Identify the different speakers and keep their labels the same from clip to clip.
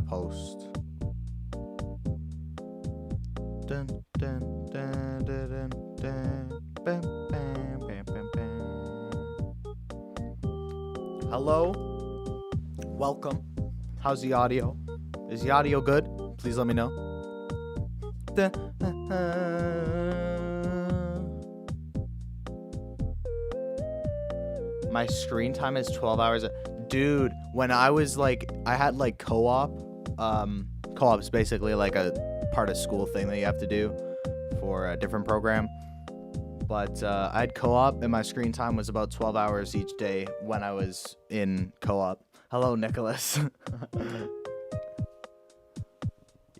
Speaker 1: gotta post. Dun, dun, dun, dun, dun, dun, bam, bam, bam, bam, bam. Hello, welcome. How's the audio? Is the audio good? Please let me know. Dun, dun, dun. My screen time is 12 hours. Dude, when I was like, I had like co-op. Co-op's basically like a part of school thing that you have to do for a different program. But I had co-op and my screen time was about 12 hours each day when I was in co-op. Hello, Nicholas.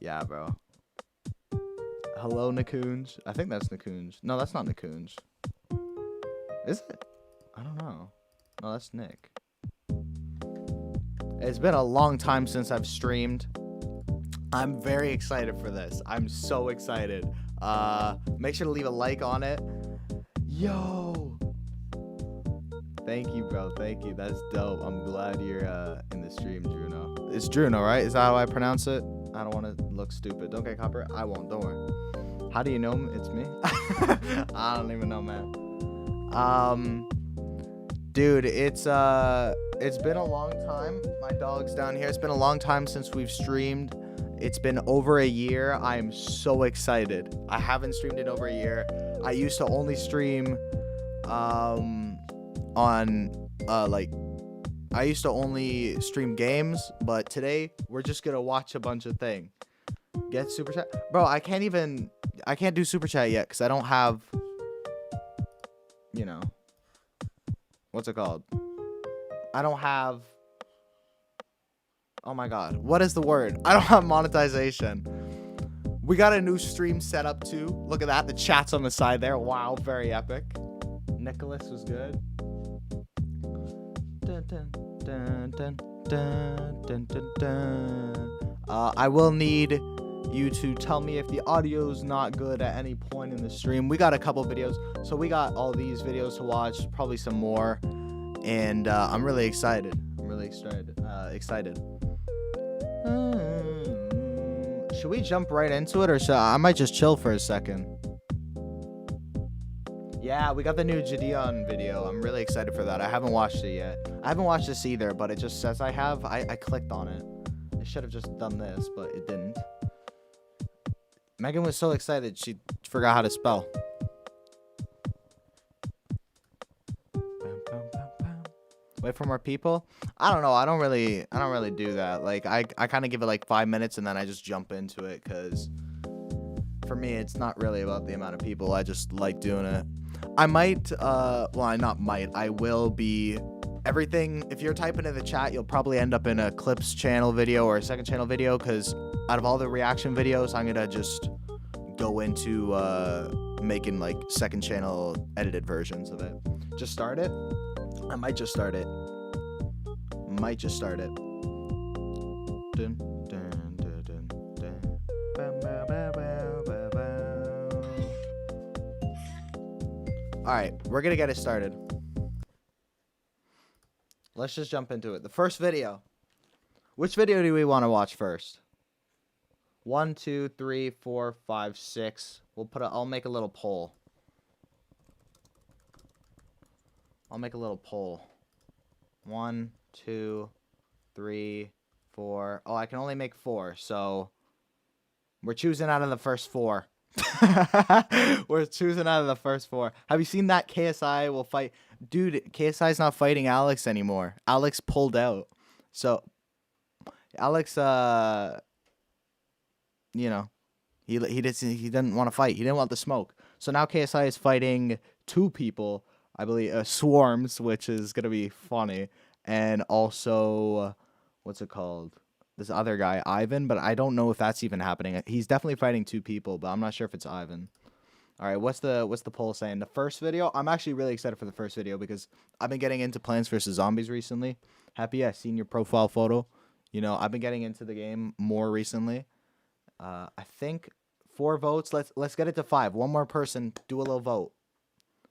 Speaker 1: Yeah, bro. Hello, Nakoonj. I think that's Nakoonj. No, that's not Nakoonj. Is it? I don't know. No, that's Nick. It's been a long time since I've streamed. I'm very excited for this. I'm so excited. Make sure to leave a like on it. Yo! Thank you, bro. Thank you. That's dope. I'm glad you're in the stream, Druno. It's Druno, right? Is that how I pronounce it? I don't want to look stupid. Don't get copyright. I won't. Don't worry. How do you know it's me? I don't even know, man. Dude, it's been a long time. My dog's down here. It's been a long time since we've streamed. It's been over a year. I am so excited. I haven't streamed in over a year. I used to only stream I used to only stream games, but today we're just gonna watch a bunch of things. Get super chat, bro. I can't do super chat yet because I don't have, you know, what's it called? I don't have. Oh my god, what is the word? I don't have monetization. We got a new stream set up too. Look at that, the chat's on the side there. Wow, very epic. Nicholas was good. Dun, dun, dun, dun, dun, dun, dun, dun. I will need you to tell me if the audio's not good at any point in the stream. We got a couple videos, so we got all these videos to watch, probably some more, and I'm really excited. Excited. Should we jump right into it, or should I might just chill for a second? Yeah, we got the new Jadeon video. I'm really excited for that. I haven't watched it yet. I haven't watched this either, but it just says I have. I clicked on it. I should have just done this, but it didn't. Megan was so excited she forgot how to spell. Wait for more people? I don't know. I don't really do that. Like I kind of give it like 5 minutes and then I just jump into it because for me it's not really about the amount of people. I just like doing it. I might I will be everything. If you're typing in the chat, you'll probably end up in a clips channel video or a second channel video because out of all the reaction videos, I'm gonna just go into making like second channel edited versions of it. Just start it. I might just start it. Dun, dun, dun, dun, dun. Bam, bam, bam, bam, bam, bam. All right, we're gonna get it started. Let's just jump into it. The first video. Which video do we want to watch first? 1, 2, 3, 4, 5, 6. I'll make a little poll. I'll make a little poll. 1, 2, 3, 4. Oh, I can only make 4, so we're choosing out of the first 4. We're choosing out of the first 4. Have you seen that KSI will fight? Dude, KSI's not fighting Alex anymore. Alex pulled out. So, Alex, you know, he didn't want to fight. He didn't want the smoke. So now KSI is fighting 2 people. I believe Swarms, which is gonna be funny, and also what's it called? This other guy, Ivan, but I don't know if that's even happening. He's definitely fighting 2 people, but I'm not sure if it's Ivan. All right, what's the poll saying? The first video, I'm actually really excited for the first video because I've been getting into Plants vs Zombies recently. Happy I seen your profile photo. You know, I've been getting into the game more recently. I think 4 votes. Let's get it to 5. One more person, do a little vote.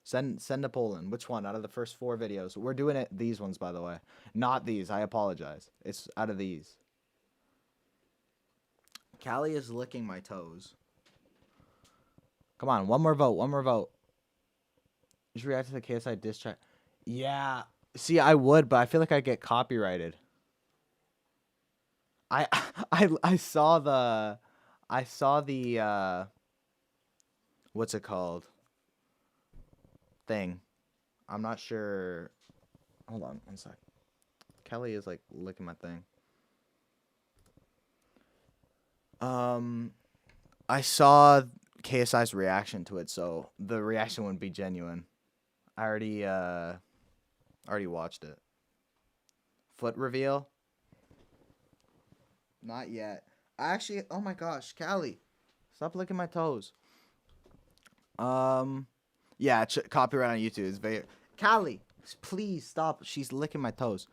Speaker 1: Send a poll in. Which one out of the first 4 videos? We're doing it these ones, by the way. Not these. I apologize. It's out of these. Callie is licking my toes. Come on, one more vote. One more vote. You should react to the KSI diss track. Yeah. See, I would, but I feel like I get copyrighted. I saw the what's it called? Thing. I'm not sure. Hold on one sec. Kelly is like licking my thing. I saw KSI's reaction to it, so the reaction wouldn't be genuine. I already watched it. Foot reveal? Not yet. I actually, oh my gosh, Callie, stop licking my toes. Yeah, copyright on YouTube is very. Callie, please stop. She's licking my toes.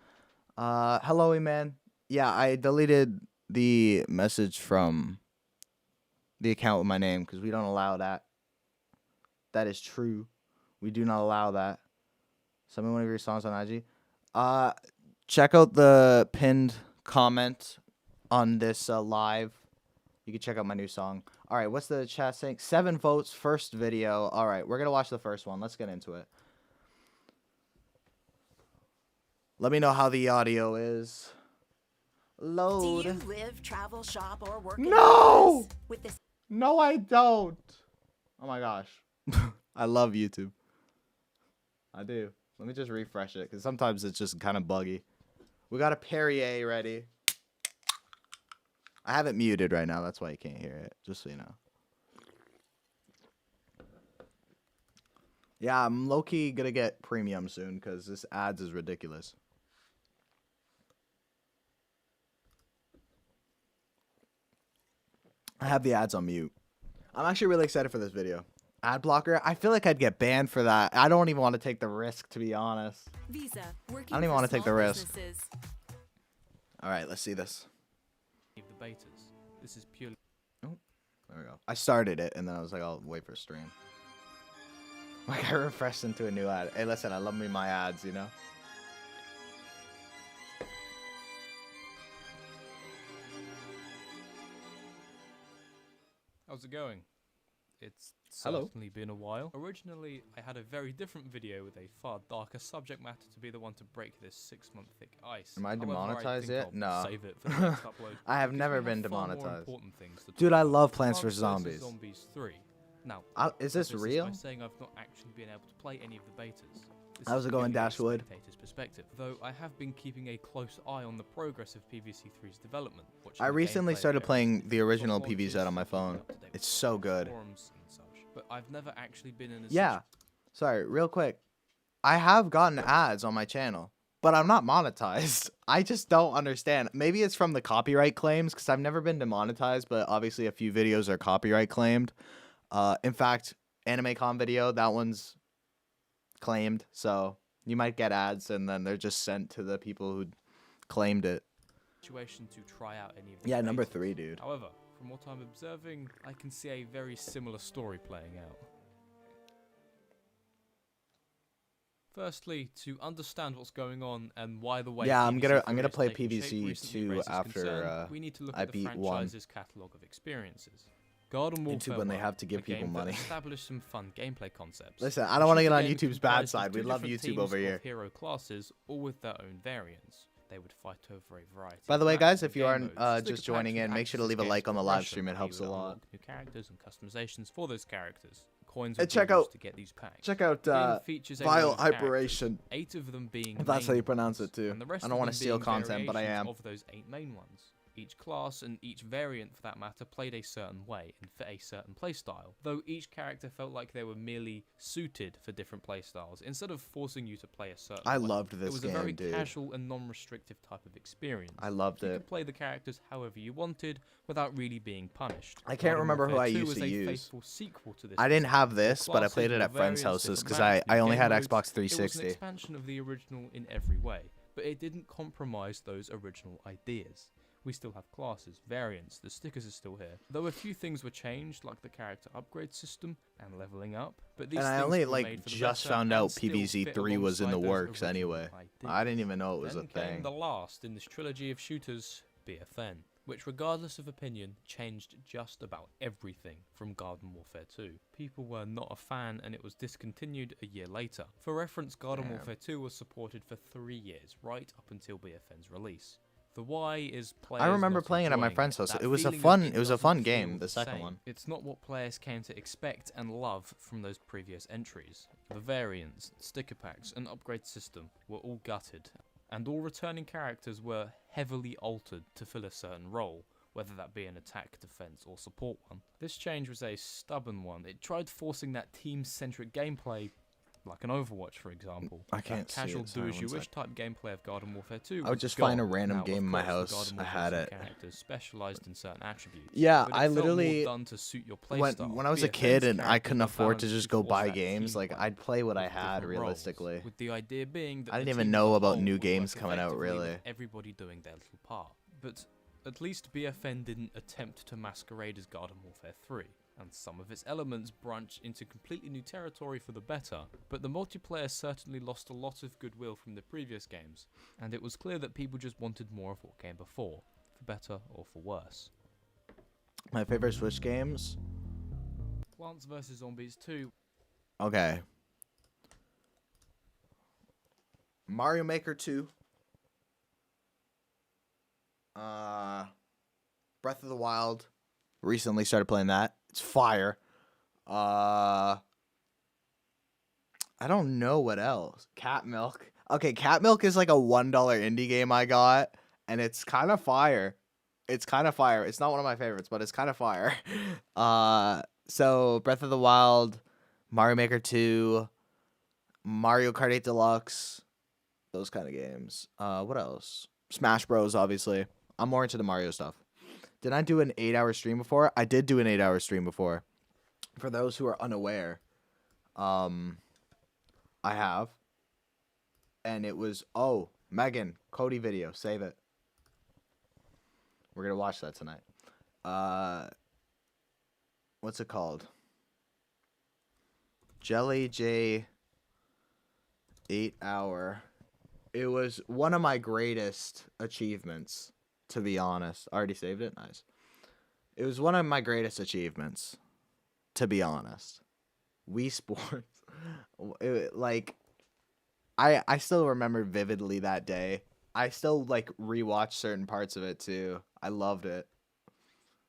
Speaker 1: Hello, man. Yeah, I deleted the message from the account with my name because we don't allow that. That is true. We do not allow that. Send me one of your songs on IG. Check out the pinned comment on this live. You can check out my new song. All right, what's the chat saying? 7 votes, first video. All right, we're going to watch the first one. Let's get into it. Let me know how the audio is. Load.
Speaker 2: Do you live, travel, shop, or work?
Speaker 1: No!
Speaker 2: With this?
Speaker 1: No, I don't. Oh my gosh. I love YouTube. I do. Let me just refresh it because sometimes it's just kind of buggy. We got a Perrier ready. I have it muted right now. That's why you can't hear it. Just so you know. Yeah, I'm low-key going to get premium soon because this ads is ridiculous. I have the ads on mute. I'm actually really excited for this video. Ad blocker. I feel like I'd get banned for that. I don't even want to take the risk, to be honest.
Speaker 2: Visa,
Speaker 1: I don't even want to take the risk.
Speaker 2: Businesses.
Speaker 1: All right, let's see this.
Speaker 3: The betas. This is purely.
Speaker 1: Oh, there we go. I started it, and then I was like, I'll wait for a stream. Like, I refreshed into a new ad. Hey, listen, I love me my ads, you know?
Speaker 3: How's it going? It's
Speaker 1: Hello.
Speaker 3: certainly been a while. Originally, I had a very different video with a far darker subject matter to be the one to break this 6-month thick ice.
Speaker 1: Am I
Speaker 3: However,
Speaker 1: demonetized
Speaker 3: think
Speaker 1: yet?
Speaker 3: I'll
Speaker 1: No.
Speaker 3: Save it for the next upload.
Speaker 1: I have
Speaker 3: because
Speaker 1: never
Speaker 3: we
Speaker 1: been
Speaker 3: have far more
Speaker 1: demonetized.
Speaker 3: important things to
Speaker 1: Dude,
Speaker 3: talk
Speaker 1: I
Speaker 3: about.
Speaker 1: love Plants vs.
Speaker 3: Plants
Speaker 1: Zombies.
Speaker 3: Zombies 3. Now,
Speaker 1: Is this real?
Speaker 3: By saying I've not actually been able to play any of the betas. This
Speaker 1: How's
Speaker 3: is
Speaker 1: it going,
Speaker 3: purely a
Speaker 1: Dashwood?
Speaker 3: spectator's perspective, though I have been keeping a close eye on the progress of PVC3's development.
Speaker 1: I recently started playing the original PVZ on my phone. It's so good.
Speaker 3: But I've never actually been in a
Speaker 1: Yeah. Sorry, real quick. I have gotten ads on my channel, but I'm not monetized. I just don't understand. Maybe it's from the copyright claims because I've never been demonetized, but obviously a few videos are copyright claimed. In fact, AnimeCon video, that one's claimed, so you might get ads and then they're just sent to the people who claimed it.
Speaker 3: situation to try out any of the
Speaker 1: Yeah, number
Speaker 3: betas.
Speaker 1: 3, dude.
Speaker 3: However, from what I'm observing, I can see a very similar story playing out. Firstly, to understand what's going on and why the way
Speaker 1: Yeah, I'm gonna
Speaker 3: PVC3
Speaker 1: play
Speaker 3: has taken shape
Speaker 1: PVC
Speaker 3: recently
Speaker 1: 2
Speaker 3: raises
Speaker 1: after,
Speaker 3: concern, we need to look
Speaker 1: I
Speaker 3: at the
Speaker 1: beat 1.
Speaker 3: franchise's catalogue of experiences. Garden Warfare
Speaker 1: YouTube when they
Speaker 3: 1,
Speaker 1: have to give
Speaker 3: a
Speaker 1: people
Speaker 3: game that
Speaker 1: money.
Speaker 3: established some fun gameplay concepts.
Speaker 1: Listen, I don't want to get on
Speaker 3: Shooter game
Speaker 1: YouTube's bad
Speaker 3: comprised of
Speaker 1: side. We
Speaker 3: 2
Speaker 1: love
Speaker 3: different
Speaker 1: YouTube
Speaker 3: teams
Speaker 1: over
Speaker 3: of
Speaker 1: here.
Speaker 3: hero classes, all with their own variants. They would fight over a variety.
Speaker 1: By the
Speaker 3: of
Speaker 1: way,
Speaker 3: maps
Speaker 1: guys,
Speaker 3: and
Speaker 1: if you
Speaker 3: game
Speaker 1: aren't
Speaker 3: modes.
Speaker 1: just
Speaker 3: Sticker
Speaker 1: joining
Speaker 3: packs
Speaker 1: in,
Speaker 3: with
Speaker 1: make sure to
Speaker 3: access
Speaker 1: leave a
Speaker 3: games
Speaker 1: like on the live
Speaker 3: progression,
Speaker 1: stream. It
Speaker 3: where
Speaker 1: helps a
Speaker 3: you will
Speaker 1: lot.
Speaker 3: unlock new characters and customizations for those characters. Coins
Speaker 1: Hey,
Speaker 3: would be
Speaker 1: check
Speaker 3: used
Speaker 1: out-
Speaker 3: to get these packs.
Speaker 1: Check out
Speaker 3: The game features a
Speaker 1: Vile
Speaker 3: range of characters,
Speaker 1: Hyperation,
Speaker 3: 8 of them being
Speaker 1: if that's how
Speaker 3: main
Speaker 1: you pronounce
Speaker 3: ones,
Speaker 1: it too.
Speaker 3: and the rest
Speaker 1: I
Speaker 3: of
Speaker 1: don't want
Speaker 3: them
Speaker 1: to steal
Speaker 3: being
Speaker 1: content, but I
Speaker 3: variations
Speaker 1: am.
Speaker 3: of those 8 main ones. Each class and each variant, for that matter, played a certain way and fit a certain playstyle, though each character felt like they were merely suited for different playstyles, instead of forcing you to play a certain
Speaker 1: I
Speaker 3: way.
Speaker 1: loved
Speaker 3: It
Speaker 1: this
Speaker 3: was
Speaker 1: game,
Speaker 3: a very
Speaker 1: dude.
Speaker 3: casual and non-restrictive type of experience.
Speaker 1: I loved
Speaker 3: You
Speaker 1: it.
Speaker 3: could play the characters however you wanted, without really being punished.
Speaker 1: I can't
Speaker 3: Garden
Speaker 1: remember who
Speaker 3: Warfare
Speaker 1: I
Speaker 3: 2
Speaker 1: used
Speaker 3: was
Speaker 1: to
Speaker 3: a
Speaker 1: use.
Speaker 3: faithful sequel to this
Speaker 1: I didn't have
Speaker 3: All
Speaker 1: this, but I
Speaker 3: classes,
Speaker 1: played it
Speaker 3: all
Speaker 1: at friends'
Speaker 3: variants,
Speaker 1: houses
Speaker 3: different
Speaker 1: because
Speaker 3: maps,
Speaker 1: I
Speaker 3: new
Speaker 1: only
Speaker 3: game
Speaker 1: had
Speaker 3: modes.
Speaker 1: Xbox
Speaker 3: It was an
Speaker 1: 360.
Speaker 3: expansion of the original in every way, but it didn't compromise those original ideas. We still have classes, variants, the stickers are still here. Though a few things were changed, like the character upgrade system and leveling up, but these
Speaker 1: And I
Speaker 3: things
Speaker 1: only
Speaker 3: were made for the
Speaker 1: just
Speaker 3: better
Speaker 1: found
Speaker 3: and
Speaker 1: out
Speaker 3: still
Speaker 1: PVZ
Speaker 3: fit
Speaker 1: 3 was in the
Speaker 3: alongside those
Speaker 1: works
Speaker 3: original
Speaker 1: anyway.
Speaker 3: ideas.
Speaker 1: I didn't even know it was
Speaker 3: Then
Speaker 1: a
Speaker 3: came
Speaker 1: thing.
Speaker 3: the last in this trilogy of shooters, BFN. which regardless of opinion changed just about everything from Garden Warfare 2. People were not a fan and it was discontinued a year later. For reference, Garden Warfare 2 was supported for 3 years, right up until BFN's release. The why is players
Speaker 1: I remember
Speaker 3: not
Speaker 1: playing it at my
Speaker 3: enjoying
Speaker 1: friend's house.
Speaker 3: that
Speaker 1: It was a
Speaker 3: feeling of
Speaker 1: fun
Speaker 3: it
Speaker 1: it was a
Speaker 3: doesn't
Speaker 1: fun
Speaker 3: feel
Speaker 1: game, the second
Speaker 3: same.
Speaker 1: one.
Speaker 3: It's not what players came to expect and love from those previous entries. The variants, sticker packs, and upgrade system were all gutted, and all returning characters were heavily altered to fill a certain role, whether that be an attack, defense, or support one. This change was a stubborn one. It tried forcing that team-centric gameplay, like an Overwatch, for example.
Speaker 1: I can't
Speaker 3: that casual
Speaker 1: see it. Sorry,
Speaker 3: do-as-you-wish type gameplay of Garden Warfare 2
Speaker 1: I would
Speaker 3: was
Speaker 1: just find a
Speaker 3: gone.
Speaker 1: random
Speaker 3: Now, of
Speaker 1: game in my
Speaker 3: course, the
Speaker 1: house.
Speaker 3: Garden
Speaker 1: I
Speaker 3: Warfare
Speaker 1: had
Speaker 3: 2
Speaker 1: it.
Speaker 3: characters specialized in certain attributes.
Speaker 1: Yeah,
Speaker 3: but it
Speaker 1: I
Speaker 3: felt
Speaker 1: literally
Speaker 3: more done to suit your
Speaker 1: when
Speaker 3: playstyle.
Speaker 1: when I was a
Speaker 3: BFN's
Speaker 1: kid and I
Speaker 3: characters
Speaker 1: couldn't
Speaker 3: were
Speaker 1: afford to
Speaker 3: balanced
Speaker 1: just go
Speaker 3: towards
Speaker 1: buy
Speaker 3: that
Speaker 1: games,
Speaker 3: team
Speaker 1: like
Speaker 3: play
Speaker 1: I'd play what I
Speaker 3: with
Speaker 1: had
Speaker 3: different roles,
Speaker 1: realistically.
Speaker 3: with the idea being that
Speaker 1: I didn't
Speaker 3: the
Speaker 1: even
Speaker 3: team
Speaker 1: know
Speaker 3: as a
Speaker 1: about
Speaker 3: whole
Speaker 1: new
Speaker 3: would
Speaker 1: games
Speaker 3: work
Speaker 1: coming out,
Speaker 3: effectively with
Speaker 1: really.
Speaker 3: everybody doing their little part. But at least BFN didn't attempt to masquerade as Garden Warfare 3, and some of its elements branch into completely new territory for the better, but the multiplayer certainly lost a lot of goodwill from the previous games, and it was clear that people just wanted more of what came before, for better or for worse.
Speaker 1: My favorite Switch games?
Speaker 3: Plants vs. Zombies 2.
Speaker 1: Okay. Mario Maker 2. Breath of the Wild. Recently started playing that. It's fire. I don't know what else. Cat Milk. Okay, Cat Milk is like a $1 indie game I got, and it's kind of fire. It's kind of fire. It's not one of my favorites, but it's kind of fire. So Breath of the Wild, Mario Maker 2, Mario Kart 8 Deluxe, those kind of games. What else? Smash Bros, obviously. I'm more into the Mario stuff. Did I do an 8-hour stream before? I did do an 8-hour stream before. For those who are unaware, I have. And it was, oh, Megan, Cody video, save it. We're going to watch that tonight. What's it called? Jelly J 8-hour. It was one of my greatest achievements, to be honest. I already saved it? Nice. It was one of my greatest achievements, to be honest. Wii Sports. I still remember vividly that day. I still, rewatch certain parts of it, too. I loved it.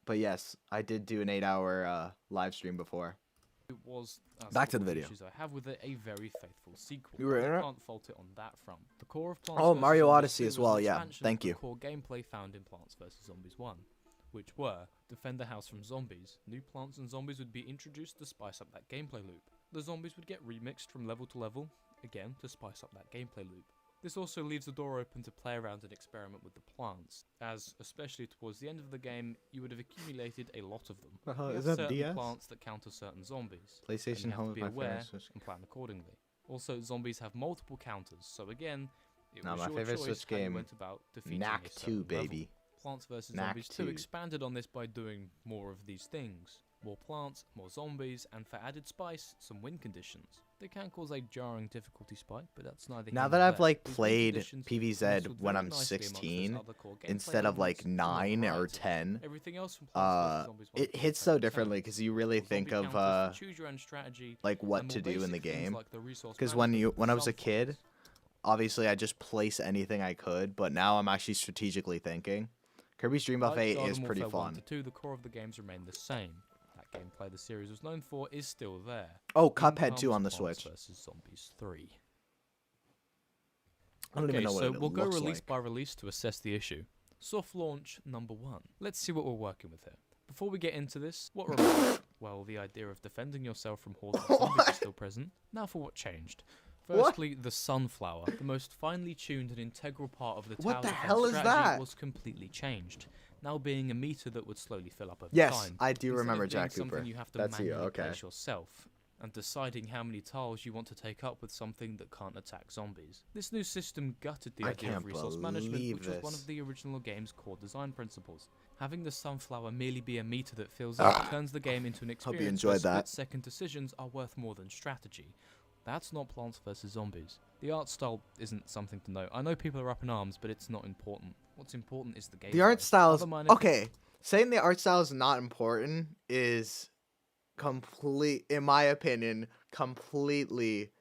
Speaker 1: But yes, I did do an 8-hour live stream before.
Speaker 3: It was
Speaker 1: Back to the video.
Speaker 3: issues I have with it, a very faithful sequel.
Speaker 1: You were in
Speaker 3: I
Speaker 1: it?
Speaker 3: can't fault it on that front. The core of Plants
Speaker 1: Oh,
Speaker 3: vs.
Speaker 1: Mario
Speaker 3: Zombies
Speaker 1: Odyssey
Speaker 3: 2
Speaker 1: as
Speaker 3: was
Speaker 1: well,
Speaker 3: an
Speaker 1: yeah.
Speaker 3: expansion
Speaker 1: Thank
Speaker 3: of the
Speaker 1: you.
Speaker 3: core gameplay found in Plants vs. Zombies 1, which were defend the house from zombies. New plants and zombies would be introduced to spice up that gameplay loop. The zombies would get remixed from level to level, again to spice up that gameplay loop. This also leaves the door open to play around and experiment with the plants, as, especially towards the end of the game, you would have accumulated a lot of them. You have
Speaker 1: is that
Speaker 3: certain
Speaker 1: DS?
Speaker 3: plants that counter certain zombies, and
Speaker 1: PlayStation
Speaker 3: you have
Speaker 1: Home
Speaker 3: to be
Speaker 1: is my
Speaker 3: aware
Speaker 1: favorite Switch.
Speaker 3: and plan accordingly. Also, zombies have multiple counters, so again, it
Speaker 1: No,
Speaker 3: was
Speaker 1: my
Speaker 3: your
Speaker 1: favorite
Speaker 3: choice
Speaker 1: Switch
Speaker 3: how you
Speaker 1: game,
Speaker 3: went about defeating
Speaker 1: Knack
Speaker 3: a certain
Speaker 1: 2,
Speaker 3: level.
Speaker 1: baby.
Speaker 3: Plants vs.
Speaker 1: Knack
Speaker 3: Zombies 2
Speaker 1: 2.
Speaker 3: expanded on this by doing more of these things. More plants, more zombies, and for added spice, some win conditions. They can cause a jarring difficulty spike, but that's neither
Speaker 1: Now
Speaker 3: here
Speaker 1: that
Speaker 3: nor
Speaker 1: I've
Speaker 3: there.
Speaker 1: like
Speaker 3: These win
Speaker 1: played
Speaker 3: conditions
Speaker 1: PVZ
Speaker 3: nestled
Speaker 1: when
Speaker 3: very
Speaker 1: I'm
Speaker 3: nicely amongst those
Speaker 1: 16
Speaker 3: other core gameplay
Speaker 1: instead of like
Speaker 3: elements and
Speaker 1: 9 or
Speaker 3: variety.
Speaker 1: 10,
Speaker 3: Everything else from Plants vs. Zombies 1
Speaker 1: it hits so differently because you really
Speaker 3: Zombie
Speaker 1: think of
Speaker 3: counters for choose your own strategy,
Speaker 1: like what
Speaker 3: and
Speaker 1: to
Speaker 3: more
Speaker 1: do in the
Speaker 3: basic things
Speaker 1: game.
Speaker 3: like the resource
Speaker 1: Because
Speaker 3: management
Speaker 1: when I was a
Speaker 3: and
Speaker 1: kid,
Speaker 3: self-defense.
Speaker 1: obviously I just place anything I could, but now I'm actually strategically thinking. Kirby's Dream
Speaker 3: Like
Speaker 1: Buffet
Speaker 3: Garden
Speaker 1: is pretty
Speaker 3: Warfare 1
Speaker 1: fun.
Speaker 3: to 2, the core of the games remain the same. That gameplay the series was known for is still there.
Speaker 1: Oh,
Speaker 3: In
Speaker 1: Cuphead 2
Speaker 3: comes
Speaker 1: on the
Speaker 3: Plants
Speaker 1: Switch.
Speaker 3: vs. Zombies 3.
Speaker 1: I don't even know what
Speaker 3: so
Speaker 1: it
Speaker 3: we'll go
Speaker 1: looks
Speaker 3: release
Speaker 1: like.
Speaker 3: by release to assess the issue. Soft launch number 1. Let's see what we're working with here. Before we get into this, what remains? Well, the idea of defending yourself from hordes of zombies is still present. Now for what changed. Firstly, the Sunflower, the most finely tuned and integral part of the
Speaker 1: What
Speaker 3: tower
Speaker 1: the
Speaker 3: defense
Speaker 1: hell is
Speaker 3: strategy,
Speaker 1: that?
Speaker 3: was completely changed, now being a meter that would slowly fill up over
Speaker 1: Yes,
Speaker 3: time.
Speaker 1: I do
Speaker 3: Instead
Speaker 1: remember
Speaker 3: of being
Speaker 1: Jack
Speaker 3: something
Speaker 1: Cooper.
Speaker 3: you have to
Speaker 1: That's you,
Speaker 3: manually
Speaker 1: okay.
Speaker 3: place yourself, and deciding how many tiles you want to take up with something that can't attack zombies. This new system gutted the
Speaker 1: I
Speaker 3: idea of
Speaker 1: can't
Speaker 3: resource management,
Speaker 1: believe
Speaker 3: which was one
Speaker 1: this.
Speaker 3: of the original game's core design principles. Having the Sunflower merely be a meter that fills up turns the game into an
Speaker 1: Hope you
Speaker 3: experience
Speaker 1: enjoyed
Speaker 3: where
Speaker 1: that.
Speaker 3: split-second decisions are worth more than strategy. That's not Plants vs. Zombies. The art style isn't something to note. I know people are up in arms, but it's not important. What's important is the gameplay.
Speaker 1: The art style is...
Speaker 3: Other minor
Speaker 1: Okay, saying the art style is not important is in my opinion, completely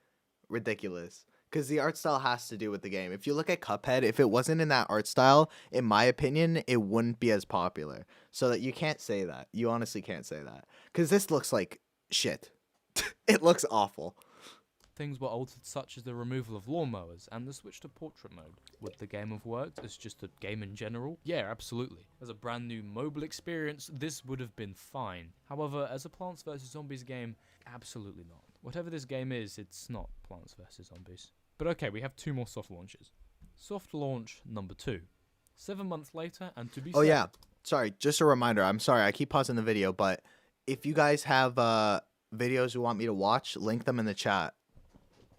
Speaker 1: ridiculous. Because the art style has to do with the game. If you look at Cuphead, if it wasn't in that art style, in my opinion, it wouldn't be as popular. So that you can't say that. You honestly can't say that. Because this looks like shit. It looks awful.
Speaker 3: things were altered, such as the removal of lawnmowers and the switch to portrait mode. Would the game have worked as just a game in general? Yeah, absolutely. As a brand new mobile experience, this would have been fine. However, as a Plants vs. Zombies game, absolutely not. Whatever this game is, it's not Plants vs. Zombies. But okay, we have 2 more soft launches. Soft launch number 2. 7 months later, and to be
Speaker 1: Oh
Speaker 3: said,
Speaker 1: yeah, sorry, just a reminder. I'm sorry, I keep pausing the video, but if you guys have videos you want me to watch, link them in the chat.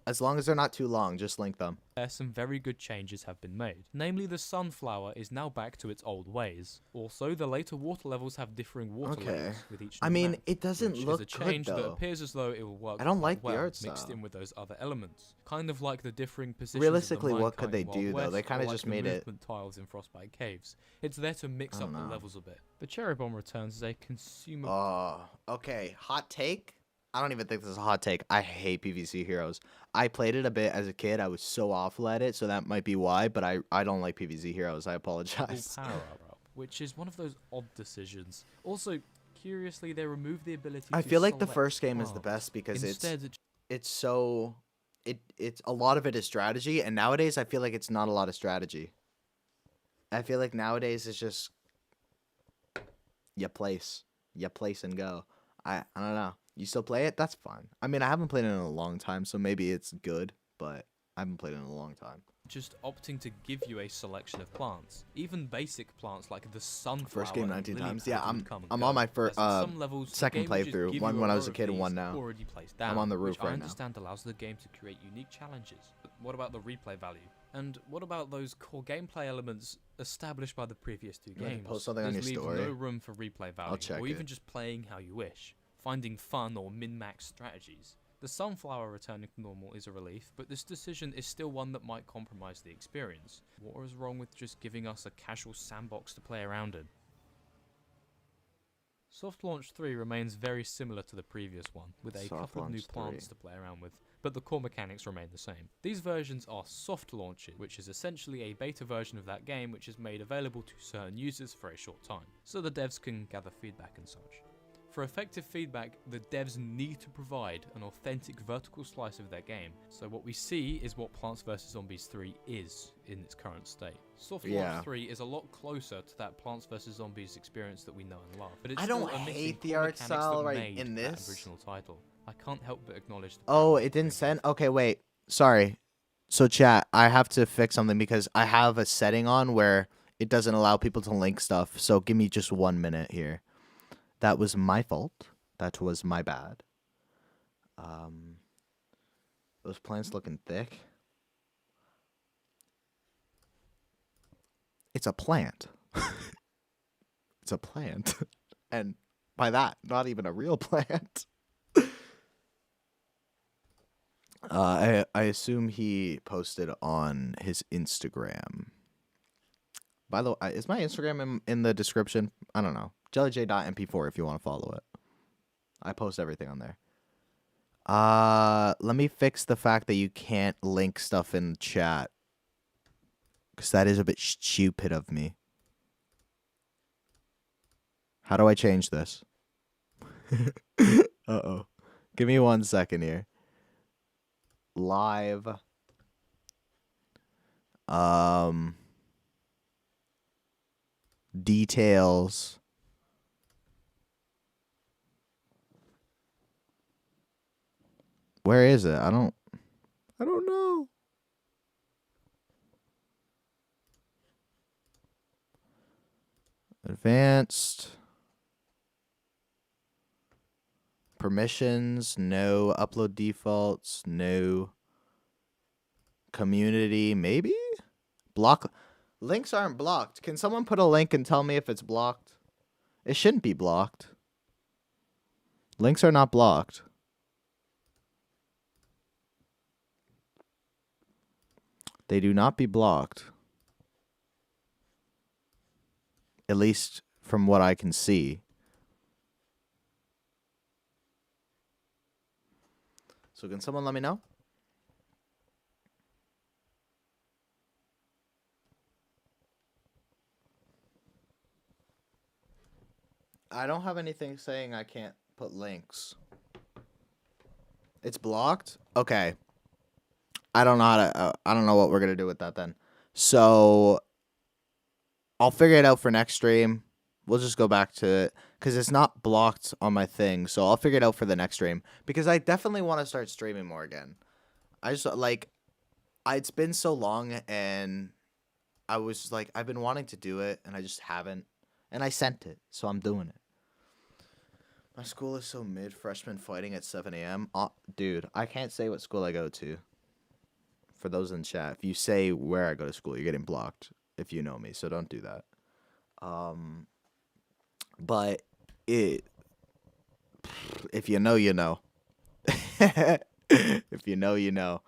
Speaker 1: As long as they're not too long, just link them.
Speaker 3: some very good changes have been made. Namely, the sunflower is now back to its old ways. Also, the later water levels have differing water levels with each
Speaker 1: I
Speaker 3: new
Speaker 1: mean,
Speaker 3: map,
Speaker 1: it doesn't
Speaker 3: which
Speaker 1: look
Speaker 3: is a change
Speaker 1: good
Speaker 3: that
Speaker 1: though.
Speaker 3: appears as though it will work
Speaker 1: I don't like
Speaker 3: well,
Speaker 1: the art
Speaker 3: mixed
Speaker 1: style.
Speaker 3: in with those other elements. Kind of like the differing positions
Speaker 1: Realistically,
Speaker 3: of the
Speaker 1: what could they
Speaker 3: minecart in
Speaker 1: do,
Speaker 3: Wild
Speaker 1: though? They
Speaker 3: West,
Speaker 1: kinda
Speaker 3: or like
Speaker 1: just
Speaker 3: the
Speaker 1: made it-
Speaker 3: movement tiles in Frostbite Caves. It's there to mix
Speaker 1: I
Speaker 3: up
Speaker 1: don't
Speaker 3: the
Speaker 1: know.
Speaker 3: levels a bit. The cherry bomb returns as a consumer.
Speaker 1: Oh, okay. Hot take? I don't even think this is a hot take. I hate PvC Heroes. I played it a bit as a kid. I was so awful at it, so that might be why, but I don't like PvC Heroes. I apologize.
Speaker 3: Power up, which is one of those odd decisions. Also, curiously, they remove the ability
Speaker 1: I
Speaker 3: to
Speaker 1: feel like the
Speaker 3: select
Speaker 1: first game is the
Speaker 3: plants.
Speaker 1: best because
Speaker 3: Instead,
Speaker 1: it's so it's a lot of it is strategy, and nowadays I feel like it's not a lot of strategy. I feel like nowadays it's just you place and go. I don't know. You still play it? That's fine. I mean, I haven't played it in a long time, so maybe it's good, but I haven't played it in a long time.
Speaker 3: just opting to give you a selection of plants. Even basic plants like the sunflower.
Speaker 1: First game
Speaker 3: and
Speaker 1: 19
Speaker 3: lily
Speaker 1: times.
Speaker 3: pad
Speaker 1: Yeah,
Speaker 3: would come and
Speaker 1: I'm
Speaker 3: go,
Speaker 1: on my
Speaker 3: as at some levels, the
Speaker 1: second
Speaker 3: game would just
Speaker 1: playthrough.
Speaker 3: give
Speaker 1: One
Speaker 3: you
Speaker 1: when I
Speaker 3: row
Speaker 1: was a
Speaker 3: of
Speaker 1: kid and
Speaker 3: these
Speaker 1: one now.
Speaker 3: already placed down,
Speaker 1: on the roof
Speaker 3: which
Speaker 1: right
Speaker 3: I
Speaker 1: now.
Speaker 3: understand allows the game to create unique challenges. But what about the replay value? And what about those core gameplay elements established by the previous 2
Speaker 1: You want to
Speaker 3: games?
Speaker 1: post something on
Speaker 3: There's
Speaker 1: your
Speaker 3: leave
Speaker 1: story?
Speaker 3: no room for replay value,
Speaker 1: check
Speaker 3: or even
Speaker 1: it.
Speaker 3: just playing how you wish, finding fun or min-max strategies. The sunflower returning to normal is a relief, but this decision is still one that might compromise the experience. What is wrong with just giving us a casual sandbox to play around in? Soft Launch 3 remains very similar to the previous one, with a
Speaker 1: Soft
Speaker 3: couple of new
Speaker 1: Launch
Speaker 3: plants
Speaker 1: 3.
Speaker 3: to play around with, but the core mechanics remain the same. These versions are soft launches, which is essentially a beta version of that game which is made available to certain users for a short time, so the devs can gather feedback and such. For effective feedback, the devs need to provide an authentic vertical slice of their game, so what we see is what Plants vs. Zombies 3 is in its current state. Soft Launch 3 is a lot closer to that Plants vs. Zombies experience that we know and love, but it's
Speaker 1: I
Speaker 3: still
Speaker 1: don't
Speaker 3: omitting
Speaker 1: hate the
Speaker 3: core
Speaker 1: art
Speaker 3: mechanics
Speaker 1: style
Speaker 3: that
Speaker 1: right
Speaker 3: made
Speaker 1: in
Speaker 3: that
Speaker 1: this.
Speaker 3: original title. I can't help but acknowledge the
Speaker 1: Oh,
Speaker 3: power
Speaker 1: it
Speaker 3: of
Speaker 1: didn't
Speaker 3: the
Speaker 1: send? Okay, wait. Sorry. So chat, I have to fix something because I have a setting on where it doesn't allow people to link stuff. So give me just 1 minute here. That was my fault. That was my bad. Those plants looking thick. It's a plant. It's a plant. And by that, not even a real plant. I assume he posted on his Instagram. By the way, is my Instagram in the description? I don't know. jellyj.mp4 if you want to follow it. I post everything on there. Let me fix the fact that you can't link stuff in chat. Because that is a bit stupid of me. How do I change this? Uh-oh. Give me 1 second here. Live. Details. Where is it? I don't know. Advanced. Permissions, no. Upload defaults, no. Community, maybe? Block. Links aren't blocked. Can someone put a link and tell me if it's blocked? It shouldn't be blocked. Links are not blocked. They do not be blocked. At least from what I can see. So can someone let me know? I don't have anything saying I can't put links. It's blocked? Okay. I don't know how to I don't know what we're going to do with that then. So I'll figure it out for next stream. We'll just go back to it because it's not blocked on my thing. So I'll figure it out for the next stream because I definitely want to start streaming more again. I just like it's been so long and I was like I've been wanting to do it and I just haven't. And I sent it, so I'm doing it. My school is so mid, freshman fighting at 7 a.m. Dude, I can't say what school I go to. For those in chat, if you say where I go to school, you're getting blocked if you know me, so don't do that. But if you know, you know. If you know, you know.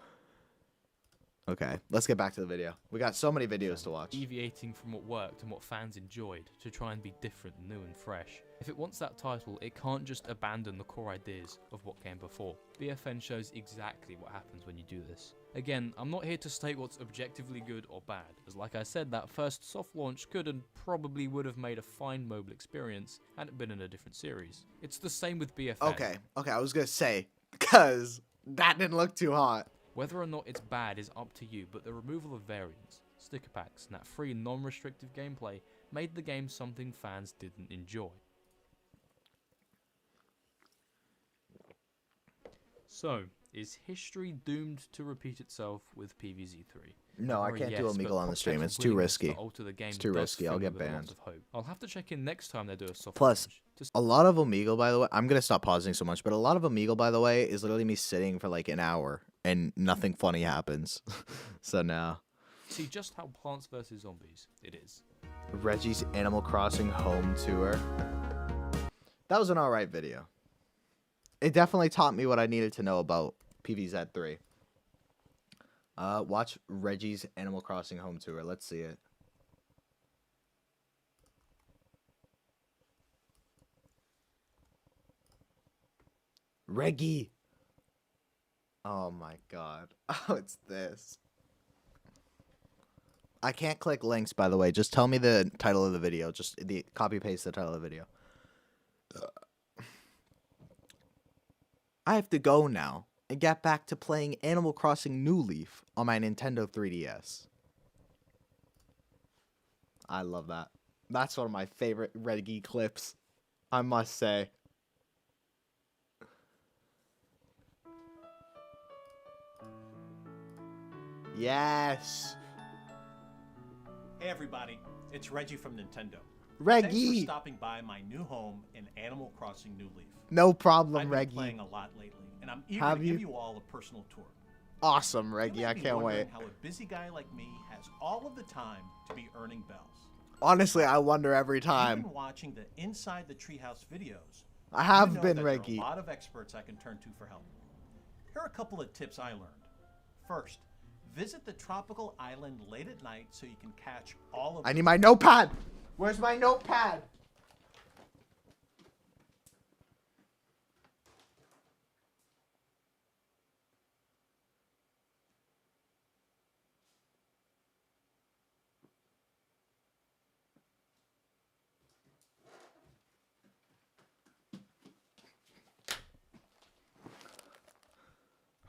Speaker 1: Okay, let's get back to the video. We got so many videos to watch.
Speaker 3: Deviating from what worked and what fans enjoyed to try and be different, new and fresh. If it wants that title, it can't just abandon the core ideas of what came before. BFN shows exactly what happens when you do this. Again, I'm not here to state what's objectively good or bad, as like I said, that first soft launch could and probably would have made a fine mobile experience had it been in a different series. It's the same with BFN.
Speaker 1: Okay, I was gonna say, because that didn't look too hot.
Speaker 3: Whether or not it's bad is up to you, but the removal of variants, sticker packs, and that free non-restrictive gameplay made the game something fans didn't enjoy. So, is history doomed to repeat itself with PvZ3?
Speaker 1: No, I can't do Omegle on the stream. It's too risky. It's too risky. I'll get banned.
Speaker 3: I'll have to check in next time they do a soft
Speaker 1: Plus,
Speaker 3: launch.
Speaker 1: a lot of Omegle, by the way, I'm going to stop pausing so much, but a lot of Omegle, by the way, is literally me sitting for like an hour and nothing funny happens. So now.
Speaker 3: See just how Plants vs. Zombies it is.
Speaker 1: Reggie's Animal Crossing home tour. That was an alright video. It definitely taught me what I needed to know about PvZ3. Watch Reggie's Animal Crossing home tour. Let's see it. Reggie. Oh my god. Oh, it's this. I can't click links, by the way. Just tell me the title of the video. Just copy paste the title of the video. I have to go now and get back to playing Animal Crossing New Leaf on my Nintendo 3DS. I love that. That's one of my favorite Reggie clips, I must say. Yes.
Speaker 4: Hey everybody, it's Reggie from Nintendo.
Speaker 1: Reggie.
Speaker 4: Thanks for stopping by my new home in Animal Crossing New Leaf.
Speaker 1: No problem,
Speaker 4: I've been
Speaker 1: Reggie.
Speaker 4: playing a lot lately, and I'm eager
Speaker 1: Have
Speaker 4: to
Speaker 1: you?
Speaker 4: give you all a personal tour.
Speaker 1: Awesome, Reggie.
Speaker 4: You may
Speaker 1: I
Speaker 4: be
Speaker 1: can't
Speaker 4: wondering
Speaker 1: wait.
Speaker 4: how a busy guy like me has all of the time to be earning bells.
Speaker 1: Honestly, I wonder every
Speaker 4: You've
Speaker 1: time.
Speaker 4: been watching the Inside the Treehouse videos.
Speaker 1: I have
Speaker 4: You know
Speaker 1: been,
Speaker 4: that
Speaker 1: Reggie.
Speaker 4: There are a lot of experts I can turn to for help. Here are a couple of tips I learned. First, visit the tropical island late at night so you can catch all of
Speaker 1: I need my notepad. Where's my notepad?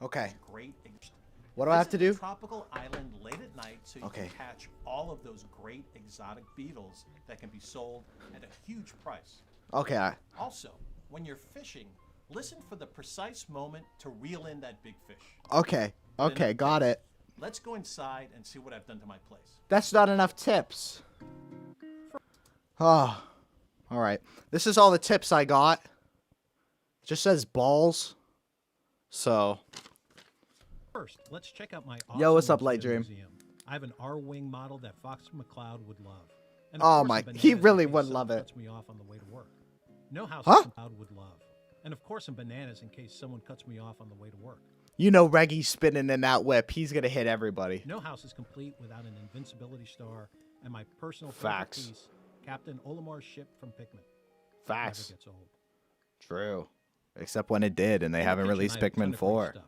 Speaker 1: Okay.
Speaker 4: great.
Speaker 1: What do I have to
Speaker 4: Visit the
Speaker 1: do?
Speaker 4: tropical island late at night so you
Speaker 1: Okay.
Speaker 4: can catch all of those great exotic beetles that can be sold at a huge price.
Speaker 1: Okay.
Speaker 4: Also, when you're fishing, listen for the precise moment to reel in that big fish.
Speaker 1: Okay. Okay. Got it.
Speaker 4: Let's go inside and see what I've done to my place.
Speaker 1: That's not enough tips. Oh. All right. This is all the tips I got. It just says balls. So.
Speaker 5: First, let's check out my
Speaker 1: Yo, what's
Speaker 5: awesome
Speaker 1: up, Light
Speaker 5: museum
Speaker 1: Dream?
Speaker 5: museum. I have an R-wing model that Fox McCloud would love. And
Speaker 1: Oh
Speaker 5: course,
Speaker 1: my-
Speaker 5: a bananas
Speaker 1: he
Speaker 5: in
Speaker 1: really
Speaker 5: case
Speaker 1: would
Speaker 5: someone
Speaker 1: love it.
Speaker 5: Cuts me off on the way to work. Know how
Speaker 1: Huh?
Speaker 5: McCloud would love. And of course, some bananas in case someone cuts me off on the way to work.
Speaker 1: You know Reggie's spinning in that whip. He's going to hit everybody.
Speaker 5: No house is complete without an invincibility star, and my personal
Speaker 1: Facts.
Speaker 5: favorite piece, Captain Olimar's ship from Pikmin.
Speaker 1: Facts.
Speaker 5: Never gets old.
Speaker 1: True. Except when it did, and they
Speaker 5: In the
Speaker 1: haven't
Speaker 5: kitchen,
Speaker 1: released
Speaker 5: I have a ton
Speaker 1: Pikmin
Speaker 5: of great
Speaker 1: 4.
Speaker 5: stuff.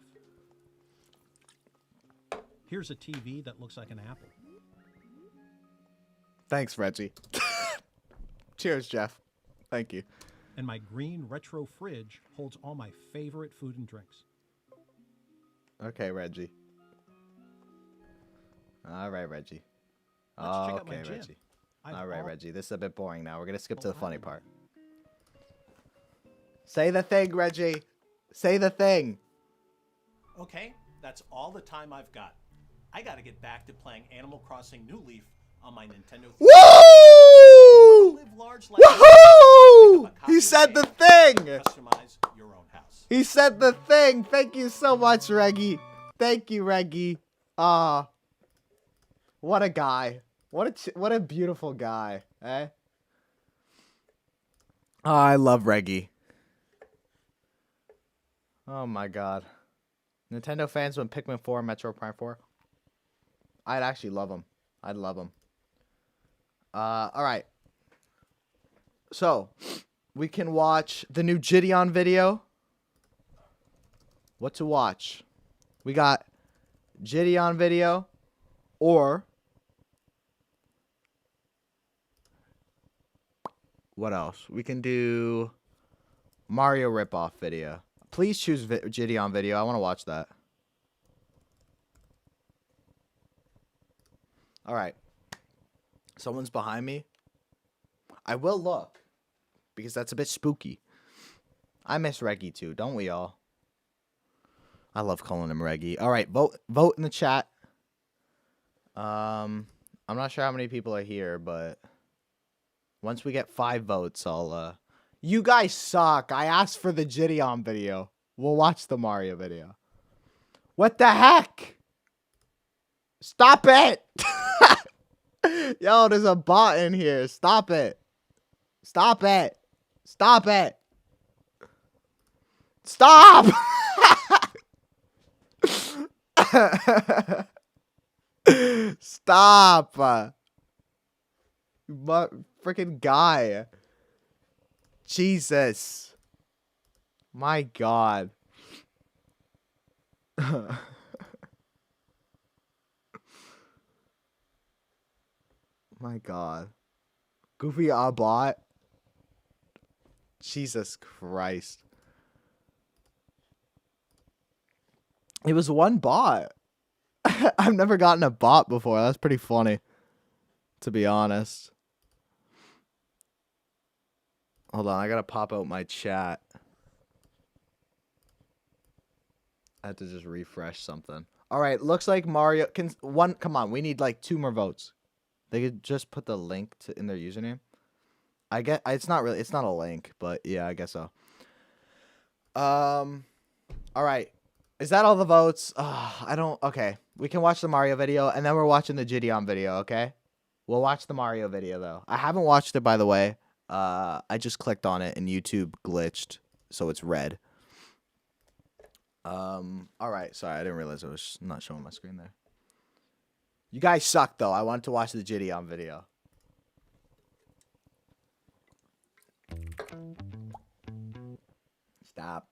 Speaker 5: Here's a TV that looks like an apple.
Speaker 1: Thanks, Reggie. Cheers, Jeff. Thank you.
Speaker 5: And my green retro fridge holds all my favorite food and drinks.
Speaker 1: Okay, Reggie. All right, Reggie.
Speaker 5: Let's check out my
Speaker 1: Okay,
Speaker 5: gym.
Speaker 1: Reggie.
Speaker 5: I've
Speaker 1: All right,
Speaker 5: al-
Speaker 1: Reggie. This is a bit boring now. We're going to skip to the
Speaker 5: Oh,
Speaker 1: funny
Speaker 5: I-
Speaker 1: part. Say the thing, Reggie. Say the thing.
Speaker 4: Okay, that's all the time I've got. I gotta get back to playing Animal Crossing New Leaf on my Nintendo 3DS.
Speaker 1: Woo!
Speaker 4: Live large like
Speaker 1: Woohoo!
Speaker 4: Pick up a copy
Speaker 1: He
Speaker 4: of
Speaker 1: said the
Speaker 4: game
Speaker 1: thing.
Speaker 4: and customize your own house.
Speaker 1: He said the thing. Thank you so much, Reggie. Thank you, Reggie. What a guy. What a beautiful guy, eh? Oh, I love Reggie. Oh my god. Nintendo fans when Pikmin 4 and Metro Prime 4. I'd actually love them. I'd love them. Alright. So, we can watch the new Gideon video. What to watch? We got Gideon video or what else? We can do Mario ripoff video. Please choose Gideon video. I want to watch that. All right. Someone's behind me. I will look because that's a bit spooky. I miss Reggie too, don't we all? I love calling him Reggie. All right, vote in the chat. I'm not sure how many people are here, but once we get 5 votes, I'll You guys suck. I asked for the Gideon video. We'll watch the Mario video. What the heck? Stop it! Yo, there's a bot in here. Stop it. Stop it. Stop it. Stop! Stop! Freaking guy. Jesus. My God. My God. Goofy bot. Jesus Christ. It was one bot. I've never gotten a bot before. That's pretty funny, to be honest. Hold on, I gotta pop out my chat. I had to just refresh something. All right, looks like Mario can one. Come on, we need like 2 more votes. They could just put the link in their username. I get it's not a link, but yeah, I guess so. All right. Is that all the votes? Okay. We can watch the Mario video, and then we're watching the Gideon video, okay? We'll watch the Mario video, though. I haven't watched it, by the way. I just clicked on it, and YouTube glitched, so it's red. All right. Sorry, I didn't realize I was not showing my screen there. You guys suck, though. I wanted to watch the Gideon video. Stop.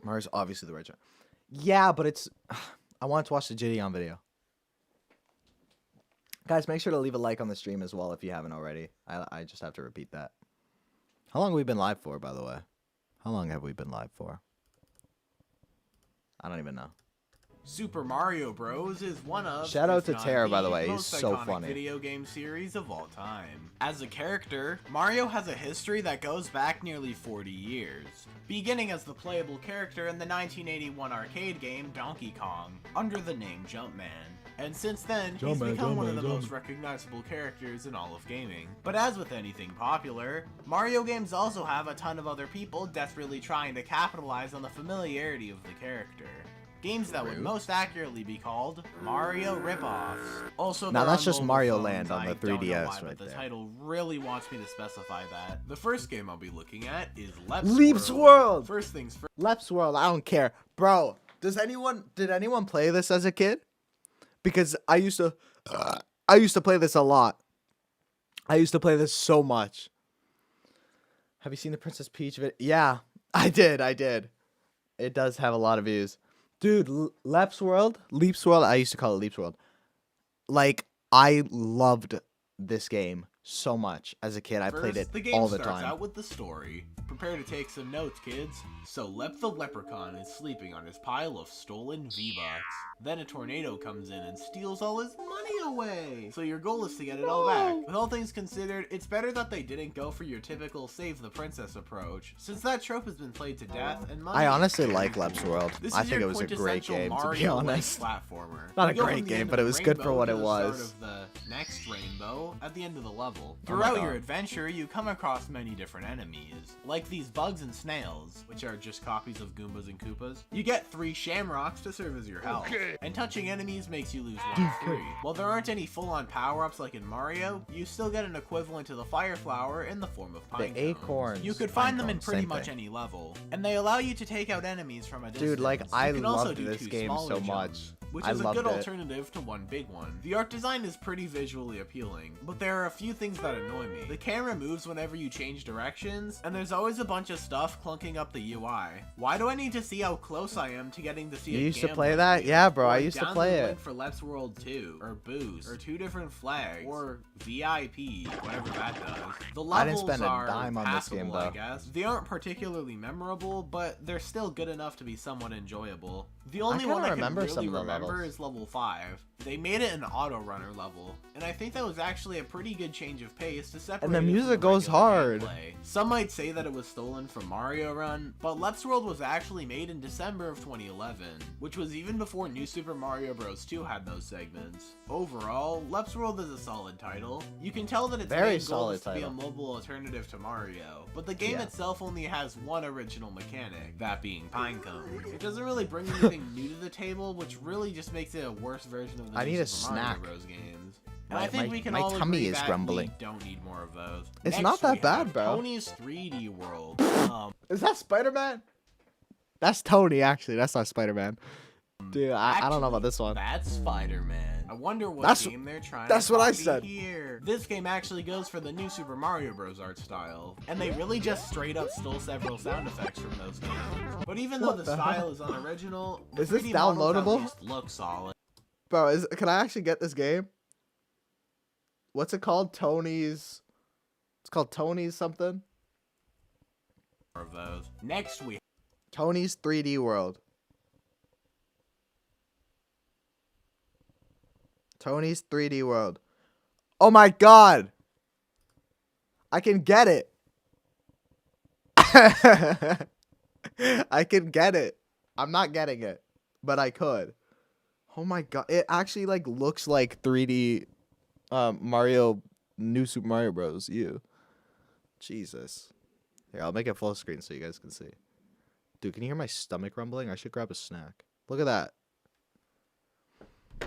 Speaker 1: Mario's obviously the right choice. Yeah, but it's... I wanted to watch the Gideon video. Guys, make sure to leave a like on the stream as well if you haven't already. I just have to repeat that. How long have we been live for, by the way? How long have we been live for? I don't even know.
Speaker 6: Super Mario Bros. Is one of,
Speaker 1: Shout out
Speaker 6: if
Speaker 1: to
Speaker 6: not
Speaker 1: Tara, by the
Speaker 6: the
Speaker 1: way. He's
Speaker 6: most
Speaker 1: so
Speaker 6: iconic
Speaker 1: funny.
Speaker 6: video game series of all time. As a character, Mario has a history that goes back nearly 40 years, beginning as the playable character in the 1981 arcade game Donkey Kong, under the name Jumpman. And since then, he's become one of the most recognizable characters in all of gaming. But as with anything popular, Mario games also have a ton of other people desperately trying to capitalize on the familiarity of the character. games that would
Speaker 1: Rude.
Speaker 6: most accurately be called Mario ripoffs. Also,
Speaker 1: Now
Speaker 6: they're
Speaker 1: that's
Speaker 6: on
Speaker 1: just
Speaker 6: mobile
Speaker 1: Mario
Speaker 6: phones.
Speaker 1: Land on the
Speaker 6: I don't know
Speaker 1: 3DS
Speaker 6: why,
Speaker 1: right
Speaker 6: but the
Speaker 1: there.
Speaker 6: title really wants me to specify that. The first game I'll be looking at is
Speaker 1: Leap's World!
Speaker 6: First things first.
Speaker 1: Left's World, I don't care. Bro, did anyone play this as a kid? Because I used to play this a lot. I used to play this so much. Have you seen the Princess Peach video? Yeah, I did. It does have a lot of views. Dude, Leap's World, I used to call it Leap's World. Like, I loved this game so much as a kid. I played it
Speaker 6: The game
Speaker 1: all the
Speaker 6: starts
Speaker 1: time.
Speaker 6: out with the story. Prepare to take some notes, kids. So Lep the Leprechaun is sleeping on his pile of stolen V-Bucks. Then a tornado comes in and steals all his money away. So your goal is to get it all back. With all things considered, it's better that they didn't go for your typical save the princess approach, since that trope has been played to death and money.
Speaker 1: I honestly like Leap's World.
Speaker 6: This
Speaker 1: I
Speaker 6: is
Speaker 1: think
Speaker 6: your
Speaker 1: it was a great
Speaker 6: quintessential
Speaker 1: game, to be
Speaker 6: Mario-like
Speaker 1: honest.
Speaker 6: platformer.
Speaker 1: Not a
Speaker 6: You go
Speaker 1: great
Speaker 6: from the
Speaker 1: game,
Speaker 6: end
Speaker 1: but
Speaker 6: of
Speaker 1: it
Speaker 6: the
Speaker 1: was good for
Speaker 6: rainbow
Speaker 1: what
Speaker 6: to
Speaker 1: it
Speaker 6: the
Speaker 1: was.
Speaker 6: start of the next rainbow at the end of the level.
Speaker 1: Oh my
Speaker 6: Throughout your
Speaker 1: God.
Speaker 6: adventure, you come across many different enemies, like these bugs and snails, which are just copies of Goombas and Koopas. You get 3 shamrocks to serve as your health, and touching enemies makes you lose 1 free. While there aren't any full-on power-ups like in Mario, you still get an equivalent to the fire flower in the form of pine cones.
Speaker 1: acorns.
Speaker 6: You could find them in
Speaker 1: Pine cones,
Speaker 6: pretty
Speaker 1: same
Speaker 6: much
Speaker 1: thing.
Speaker 6: any level, and they allow you to take out enemies from a distance.
Speaker 1: Dude, like,
Speaker 6: You
Speaker 1: I
Speaker 6: can also
Speaker 1: loved
Speaker 6: do
Speaker 1: this
Speaker 6: 2
Speaker 1: game
Speaker 6: smaller
Speaker 1: so
Speaker 6: jumps,
Speaker 1: much.
Speaker 6: which
Speaker 1: I
Speaker 6: is a
Speaker 1: loved
Speaker 6: good
Speaker 1: it.
Speaker 6: alternative to one big one. The art design is pretty visually appealing, but there are a few things that annoy me. The camera moves whenever you change directions, and there's always a bunch of stuff clunking up the UI. Why do I need to see how close I am to getting to see
Speaker 1: You
Speaker 6: a
Speaker 1: used to
Speaker 6: gambling
Speaker 1: play that?
Speaker 6: wheel?
Speaker 1: Yeah, bro, I
Speaker 6: Or
Speaker 1: used to
Speaker 6: download
Speaker 1: play
Speaker 6: link
Speaker 1: it.
Speaker 6: for Let's World 2, or Boost, or 2 different flags, or VIP, whatever that does. The levels
Speaker 1: I didn't spend a
Speaker 6: are
Speaker 1: dime on this game,
Speaker 6: passable, I
Speaker 1: though.
Speaker 6: guess. They aren't particularly memorable, but they're still good enough to be somewhat enjoyable. The only
Speaker 1: kinda
Speaker 6: one I can
Speaker 1: remember
Speaker 6: really
Speaker 1: some of the
Speaker 6: remember
Speaker 1: levels.
Speaker 6: is level 5. They made it an auto runner level, and I think that was actually a pretty good change of pace to separate
Speaker 1: And the
Speaker 6: it from
Speaker 1: music goes
Speaker 6: regular
Speaker 1: hard.
Speaker 6: gameplay. Some might say that it was stolen from Mario Run, but Leps World was actually made in December of 2011, which was even before New Super Mario Bros. 2 had those segments. Overall, Leps World is a solid title. You can tell that its
Speaker 1: Very
Speaker 6: main goal
Speaker 1: solid
Speaker 6: is to be a
Speaker 1: title.
Speaker 6: mobile alternative to Mario, but the game
Speaker 1: Yeah.
Speaker 6: itself only has one original mechanic, that being pine cones. It doesn't really bring anything new to the table, which really just makes it a worse version of the
Speaker 1: I
Speaker 6: New
Speaker 1: need a
Speaker 6: Super Mario
Speaker 1: snack.
Speaker 6: Bros. Games. And
Speaker 1: My-
Speaker 6: I think
Speaker 1: my-
Speaker 6: we can
Speaker 1: my
Speaker 6: all
Speaker 1: tummy
Speaker 6: agree
Speaker 1: is
Speaker 6: that
Speaker 1: grumbling.
Speaker 6: we don't need more of those.
Speaker 1: It's
Speaker 6: Next,
Speaker 1: not that
Speaker 6: we
Speaker 1: bad,
Speaker 6: have
Speaker 1: bro.
Speaker 6: Tony's 3D World.
Speaker 1: Is that Spider-Man? That's Tony, actually. That's not Spider-Man. Dude, I don't know about this one.
Speaker 6: That's Spider-Man. I wonder what
Speaker 1: That's-
Speaker 6: game they're trying
Speaker 1: that's
Speaker 6: to
Speaker 1: what I
Speaker 6: copy
Speaker 1: said.
Speaker 6: here. This game actually goes for the New Super Mario Bros. Art style, and they really just straight up stole several sound effects from those games. But even though
Speaker 1: What
Speaker 6: the
Speaker 1: the
Speaker 6: style
Speaker 1: hell?
Speaker 6: is unoriginal, the
Speaker 1: Is this
Speaker 6: 3D models at
Speaker 1: downloadable?
Speaker 6: least look solid.
Speaker 1: Bro, can I actually get this game? What's it called? Tony's... It's called Tony's something?
Speaker 6: Of those. Next we
Speaker 1: Tony's 3D World. Tony's 3D World. Oh my god! I can get it! I can get it. I'm not getting it, but I could. Oh my god, it actually like looks like 3D Mario, New Super Mario Bros. U. Jesus. Here, I'll make it full screen so you guys can see. Dude, can you hear my stomach rumbling? I should grab a snack. Look at that.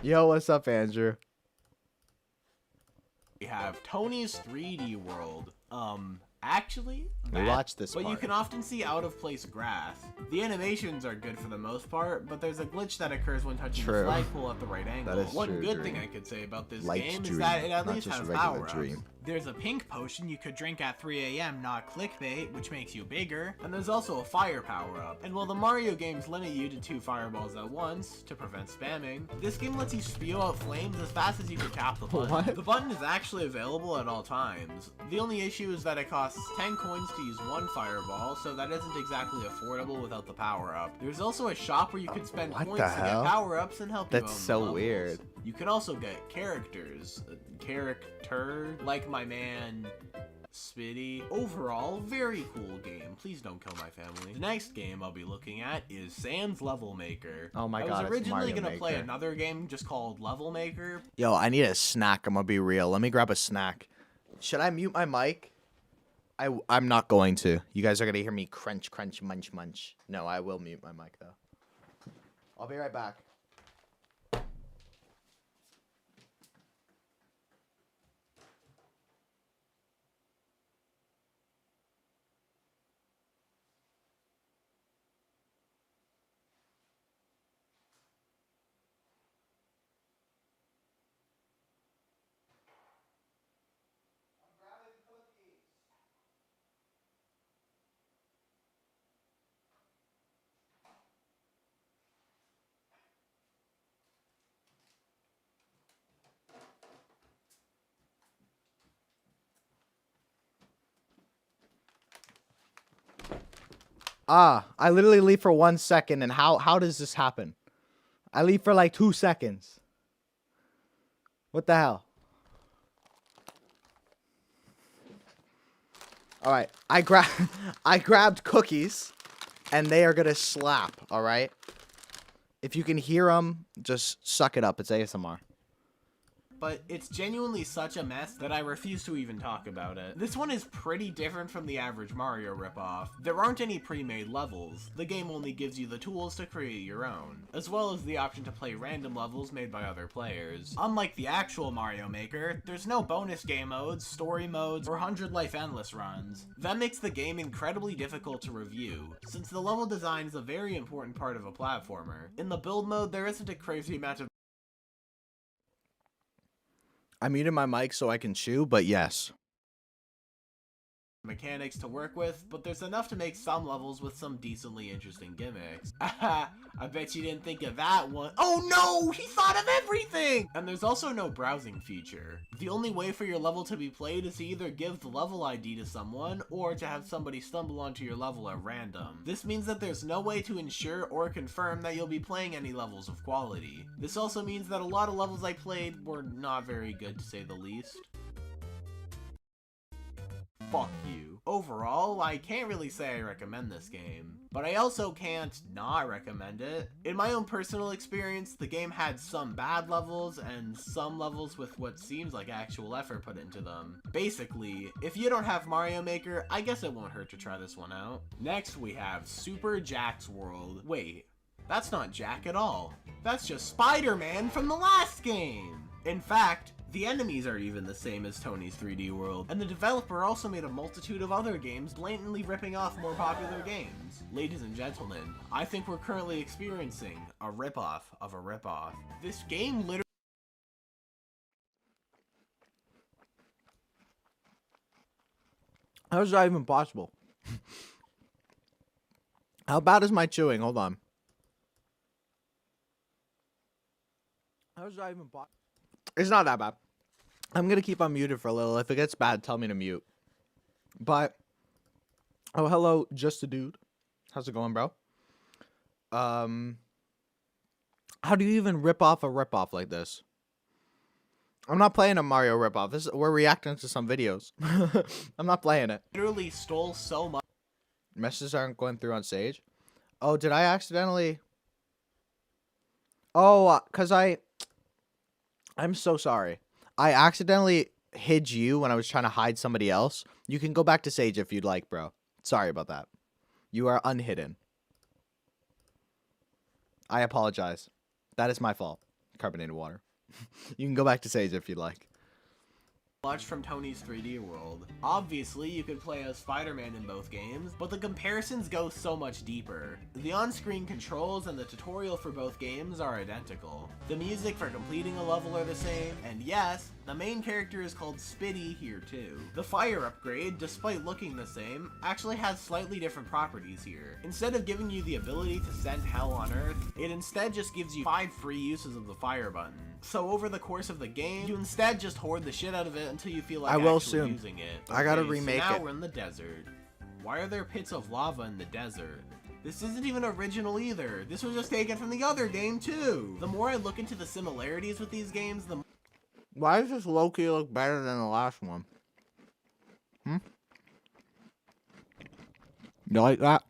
Speaker 1: Yo, what's up, Andrew?
Speaker 6: have Tony's 3D World. Actually,
Speaker 1: We watched this
Speaker 6: but you
Speaker 1: part.
Speaker 6: can often see out of place grass. The animations are good for the most part, but there's a glitch that occurs when touching
Speaker 1: True.
Speaker 6: the flagpole at the right angle.
Speaker 1: That is
Speaker 6: One
Speaker 1: true,
Speaker 6: good thing
Speaker 1: Dream.
Speaker 6: I could say about this
Speaker 1: Light's
Speaker 6: game is
Speaker 1: dream,
Speaker 6: that it at
Speaker 1: not
Speaker 6: least
Speaker 1: just
Speaker 6: has
Speaker 1: regular
Speaker 6: power-ups.
Speaker 1: dream.
Speaker 6: There's a pink potion you could drink at 3 a.m., not clickbait, which makes you bigger, and there's also a fire power-up. And while the Mario games limit you to 2 fireballs at once to prevent spamming, this game lets you spew out flames as fast as you can tap the button.
Speaker 1: What?
Speaker 6: The button is actually available at all times. The only issue is that it costs 10 coins to use 1 fireball, so that isn't exactly affordable without the power-up. There's also a shop where you can spend
Speaker 1: What
Speaker 6: coins
Speaker 1: the
Speaker 6: to
Speaker 1: hell?
Speaker 6: get power-ups and help you
Speaker 1: That's
Speaker 6: own the
Speaker 1: so
Speaker 6: levels.
Speaker 1: weird.
Speaker 6: You can also get characters. Character, like my man Spitty. Overall, very cool game. Please don't kill my family. The next game I'll be looking at is Sans Level Maker.
Speaker 1: Oh my
Speaker 6: I
Speaker 1: God,
Speaker 6: was
Speaker 1: it's
Speaker 6: originally
Speaker 1: Mario
Speaker 6: gonna play
Speaker 1: Maker.
Speaker 6: another game just called Level Maker.
Speaker 1: Yo, I need a snack. I'm gonna be real. Let me grab a snack. Should I mute my mic? I'm not going to. You guys are gonna hear me crunch, crunch, munch, munch. No, I will mute my mic though. I'll be right back. I literally leave for 1 second, and how does this happen? I leave for like 2 seconds. What the hell? All right, I grabbed cookies, and they are gonna slap. All right. If you can hear them, just suck it up. It's ASMR.
Speaker 6: But it's genuinely such a mess that I refuse to even talk about it. This one is pretty different from the average Mario ripoff. There aren't any pre-made levels. The game only gives you the tools to create your own, as well as the option to play random levels made by other players. Unlike the actual Mario Maker, there's no bonus game modes, story modes, or 100 life endless runs. That makes the game incredibly difficult to review, since the level design is a very important part of a platformer. In the build mode, there isn't a crazy amount of
Speaker 1: I muted my mic so I can chew, but yes.
Speaker 6: mechanics to work with, but there's enough to make some levels with some decently interesting gimmicks. I bet you didn't think of that one. Oh no! He thought of everything! And there's also no browsing feature. The only way for your level to be played is to either give the level ID to someone, or to have somebody stumble onto your level at random. This means that there's no way to ensure or confirm that you'll be playing any levels of quality. This also means that a lot of levels I played were not very good, to say the least. Fuck you. Overall, I can't really say I recommend this game, but I also can't not recommend it. In my own personal experience, the game had some bad levels and some levels with what seems like actual effort put into them. Basically, if you don't have Mario Maker, I guess it won't hurt to try this one out. Next, we have Super Jack's World. Wait, that's not Jack at all. That's just Spider-Man from the last game! In fact, the enemies are even the same as Tony's 3D World, and the developer also made a multitude of other games blatantly ripping off more popular games. Ladies and gentlemen, I think we're currently experiencing a ripoff of a ripoff. This game literally—
Speaker 1: How is that even possible? How bad is my chewing? Hold on. How is that even possible? It's not that bad. I'm gonna keep on muted for a little. If it gets bad, tell me to mute. But oh, hello, just a dude. How's it going, bro? How do you even rip off a ripoff like this? I'm not playing a Mario ripoff. We're reacting to some videos. I'm not playing it.
Speaker 6: literally stole so much.
Speaker 1: Messages aren't going through on Sage. Oh, did I accidentally? Oh, I'm so sorry. I accidentally hid you when I was trying to hide somebody else. You can go back to Sage if you'd like, bro. Sorry about that. You are unhidden. I apologize. That is my fault. Carbonated water. You can go back to Sage if you'd like.
Speaker 6: Much from Tony's 3D World. Obviously, you could play as Spider-Man in both games, but the comparisons go so much deeper. The on-screen controls and the tutorial for both games are identical. The music for completing a level are the same, and yes, the main character is called Spitty here too. The fire upgrade, despite looking the same, actually has slightly different properties here. Instead of giving you the ability to send hell on Earth, it instead just gives you 5 free uses of the fire button. So over the course of the game, you instead just hoard the shit out of it until you feel like
Speaker 1: I will
Speaker 6: actually
Speaker 1: soon.
Speaker 6: using it.
Speaker 1: I gotta
Speaker 6: Okay,
Speaker 1: remake
Speaker 6: so now
Speaker 1: it.
Speaker 6: we're in the desert. Why are there pits of lava in the desert? This isn't even original either. This was just taken from the other game too. The more I look into the similarities with these games, the
Speaker 1: Why does this Loki look better than the last one? You like that?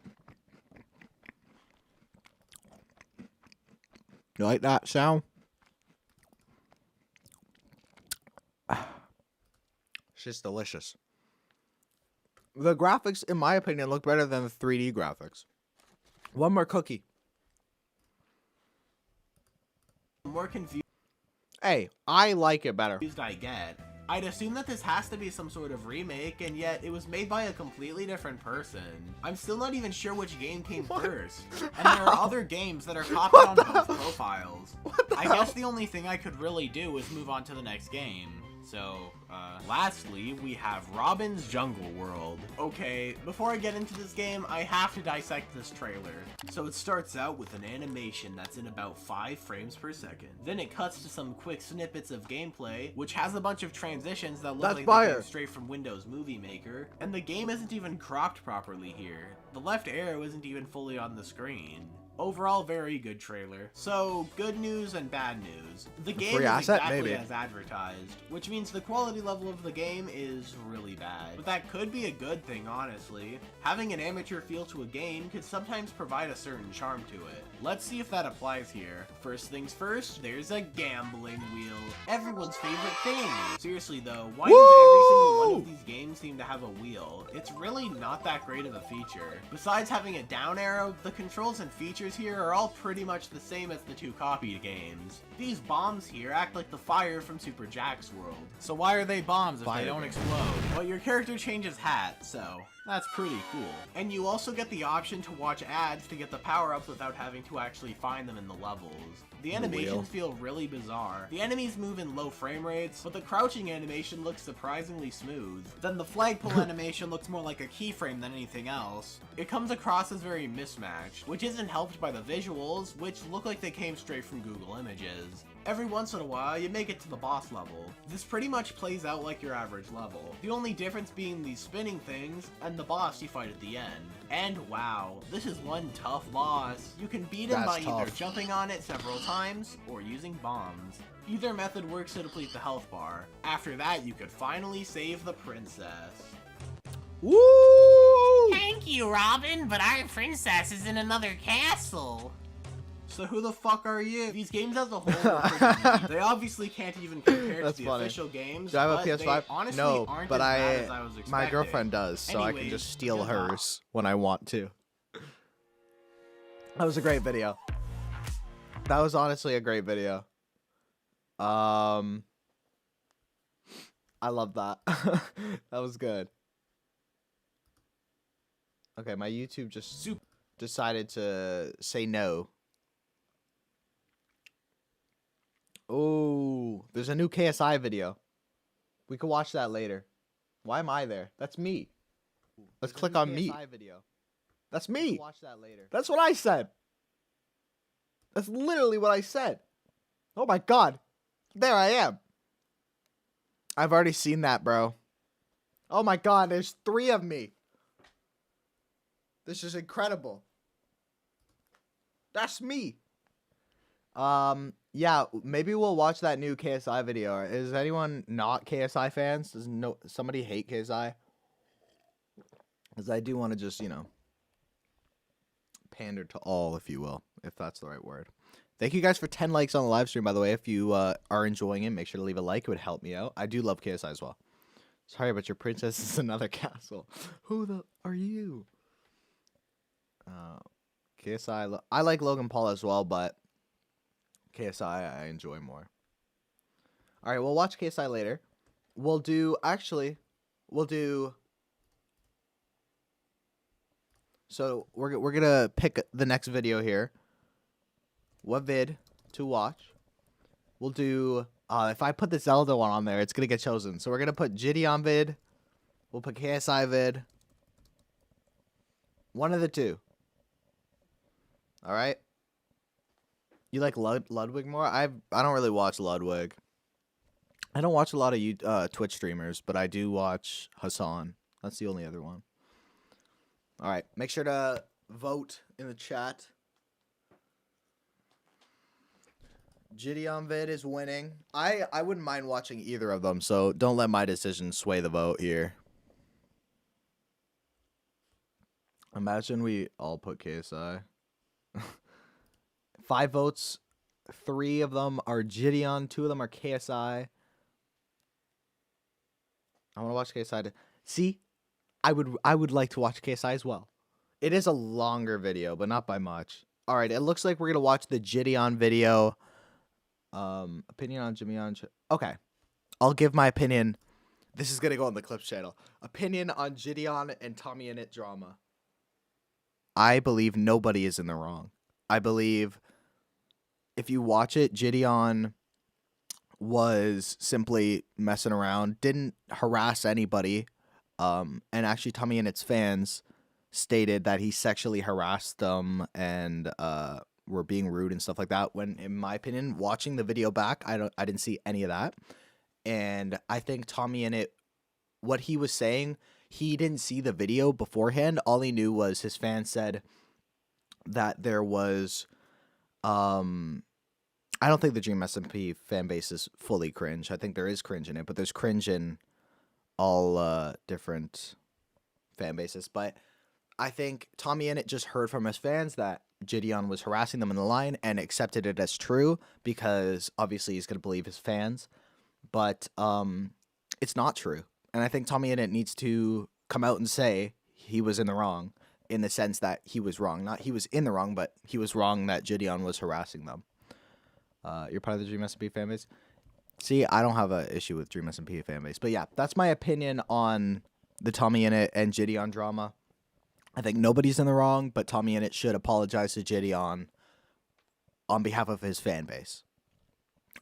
Speaker 1: You like that sound? It's just delicious. The graphics, in my opinion, look better than the 3D graphics. One more cookie.
Speaker 6: the more confused
Speaker 1: Hey, I like it better.
Speaker 6: I get. I'd assume that this has to be some sort of remake, and yet it was made by a completely different person. I'm still not even sure which game came first. And there are other games that are copied on both profiles. I guess the only thing I could really do is move on to the next game. So, lastly, we have Robin's Jungle World. Okay, before I get into this game, I have to dissect this trailer. So it starts out with an animation that's in about 5 frames per second. Then it cuts to some quick snippets of gameplay, which has a bunch of transitions that look like they came straight from Windows Movie Maker. And the game isn't even cropped properly here. The left arrow isn't even fully on the screen. Overall, very good trailer. So, good news and bad news. The game is exactly as advertised, which means the quality level of the game is really bad. But that could be a good thing, honestly. Having an amateur feel to a game could sometimes provide a certain charm to it. Let's see if that applies here. First things first, there's a gambling wheel. Everyone's favorite thing. Seriously though, why does every single one of these games seem to have a wheel? It's really not that great of a feature. Besides having a down arrow, the controls and features here are all pretty much the same as the 2 copied games. These bombs here act like the fire from Super Jack's world. So why are they bombs if they don't explode? Well, your character changes hat, so that's pretty cool. And you also get the option to watch ads to get the power-ups without having to actually find them in the levels. The animations feel really bizarre. The enemies move in low frame rates, but the crouching animation looks surprisingly smooth. Then the flagpole animation looks more like a keyframe than anything else. It comes across as very mismatched, which isn't helped by the visuals, which look like they came straight from Google Images. Every once in a while, you make it to the boss level. This pretty much plays out like your average level. The only difference being these spinning things, and the boss you fight at the end. And wow, this is one tough boss. You can beat him by either jumping on it several times, or using bombs. Either method works to deplete the health bar. After that, you could finally save the princess.
Speaker 1: Woo!
Speaker 7: Thank you, Robin, but our princess is in another castle.
Speaker 6: So who the fuck are you? These games as a whole are pretty neat. They obviously can't even compare to the official games.
Speaker 1: Do I have a
Speaker 6: but
Speaker 1: PS5?
Speaker 6: they honestly
Speaker 1: No,
Speaker 6: aren't
Speaker 1: but
Speaker 6: as bad as I was expecting.
Speaker 1: my girlfriend does, so I can
Speaker 6: Anyways,
Speaker 1: just steal
Speaker 6: good luck.
Speaker 1: hers when I want to. That was a great video. That was honestly a great video. I love that. That was good. Okay, my YouTube just decided to say no. Oh, there's a new KSI video. We can watch that later. Why am I there? That's me. Let's click on me. That's me. Watch that later. That's what I said. That's literally what I said. Oh my god. There I am. I've already seen that, bro. Oh my god, there's 3 of me. This is incredible. That's me. Yeah, maybe we'll watch that new KSI video. Is anyone not KSI fans? Does somebody hate KSI? Because I do want to just, pander to all, if you will, if that's the right word. Thank you guys for 10 likes on the live stream, by the way. If you are enjoying it, make sure to leave a like. It would help me out. I do love KSI as well. Sorry, but your princess is another castle. Who the are you? KSI, I like Logan Paul as well, but KSI I enjoy more. All right, we'll watch KSI later. We'll do so we're gonna pick the next video here. What vid to watch? We'll do if I put the Zelda one on there, it's gonna get chosen. So we're gonna put Gideon vid. We'll put KSI vid. One of the two. All right. You like Ludwig more? I don't really watch Ludwig. I don't watch a lot of Twitch streamers, but I do watch Hassan. That's the only other one. All right, make sure to vote in the chat. Gideon vid is winning. I wouldn't mind watching either of them, so don't let my decision sway the vote here. Imagine we all put KSI. 5 votes, 3 of them are Gideon, 2 of them are KSI. I want to watch KSI. See, I would like to watch KSI as well. It is a longer video, but not by much. All right, it looks like we're gonna watch the Gideon video. Opinion on Jimmy on. Okay, I'll give my opinion. This is gonna go on the Clips channel. Opinion on Gideon and Tommy Innit drama. I believe nobody is in the wrong. I believe if you watch it, Gideon was simply messing around, didn't harass anybody. And actually, Tommy and its fans stated that he sexually harassed them and were being rude and stuff like that. When, in my opinion, watching the video back, I didn't see any of that. And I think Tommy and it, what he was saying, he didn't see the video beforehand. All he knew was his fans said that there was, I don't think the Dream SMP fan base is fully cringe. I think there is cringe in it, but there's cringe in all different fan bases. But I think Tommy Innit just heard from his fans that Gideon was harassing them in the line and accepted it as true because obviously he's going to believe his fans. But it's not true. And I think Tommy Innit needs to come out and say he was in the wrong in the sense that he was wrong. Not he was in the wrong, but he was wrong that Gideon was harassing them. You're part of the Dream SMP fan base? See, I don't have an issue with Dream SMP fan base. But yeah, that's my opinion on the Tommy Innit and Gideon drama. I think nobody's in the wrong, but Tommy Innit should apologize to Gideon on behalf of his fan base.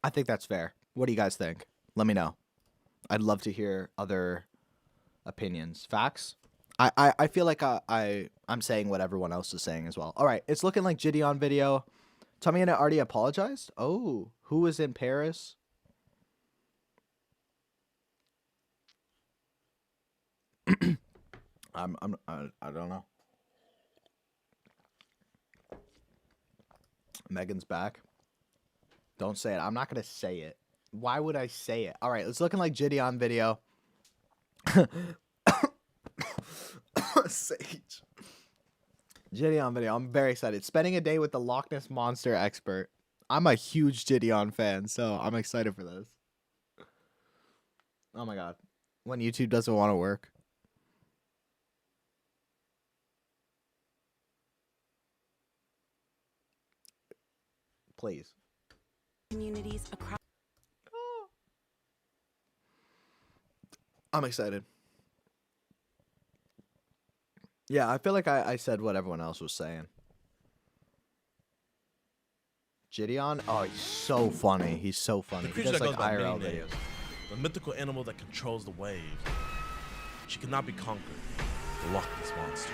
Speaker 1: I think that's fair. What do you guys think? Let me know. I'd love to hear other opinions. Facts? I feel like I'm saying what everyone else is saying as well. All right, it's looking like Gideon video. Tommy Innit already apologized? Oh, who was in Paris? I don't know. Megan's back. Don't say it. I'm not gonna say it. Why would I say it? All right, it's looking like Gideon video. Sage. Gideon video. I'm very excited. Spending a day with the Loch Ness Monster expert. I'm a huge Gideon fan, so I'm excited for this. Oh my god. When YouTube doesn't want to work. Please.
Speaker 2: Communities across.
Speaker 1: I'm excited. Yeah, I feel like I said what everyone else was saying. Gideon? Oh, he's so funny. He's so funny.
Speaker 8: The
Speaker 1: He
Speaker 8: creature
Speaker 1: does
Speaker 8: that
Speaker 1: like
Speaker 8: goes by
Speaker 1: IRL
Speaker 8: many
Speaker 1: videos.
Speaker 8: names. The mythical animal that controls the waves. She cannot be conquered. The Loch Ness Monster.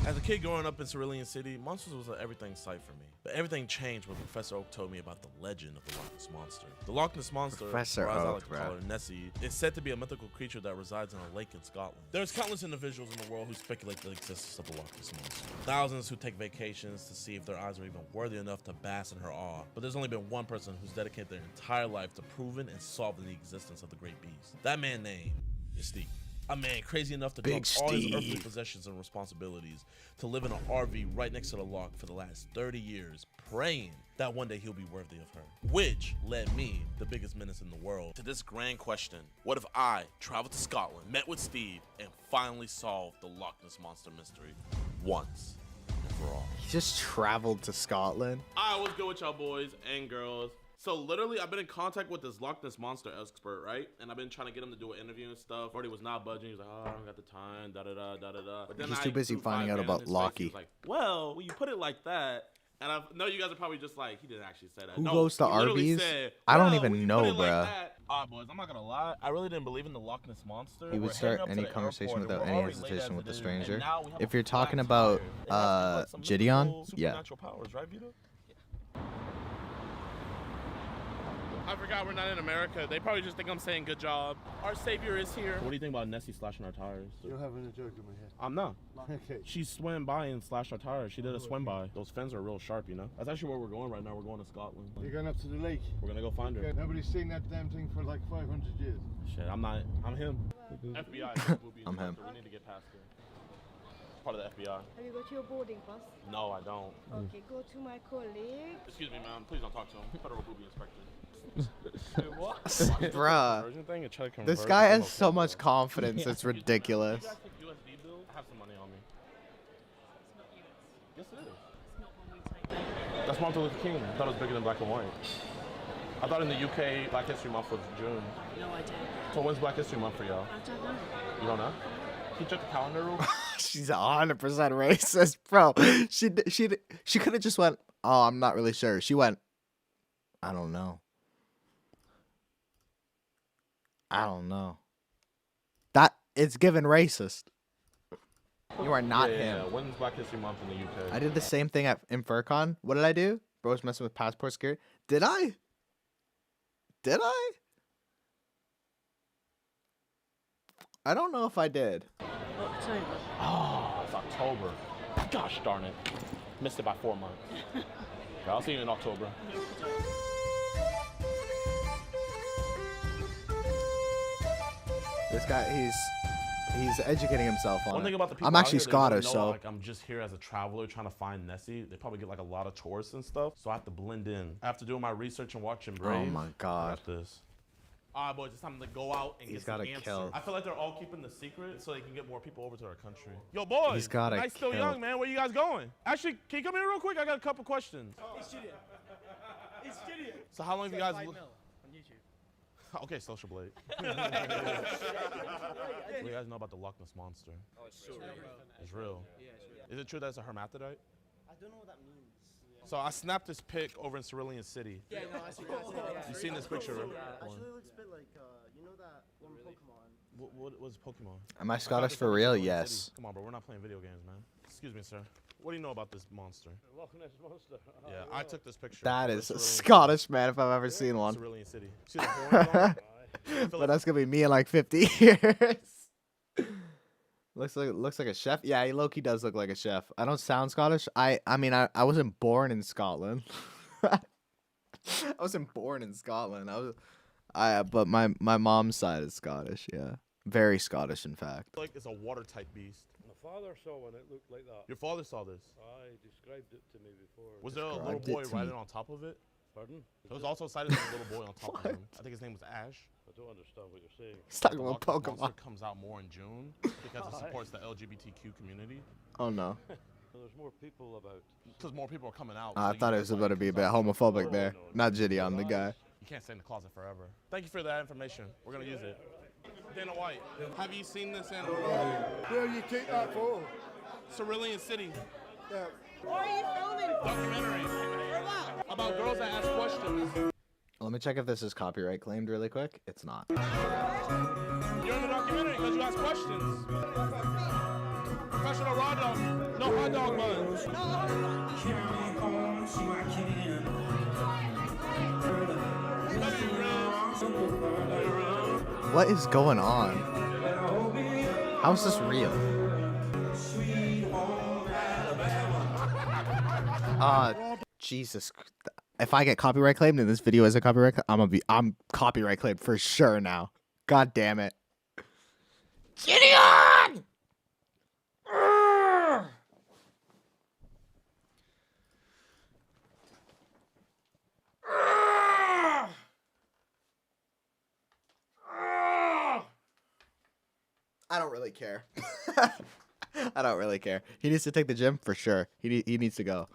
Speaker 8: As a kid growing up in Cerulean City, monsters was an everything sight for me. But everything changed when Professor Oak told me about the legend of the Loch Ness Monster. The Loch Ness Monster,
Speaker 1: Professor
Speaker 8: or as I
Speaker 1: Oak,
Speaker 8: like to call her, Nessie, is said to be a mythical creature that resides in a lake in Scotland. There's countless individuals in the world who speculate the existence of the Loch Ness Monster. Thousands who take vacations to see if their eyes are even worthy enough to bask in her awe. But there's only been one person who's dedicated their entire life to proving and solving the existence of the great beast. That man's name is Steve. A man crazy enough to
Speaker 1: Big
Speaker 8: drop all his earthly
Speaker 1: Steve.
Speaker 8: possessions and responsibilities to live in an RV right next to the loch for the last 30 years, praying that one day he'll be worthy of her. Which led me, the biggest menace in the world, to this grand question. What if I traveled to Scotland, met with Steve, and finally solved the Loch Ness Monster mystery once and for all?
Speaker 1: He just traveled to Scotland.
Speaker 9: I was good with y'all boys and girls. So literally, I've been in contact with this Loch Ness Monster expert, right? And I've been trying to get him to do an interview and stuff. Brody was not budging. He was like, "Oh, I don't got the time." Da da da da da da. But then
Speaker 1: He's
Speaker 9: I
Speaker 1: too busy
Speaker 9: threw
Speaker 1: finding out
Speaker 9: $5 grand
Speaker 1: about
Speaker 9: in his face.
Speaker 1: Loki.
Speaker 9: He was like, "Well, when you put it like that," and I know you guys are probably just like, he didn't actually say that.
Speaker 1: Who
Speaker 9: No,
Speaker 1: goes to
Speaker 9: he literally
Speaker 1: Arby's?
Speaker 9: said,
Speaker 1: I don't
Speaker 9: "Well,
Speaker 1: even
Speaker 9: when you
Speaker 1: know,
Speaker 9: put it like
Speaker 1: bruh.
Speaker 9: that-" boys, I'm not gonna lie. I really didn't believe in the Loch Ness Monster.
Speaker 1: He would
Speaker 9: We're
Speaker 1: start
Speaker 9: heading up to
Speaker 1: any
Speaker 9: the
Speaker 1: conversation
Speaker 9: airport, and
Speaker 1: without
Speaker 9: we're
Speaker 1: any
Speaker 9: already late
Speaker 1: hesitation
Speaker 9: as
Speaker 1: with
Speaker 9: it
Speaker 1: the
Speaker 9: is,
Speaker 1: stranger.
Speaker 9: and now we have
Speaker 1: If
Speaker 9: a
Speaker 1: you're talking
Speaker 9: flat
Speaker 1: about
Speaker 9: tire. It has to be like some
Speaker 1: Gideon,
Speaker 9: mythical,
Speaker 1: yeah.
Speaker 9: supernatural powers, right, Vito? I forgot we're not in America. They probably just think I'm saying good job. Our savior is here. What do you think about Nessie slashing our tires?
Speaker 10: You're having a joke in my head.
Speaker 9: I'm not.
Speaker 10: Okay.
Speaker 9: She swam by and slashed our tires. She did a swim by. Those fins are real sharp, you know? That's actually where we're going right now. We're going to Scotland.
Speaker 10: You're going up to the lake.
Speaker 9: We're gonna go find her.
Speaker 10: Okay. Nobody's seen that damn thing for like 500 years.
Speaker 9: Shit, I'm not. I'm him. FBI.
Speaker 1: I'm him.
Speaker 9: We need to get past her. Part of the FBI.
Speaker 11: Have you got your boarding pass?
Speaker 9: No, I don't.
Speaker 11: Okay, go to my colleague.
Speaker 9: Excuse me, ma'am. Please don't talk to him. Federal booby inspector. What?
Speaker 1: Bruh.
Speaker 9: Conversion thing? Try to
Speaker 1: This
Speaker 9: convert
Speaker 1: guy
Speaker 9: some
Speaker 1: has so
Speaker 9: local
Speaker 1: much
Speaker 9: bill.
Speaker 1: confidence. It's ridiculous.
Speaker 9: You guys take USD bills? I have some money on me. Yes, it is. That's Martin Luther King. I thought it was bigger than black and white. I thought in the UK, Black History Month was June.
Speaker 12: No idea.
Speaker 9: So when's Black History Month for y'all?
Speaker 12: I don't know.
Speaker 9: You don't know? Can you check the calendar real quick?
Speaker 1: She's 100% racist, bro. She could have just went, oh, I'm not really sure. She went, I don't know. I don't know. That it's given racist. You are not him.
Speaker 9: Yeah. When's Black History Month in the UK?
Speaker 1: I did the same thing in FurCon. What did I do? Bro was messing with passport security. Did I? Did I? I don't know if I did.
Speaker 12: October.
Speaker 9: Oh, it's October. Gosh darn it. Missed it by 4 months. Okay, I'll see you in October.
Speaker 1: This guy, he's educating himself on
Speaker 9: One thing
Speaker 1: it.
Speaker 9: about the people
Speaker 1: I'm
Speaker 9: out
Speaker 1: actually
Speaker 9: here, they really
Speaker 1: Scottish,
Speaker 9: know,
Speaker 1: so
Speaker 9: like, I'm just here as a traveler trying to find Nessie. They probably get like a lot of tourists and stuff, so I have to blend in. After doing my research and watching Brave.
Speaker 1: oh my god.
Speaker 9: Got this. All right, boys, it's time to go out and
Speaker 1: He's
Speaker 9: get some
Speaker 1: gotta
Speaker 9: answers.
Speaker 1: kill.
Speaker 9: I feel like they're all keeping the secret so they can get more people over to our country. Yo, boys,
Speaker 1: He's gotta
Speaker 9: nice still
Speaker 1: kill.
Speaker 9: young, man. Where you guys going? Actually, can you come here real quick? I got a couple questions.
Speaker 13: It's studio.
Speaker 9: So how long have you guys?
Speaker 13: On YouTube.
Speaker 9: Okay, Social Blade. What do you guys know about the Loch Ness Monster?
Speaker 13: Oh, it's so real.
Speaker 9: It's real.
Speaker 13: Yeah, it's real.
Speaker 9: Is it true that it's a hermaphrodite?
Speaker 13: I don't know what that means.
Speaker 9: So I snapped this pic over in Cerulean City.
Speaker 13: Yeah, no, I see that. Yeah.
Speaker 9: You seen this picture?
Speaker 13: Actually,
Speaker 11: Actually, it looks a bit like, you know that one Pokemon?
Speaker 9: What was Pokemon?
Speaker 1: Am I
Speaker 9: I thought
Speaker 1: Scottish
Speaker 9: this
Speaker 1: for
Speaker 9: was
Speaker 1: real?
Speaker 9: Cerulean
Speaker 1: Yes.
Speaker 9: City. Come on, bro. We're not playing video games, man. Excuse me, sir. What do you know about this monster?
Speaker 10: The Loch Ness Monster.
Speaker 9: Yeah, I took this picture.
Speaker 1: That
Speaker 9: over
Speaker 1: is
Speaker 9: Cerulean
Speaker 1: Scottish, man, if I've ever
Speaker 9: City.
Speaker 1: seen one.
Speaker 9: Cerulean City. See the horns on it? I feel
Speaker 1: But
Speaker 9: like-
Speaker 1: that's gonna be me in like 50 years. Looks like a chef. Yeah, he low-key does look like a chef. I don't sound Scottish. I mean I wasn't born in Scotland. I wasn't born in Scotland. But my mom's side is Scottish, yeah. Very Scottish, in fact.
Speaker 9: like it's a water-type beast.
Speaker 10: My father saw one, it looked like that.
Speaker 9: Your father saw this.
Speaker 10: I described it to me before.
Speaker 9: Was there a little
Speaker 1: Described it
Speaker 9: boy
Speaker 1: to
Speaker 9: riding
Speaker 1: me.
Speaker 9: on top of it?
Speaker 10: Pardon?
Speaker 9: There was also sighted as a little boy on top of him. I think his name was Ash.
Speaker 10: I don't understand what you're saying.
Speaker 1: He's talking
Speaker 9: The
Speaker 1: about
Speaker 9: Loch Ness
Speaker 1: Pokemon.
Speaker 9: Monster comes out more in June because it supports the LGBTQ community.
Speaker 1: Oh no.
Speaker 10: There's more people about.
Speaker 9: Because more people are coming out.
Speaker 1: I
Speaker 9: so
Speaker 1: thought
Speaker 9: you
Speaker 1: it was
Speaker 9: just,
Speaker 1: about to
Speaker 9: like,
Speaker 1: be a
Speaker 9: comes
Speaker 1: bit
Speaker 9: out more
Speaker 1: homophobic
Speaker 9: people.
Speaker 1: there. Not Jitty on the guy.
Speaker 9: You can't stay in the closet forever. Thank you for that information. We're gonna use it. Dana White, have you seen this in
Speaker 10: Where you take that photo?
Speaker 9: Cerulean City?
Speaker 10: Yeah.
Speaker 11: Why are you filming?
Speaker 9: Documentary about girls that ask questions.
Speaker 1: Let me check if this is copyright claimed really quick. It's not.
Speaker 9: You're in the documentary because you ask questions. Professional raw dog, no hot dog buns.
Speaker 1: What is going on? How is this real? Jesus. If I get copyright claimed and this video is a copyright, I'm copyright claimed for sure now. God damn it. Gideon! I don't really care. I don't really care. He needs to take the gym for sure. He needs to go.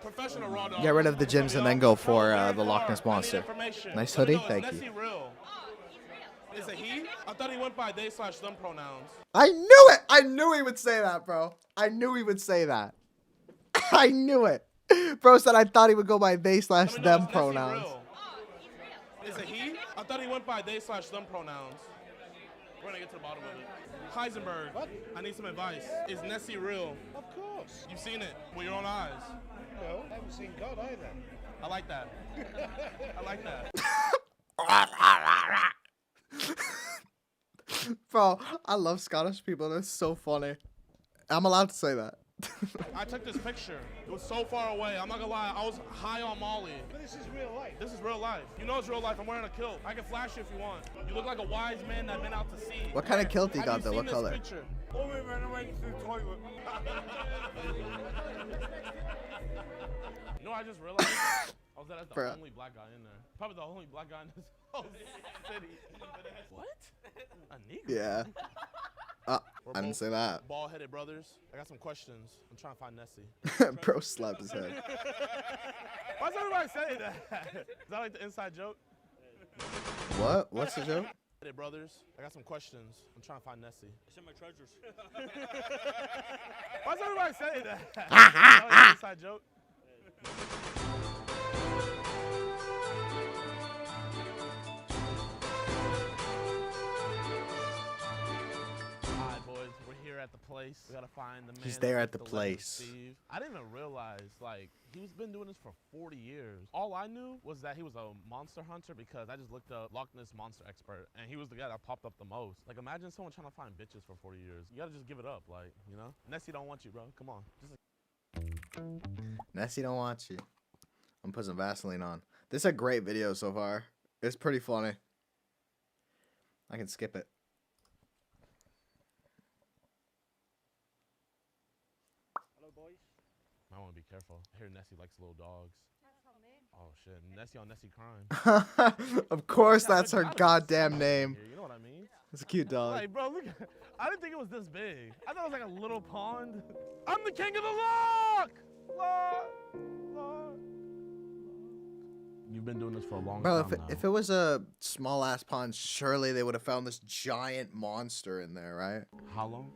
Speaker 9: Professional raw dog.
Speaker 1: Get rid of the gyms and then go for the Loch Ness Monster. Nice hoodie, thank you.
Speaker 9: Is Nessie real? Is it he? I thought he went by they/them pronouns.
Speaker 1: I knew it! I knew he would say that, bro. I knew he would say that. I knew it. Bro said I thought he would go by they/them
Speaker 9: Is Nessie
Speaker 1: pronouns.
Speaker 9: real? Is it he? I thought he went by they/them pronouns. We're gonna get to the bottom of it. Heisenberg, what? I need some advice. Is Nessie real?
Speaker 10: Of course.
Speaker 9: You've seen it with your own eyes.
Speaker 10: No, I haven't seen God either.
Speaker 9: I like that. I like that.
Speaker 1: Bro, I love Scottish people. They're so funny. I'm allowed to say that.
Speaker 9: I took this picture. It was so far away. I'm not gonna lie. I was high on Molly.
Speaker 10: But this is real life.
Speaker 9: This is real life. You know it's real life. I'm wearing a kilt. I can flash you if you want. You look like a wise man that's been out to sea.
Speaker 1: What kind of kilt he
Speaker 9: Have
Speaker 1: got
Speaker 9: you
Speaker 1: though?
Speaker 9: seen
Speaker 1: What
Speaker 9: this
Speaker 1: color?
Speaker 9: picture?
Speaker 10: Only when I went to the toilet.
Speaker 9: You know, I just realized I was the
Speaker 1: Bruh.
Speaker 9: only black guy in there. Probably the only black guy in this whole city. What? A Negro?
Speaker 1: Yeah.
Speaker 8: We're
Speaker 1: I didn't
Speaker 8: both
Speaker 1: say that.
Speaker 8: Bald-headed brothers. I got some questions. I'm trying to find Nessie.
Speaker 1: Bro slapped his head.
Speaker 8: Why's everybody saying that? Is that like the inside joke?
Speaker 1: What? What's the joke?
Speaker 8: Hey, brothers. I got some questions. I'm trying to find Nessie.
Speaker 10: It's in my treasures.
Speaker 8: Why's everybody saying that? Is that like the inside joke? Alright, boys, we're here at the place. We gotta find the man.
Speaker 1: He's there
Speaker 8: that
Speaker 1: at the
Speaker 8: took legend of
Speaker 1: place.
Speaker 8: Steve. I didn't even realize, like, he's been doing this for 40 years. All I knew was that he was a monster hunter because I just looked up Loch Ness monster expert, and he was the guy that popped up the most. Like, imagine someone trying to find bitches for 40 years. You gotta just give it up, like, you know? Nessie don't want you, bro. Come on. Just
Speaker 1: Nessie don't want you. I'm putting some Vaseline on. This is a great video so far. It's pretty funny. I can skip it.
Speaker 10: Hello, boys.
Speaker 8: I want to be careful. I hear Nessie likes little dogs. Oh shit, Nessie on Nessie crime.
Speaker 1: Of course,
Speaker 8: Yeah,
Speaker 1: that's
Speaker 8: look,
Speaker 1: her
Speaker 8: I don't
Speaker 1: goddamn
Speaker 8: see
Speaker 1: name.
Speaker 8: here, you know what I mean?
Speaker 1: It's a cute dog.
Speaker 8: Like, bro, look. I didn't think it was this big. I thought it was like a little pond. I'm the king of the lock. Lock. You've been doing this for a long
Speaker 1: Bro,
Speaker 8: time now.
Speaker 1: if it was a small ass pond, surely they would have found this giant monster in there, right?
Speaker 8: How long?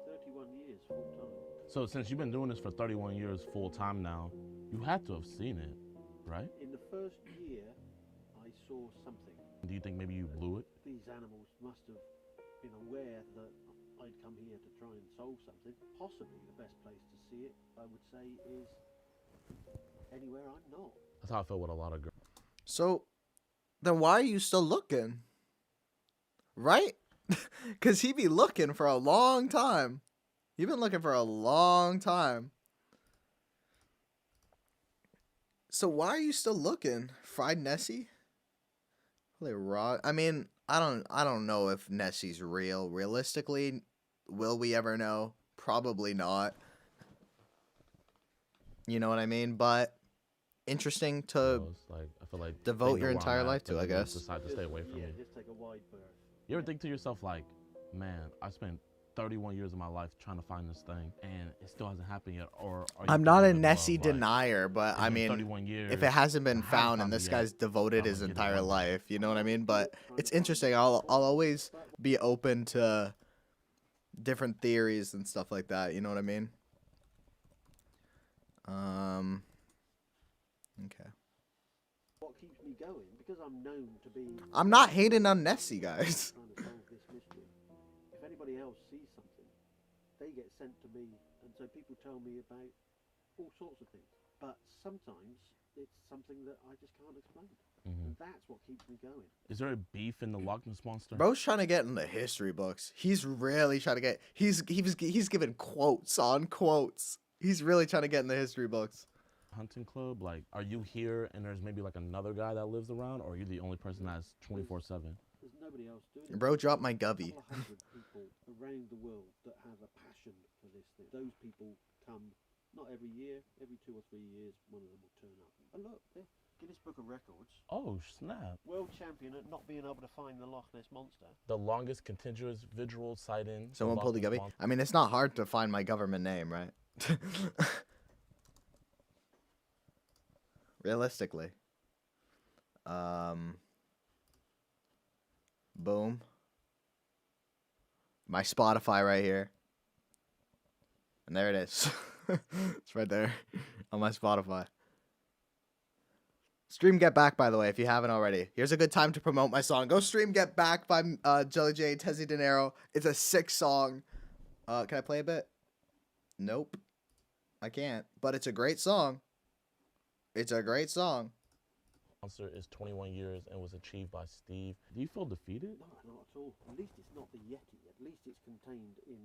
Speaker 10: 31 years full time.
Speaker 8: So since you've been doing this for 31 years full time now, you had to have seen it, right?
Speaker 10: In the first year, I saw something.
Speaker 8: Do you think maybe you blew it?
Speaker 10: These animals must have been aware that I'd come here to try and solve something. Possibly the best place to see it, I would say, is anywhere I'm not.
Speaker 8: That's how I feel with a lot of girls.
Speaker 1: So, then why are you still looking? Right? Because he be looking for a long time. You've been looking for a long time. So why are you still looking? Fried Nessie? Holy raw. I mean, I don't know if Nessie's real. Realistically, will we ever know? Probably not. You know what I mean? But interesting to
Speaker 8: Like, I feel like
Speaker 1: devote
Speaker 8: they
Speaker 1: your
Speaker 8: know where I'm
Speaker 1: entire
Speaker 8: at,
Speaker 1: life to,
Speaker 8: but
Speaker 1: I
Speaker 8: they just
Speaker 1: guess.
Speaker 8: decide to stay away from
Speaker 10: Yeah,
Speaker 8: me.
Speaker 10: just take a wide berth.
Speaker 8: You ever think to yourself like, man, I spent 31 years of my life trying to find this thing, and it still hasn't happened yet? Or are you
Speaker 1: I'm not a
Speaker 8: thinking to yourself,
Speaker 1: Nessie
Speaker 8: like,
Speaker 1: denier, but
Speaker 8: it's
Speaker 1: I
Speaker 8: been
Speaker 1: mean,
Speaker 8: 31 years,
Speaker 1: if it hasn't been
Speaker 8: I haven't
Speaker 1: found
Speaker 8: found
Speaker 1: and
Speaker 8: it
Speaker 1: this
Speaker 8: yet,
Speaker 1: guy's devoted
Speaker 8: I'm
Speaker 1: his
Speaker 8: gonna get it
Speaker 1: entire
Speaker 8: one day.
Speaker 1: life, you know what I mean? But it's interesting. I'll always be open to different theories and stuff like that. You know what I mean? Okay.
Speaker 10: What keeps me going, because I'm known to be...
Speaker 1: I'm not hating on Nessie, guys.
Speaker 10: trying to solve this mystery. If anybody else sees something, they get sent to me, and so people tell me about all sorts of things. But sometimes it's something that I just can't explain. And that's what keeps me going.
Speaker 8: Is there a beef in the Loch Ness monster?
Speaker 1: Bro's trying to get in the history books. He's really trying to get. He's giving quotes on quotes. He's really trying to get in the history books.
Speaker 8: Hunting club, like, are you here and there's maybe like another guy that lives around, or are you the only person that's 24/7?
Speaker 10: There's nobody else doing it.
Speaker 1: Bro, drop my gubby.
Speaker 10: A couple of 100 people around the world that have a passion for this thing. Those people come not every year, every 2 or 3 years, one of them will turn up. And look, there, Guinness Book of Records.
Speaker 8: Oh snap!
Speaker 10: World champion at not being able to find the Loch Ness monster.
Speaker 8: The longest continuous visual sighting. of
Speaker 1: Someone
Speaker 8: Loch
Speaker 1: pulled the
Speaker 8: Ness
Speaker 1: gubby.
Speaker 8: monster.
Speaker 1: I mean, it's not hard to find my government name, right? Realistically. Boom. My Spotify right here. And there it is. It's right there on my Spotify. Stream Get Back, by the way, if you haven't already. Here's a good time to promote my song. Go stream Get Back by Jelly J, Tezzy De Niro. It's a sick song. Can I play a bit? Nope. I can't. But it's a great song. It's a great song.
Speaker 8: Monster is 21 years and was achieved by Steve. Do you feel defeated?
Speaker 10: No, not at all. At least it's not the Yeti. At least it's contained in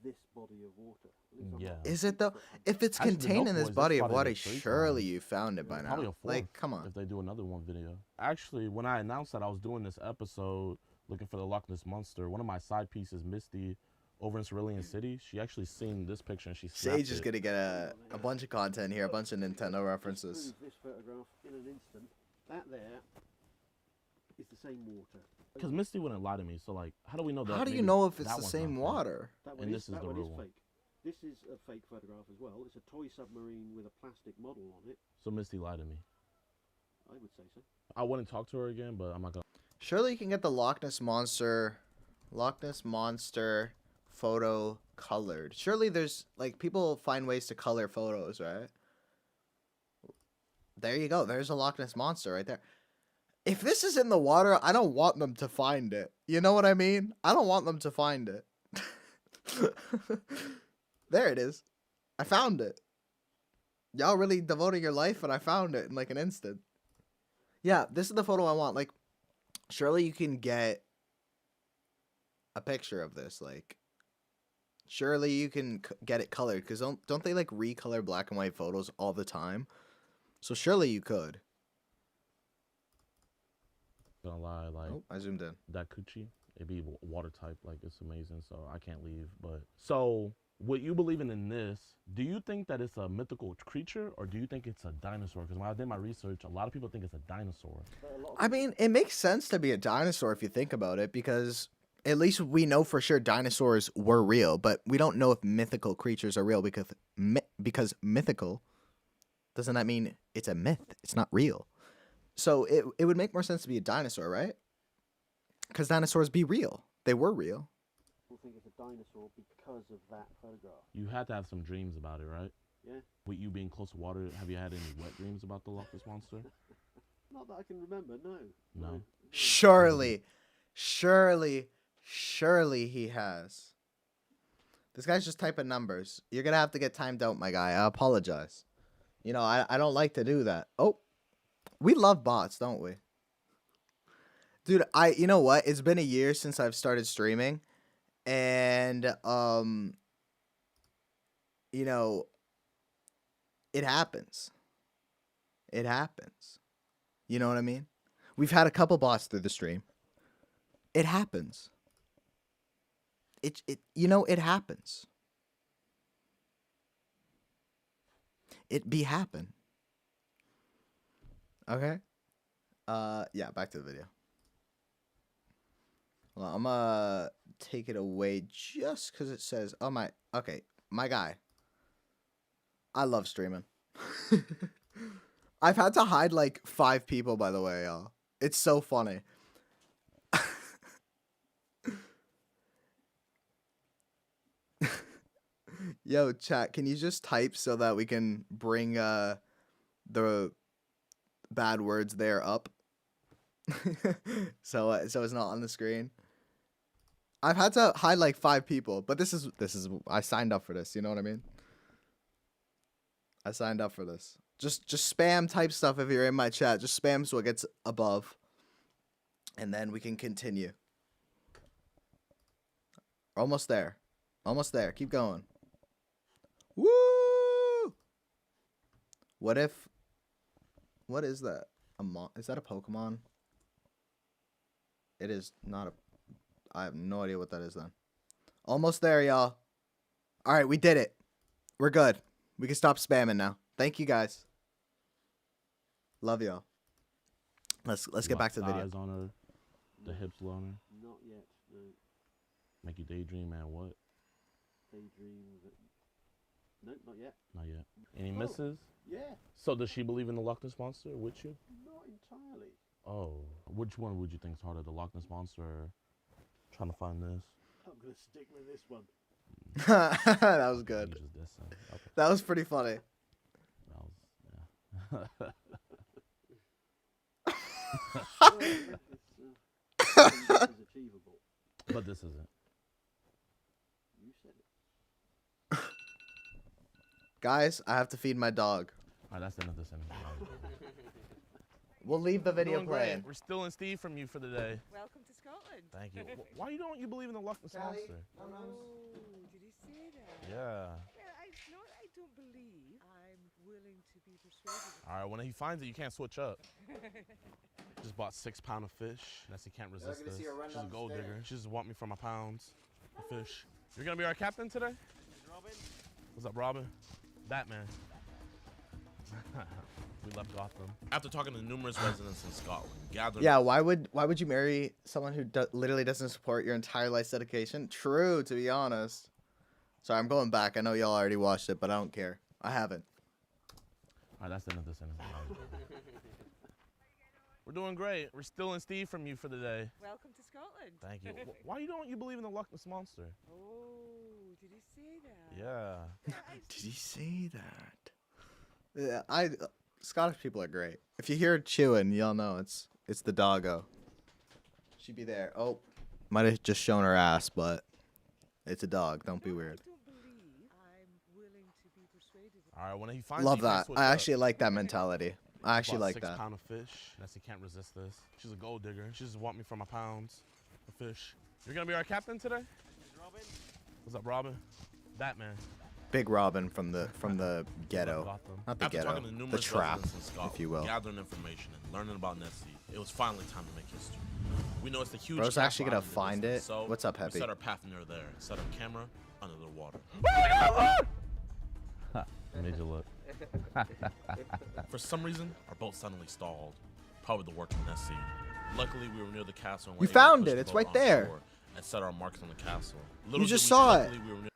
Speaker 10: this body of water. At least I'm
Speaker 8: Yeah.
Speaker 10: not-
Speaker 1: Is it though? If it's
Speaker 8: Actually, the
Speaker 1: contained in
Speaker 8: Dope
Speaker 1: this
Speaker 8: Boys,
Speaker 1: body
Speaker 8: they
Speaker 1: of
Speaker 8: spotted
Speaker 1: water,
Speaker 8: it 3
Speaker 1: surely
Speaker 8: times.
Speaker 1: you found it by
Speaker 8: Probably
Speaker 1: now.
Speaker 8: a fourth
Speaker 1: Like, come on.
Speaker 8: if they do another one video. Actually, when I announced that I was doing this episode looking for the Loch Ness monster, one of my side pieces, Misty, over in Cerulean City, she actually seen this picture and she snapped
Speaker 1: Sage is
Speaker 8: it.
Speaker 1: gonna get a bunch of content here, a bunch of Nintendo references.
Speaker 10: Prove this photograph in an instant. That there is the same water.
Speaker 8: Because Misty wouldn't lie to me. So like, how do we know that?
Speaker 1: How do you
Speaker 8: maybe
Speaker 1: know if it's
Speaker 8: that
Speaker 1: the
Speaker 8: one's
Speaker 1: same
Speaker 8: not fake?
Speaker 1: water?
Speaker 10: That one
Speaker 8: And
Speaker 10: is,
Speaker 8: this is
Speaker 10: that
Speaker 8: the
Speaker 10: one
Speaker 8: real
Speaker 10: is
Speaker 8: one.
Speaker 10: fake. This is a fake photograph as well. It's a toy submarine with a plastic model on it.
Speaker 8: So Misty lied to me.
Speaker 10: I would say so.
Speaker 8: I wouldn't talk to her again, but I'm not gonna.
Speaker 1: Surely you can get the Loch Ness Monster photo colored. Surely there's, like, people find ways to color photos, right? There you go. There's a Loch Ness Monster right there. If this is in the water, I don't want them to find it. You know what I mean? I don't want them to find it. There it is. I found it. Y'all really devoted your life, and I found it in like an instant. Yeah, this is the photo I want. Like, surely you can get a picture of this. Like, surely you can get it colored, because don't they like recolor black and white photos all the time? So surely you could.
Speaker 8: Gonna lie, like
Speaker 1: Oh, I zoomed in.
Speaker 8: that coochie, it'd be water type, like it's amazing. So I can't leave. But so what you believing in this? Do you think that it's a mythical creature, or do you think it's a dinosaur? Because when I did my research, a lot of people think it's a dinosaur.
Speaker 1: I mean, it makes sense to be a dinosaur if you think about it, because at least we know for sure dinosaurs were real, but we don't know if mythical creatures are real because mythical doesn't that mean it's a myth? It's not real. So it would make more sense to be a dinosaur, right? Because dinosaurs be real. They were real.
Speaker 10: People think it's a dinosaur because of that photograph.
Speaker 8: You had to have some dreams about it, right?
Speaker 10: Yeah.
Speaker 8: With you being close to water, have you had any wet dreams about the Loch Ness Monster?
Speaker 10: Not that I can remember, no.
Speaker 8: No.
Speaker 1: Surely he has. This guy's just typing numbers. You're going to have to get timed out, my guy. I apologize. You know, I don't like to do that. Oh, we love bots, don't we? Dude, you know what? It's been a year since I've started streaming. And, you know, it happens. It happens. You know what I mean? We've had a couple bots through the stream. It happens. You know, it happens. It be happen. Okay? Yeah, back to the video. Well, I'm gonna take it away just because it says, oh my, okay, my guy. I love streaming. I've had to hide like 5 people, by the way, y'all. It's so funny. Yo, chat, can you just type so that we can bring the bad words there up? so it's not on the screen. I've had to hide like 5 people, but this is I signed up for this, you know what I mean? I signed up for this. Just spam type stuff if you're in my chat. Just spam so it gets above. And then we can continue. Almost there. Almost there. Keep going. Woo! What is that? Is that a Pokemon? It is not a... I have no idea what that is then. Almost there, y'all. Alright, we did it. We're good. We can stop spamming now. Thank you, guys. Love y'all. Let's get back to the video.
Speaker 8: Eyes on her, the hips on her.
Speaker 10: Not yet, no.
Speaker 8: Make you daydream, man. What?
Speaker 10: Daydream. No, not yet.
Speaker 8: Not yet. Any misses?
Speaker 10: Yeah.
Speaker 8: So does she believe in the Loch Ness Monster with you?
Speaker 10: Not entirely.
Speaker 8: Oh, which one would you think is harder, the Loch Ness Monster or trying to find this?
Speaker 10: I'm going to stick with this one.
Speaker 1: That was good.
Speaker 8: You just dissed him. Okay.
Speaker 1: That was pretty funny.
Speaker 8: That was, yeah.
Speaker 10: This is achievable.
Speaker 8: But this isn't.
Speaker 10: You said it.
Speaker 1: Guys, I have to feed my dog.
Speaker 8: Alright, that's the end of this interview.
Speaker 1: We'll leave the video
Speaker 8: Doing great.
Speaker 1: playing.
Speaker 8: We're stealing Steve from you for the day.
Speaker 2: Welcome to Scotland.
Speaker 8: Thank you. Why don't you believe in the Loch Ness Monster?
Speaker 2: Oh, did he say that?
Speaker 8: Yeah.
Speaker 2: Well, not I don't believe. I'm willing to be persuaded.
Speaker 8: All right, when he finds it, you can't switch up. Just bought 6 pounds of fish. Nessie can't resist this. She's a gold digger. She just want me for my pounds of fish. You're gonna be our captain today?
Speaker 13: Robin.
Speaker 8: What's up, Robin? Batman. We left Gotham. After talking to numerous residents in Scotland, gathered.
Speaker 1: Yeah, why would you marry someone who literally doesn't support your entire life's dedication? True, to be honest. Sorry, I'm going back. I know y'all already watched it, but I don't care. I haven't.
Speaker 8: All right, that's the end of this sentence. We're doing great. We're stealing Steve from you for the day.
Speaker 2: Welcome to Scotland.
Speaker 8: Thank you. Why don't you believe in the Loch Ness Monster?
Speaker 2: Oh, did he say that?
Speaker 8: Yeah.
Speaker 1: Did he say that? Yeah, Scottish people are great. If you hear it chewing, y'all know it's the doggo. She'd be there. Oh, might have just shown her ass, but it's a dog. Don't be weird.
Speaker 2: I don't believe I'm willing to be persuaded.
Speaker 8: All right, when he finds
Speaker 1: Love
Speaker 8: you, he
Speaker 1: that.
Speaker 8: switch
Speaker 1: I
Speaker 8: up.
Speaker 1: actually like that mentality. I actually
Speaker 8: Bought
Speaker 1: like
Speaker 8: 6
Speaker 1: that.
Speaker 8: pound of fish. Nessie can't resist this. She's a gold digger. She just want me for my pounds of fish. You're gonna be our captain today?
Speaker 13: Robin?
Speaker 8: What's up, Robin? Batman.
Speaker 1: Big Robin from the ghetto,
Speaker 8: Gotham.
Speaker 1: not the
Speaker 8: After
Speaker 1: ghetto,
Speaker 8: talking to
Speaker 1: the
Speaker 8: numerous
Speaker 1: trap,
Speaker 8: residents in Scotland,
Speaker 1: if you will.
Speaker 8: gathering information and learning about Nessie, it was finally time to make history. We know it's the huge.
Speaker 1: Bro's
Speaker 8: castle
Speaker 1: actually gonna
Speaker 8: island in the
Speaker 1: find
Speaker 8: distance,
Speaker 1: it.
Speaker 8: So
Speaker 1: What's up,
Speaker 8: we
Speaker 1: Happy?
Speaker 8: set our path near there and set our camera under the water. Made you look. For some reason, our boat suddenly stalled. Probably the work of Nessie. Luckily, we were near the castle. And
Speaker 1: You
Speaker 8: were able to
Speaker 1: found
Speaker 8: push
Speaker 1: it.
Speaker 8: the
Speaker 1: It's
Speaker 8: boat
Speaker 1: right
Speaker 8: on
Speaker 1: there.
Speaker 8: shore and set our marks on the castle.
Speaker 1: You just saw it.
Speaker 8: luckily, we were near,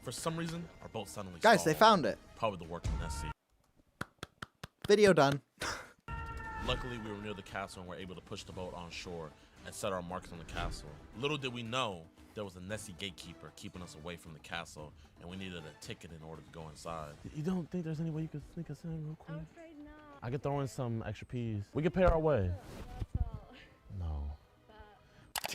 Speaker 8: for some reason, our boat suddenly
Speaker 1: Guys,
Speaker 8: stalled.
Speaker 1: they found it.
Speaker 8: Probably the work of Nessie.
Speaker 1: Video done.
Speaker 8: Luckily, we were near the castle and were able to push the boat on shore and set our marks on the castle. Little did we know there was a Nessie gatekeeper keeping us away from the castle, and we needed a ticket in order to go inside. You don't think there's any way you could sneak us in real quick?
Speaker 2: I'm afraid not.
Speaker 8: I could throw in some extra peas. We could pay our way.
Speaker 2: That's all.
Speaker 8: No.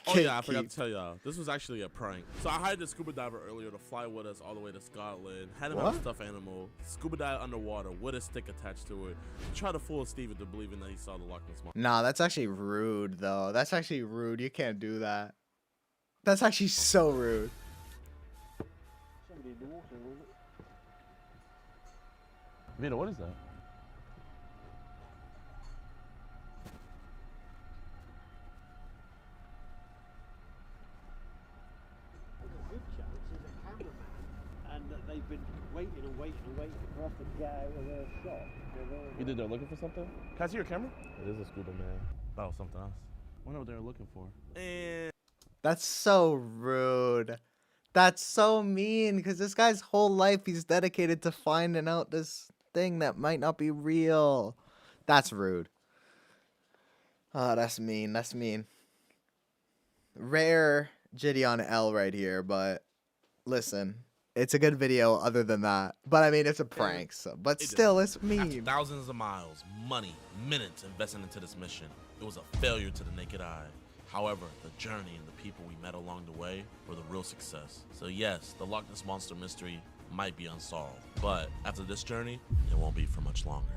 Speaker 9: Oh yeah, I forgot to tell y'all. This was actually a prank. So I hired the scuba diver earlier to fly with us all the way to Scotland. Had him have a
Speaker 1: What?
Speaker 9: stuffed animal, scuba dive underwater with a stick attached to it. Try to fool Steve into believing that he saw the Loch Ness Monster.
Speaker 1: Nah, that's actually rude, though. That's actually rude. You can't do that. That's actually so rude.
Speaker 10: Somebody in the water, wasn't it?
Speaker 8: Vito, what is that?
Speaker 10: There's a good chance there's a cameraman, and that they've been waiting and waiting and waiting for us to get out of their shot.
Speaker 8: You did they're looking for something? Can I see your camera? It is a scuba, man. Oh, something else. Wonder what they're looking for.
Speaker 9: And
Speaker 1: That's so rude. That's so mean, because this guy's whole life he's dedicated to finding out this thing that might not be real. That's rude. Oh, that's mean. That's mean. Rare Gideon L right here, but listen, it's a good video other than that. But I mean, it's a prank, so, but
Speaker 9: It
Speaker 1: still,
Speaker 9: is.
Speaker 1: it's mean.
Speaker 8: After thousands of miles, money, minutes invested into this mission, it was a failure to the naked eye. However, the journey and the people we met along the way were the real success. So yes, the Loch Ness Monster mystery might be unsolved, but after this journey, it won't be for much longer.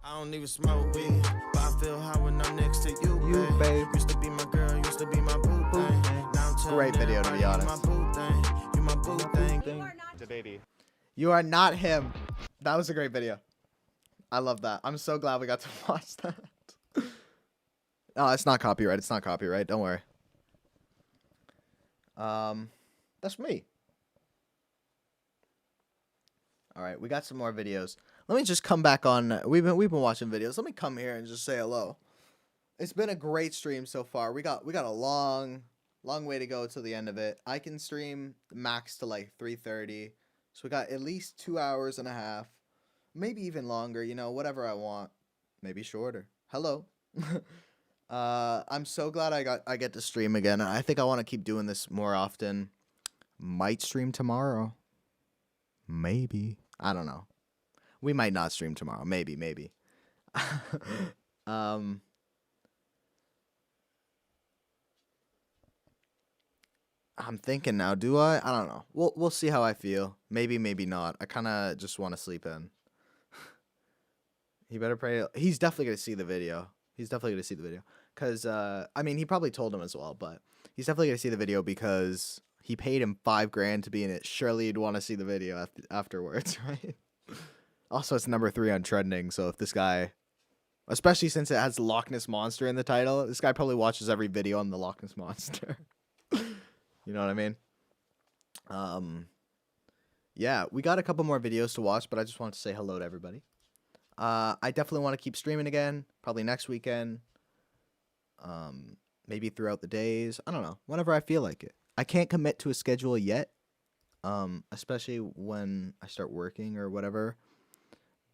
Speaker 12: I don't even smoke weed, but I feel high when I'm next to you, babe. Used to be my girl, used to be my boo thing. Now I'm telling
Speaker 1: Great video, to be
Speaker 12: everybody
Speaker 1: honest.
Speaker 12: You my boo thing, you my boo thing.
Speaker 1: The baby. You are not him. That was a great video. I love that. I'm so glad we got to watch that. Oh, it's not copyright. It's not copyright. Don't worry. That's me. All right, we got some more videos. Let me just come back on. We've been watching videos. Let me come here and just say hello. It's been a great stream so far. We got a long way to go till the end of it. I can stream max to like 3:30. So we got at least 2 hours and a half. Maybe even longer, you know, whatever I want. Maybe shorter. Hello. I'm so glad I get to stream again. I think I want to keep doing this more often. Might stream tomorrow. Maybe. I don't know. We might not stream tomorrow. Maybe. I'm thinking now, do I? I don't know. We'll see how I feel. Maybe not. I kind of just want to sleep in. He better pray. He's definitely going to see the video. Because, I mean, he probably told him as well, but he's definitely going to see the video because he paid him $5,000 to be in it. Surely you'd want to see the video afterwards, right? Also, it's number 3 on trending, so if this guy, especially since it has Loch Ness Monster in the title, this guy probably watches every video on the Loch Ness Monster. You know what I mean? yeah, we got a couple more videos to watch, but I just wanted to say hello to everybody. I definitely want to keep streaming again, probably next weekend. Maybe throughout the days. I don't know, whenever I feel like it. I can't commit to a schedule yet, especially when I start working or whatever.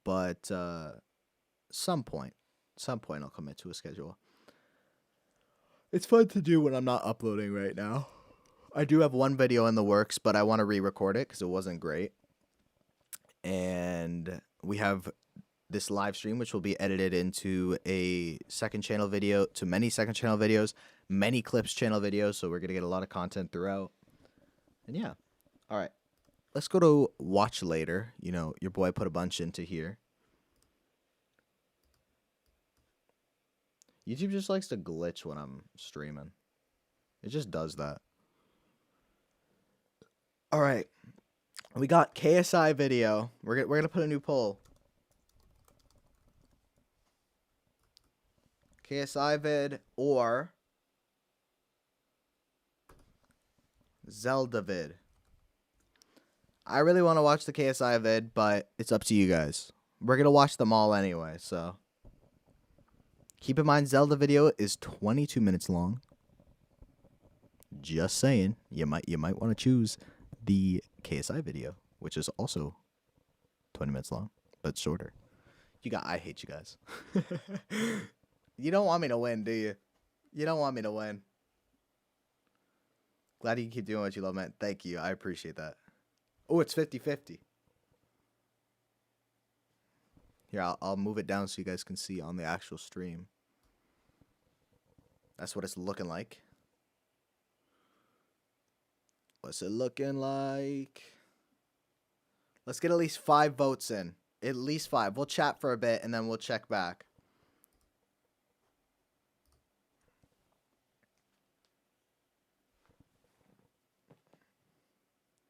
Speaker 1: But some point I'll commit to a schedule. It's fun to do when I'm not uploading right now. I do have one video in the works, but I want to re-record it because it wasn't great. And we have this live stream, which will be edited into a second channel video, to many second channel videos, many clips channel videos. So we're going to get a lot of content throughout. And yeah. All right. Let's go to watch later. You know, your boy put a bunch into here. YouTube just likes to glitch when I'm streaming. It just does that. All right. We got KSI video. We're going to put a new poll. KSI vid or Zelda vid. I really want to watch the KSI vid, but it's up to you guys. We're going to watch them all anyway, so keep in mind Zelda video is 22 minutes long. Just saying, you might want to choose the KSI video, which is also 20 minutes long, but shorter. I hate you guys. You don't want me to win, do you? You don't want me to win. Glad you can keep doing what you love, man. Thank you. I appreciate that. Oh, it's 50-50. Here, I'll move it down so you guys can see on the actual stream. That's what it's looking like. What's it looking like? Let's get at least 5 votes in. At least 5. We'll chat for a bit and then we'll check back.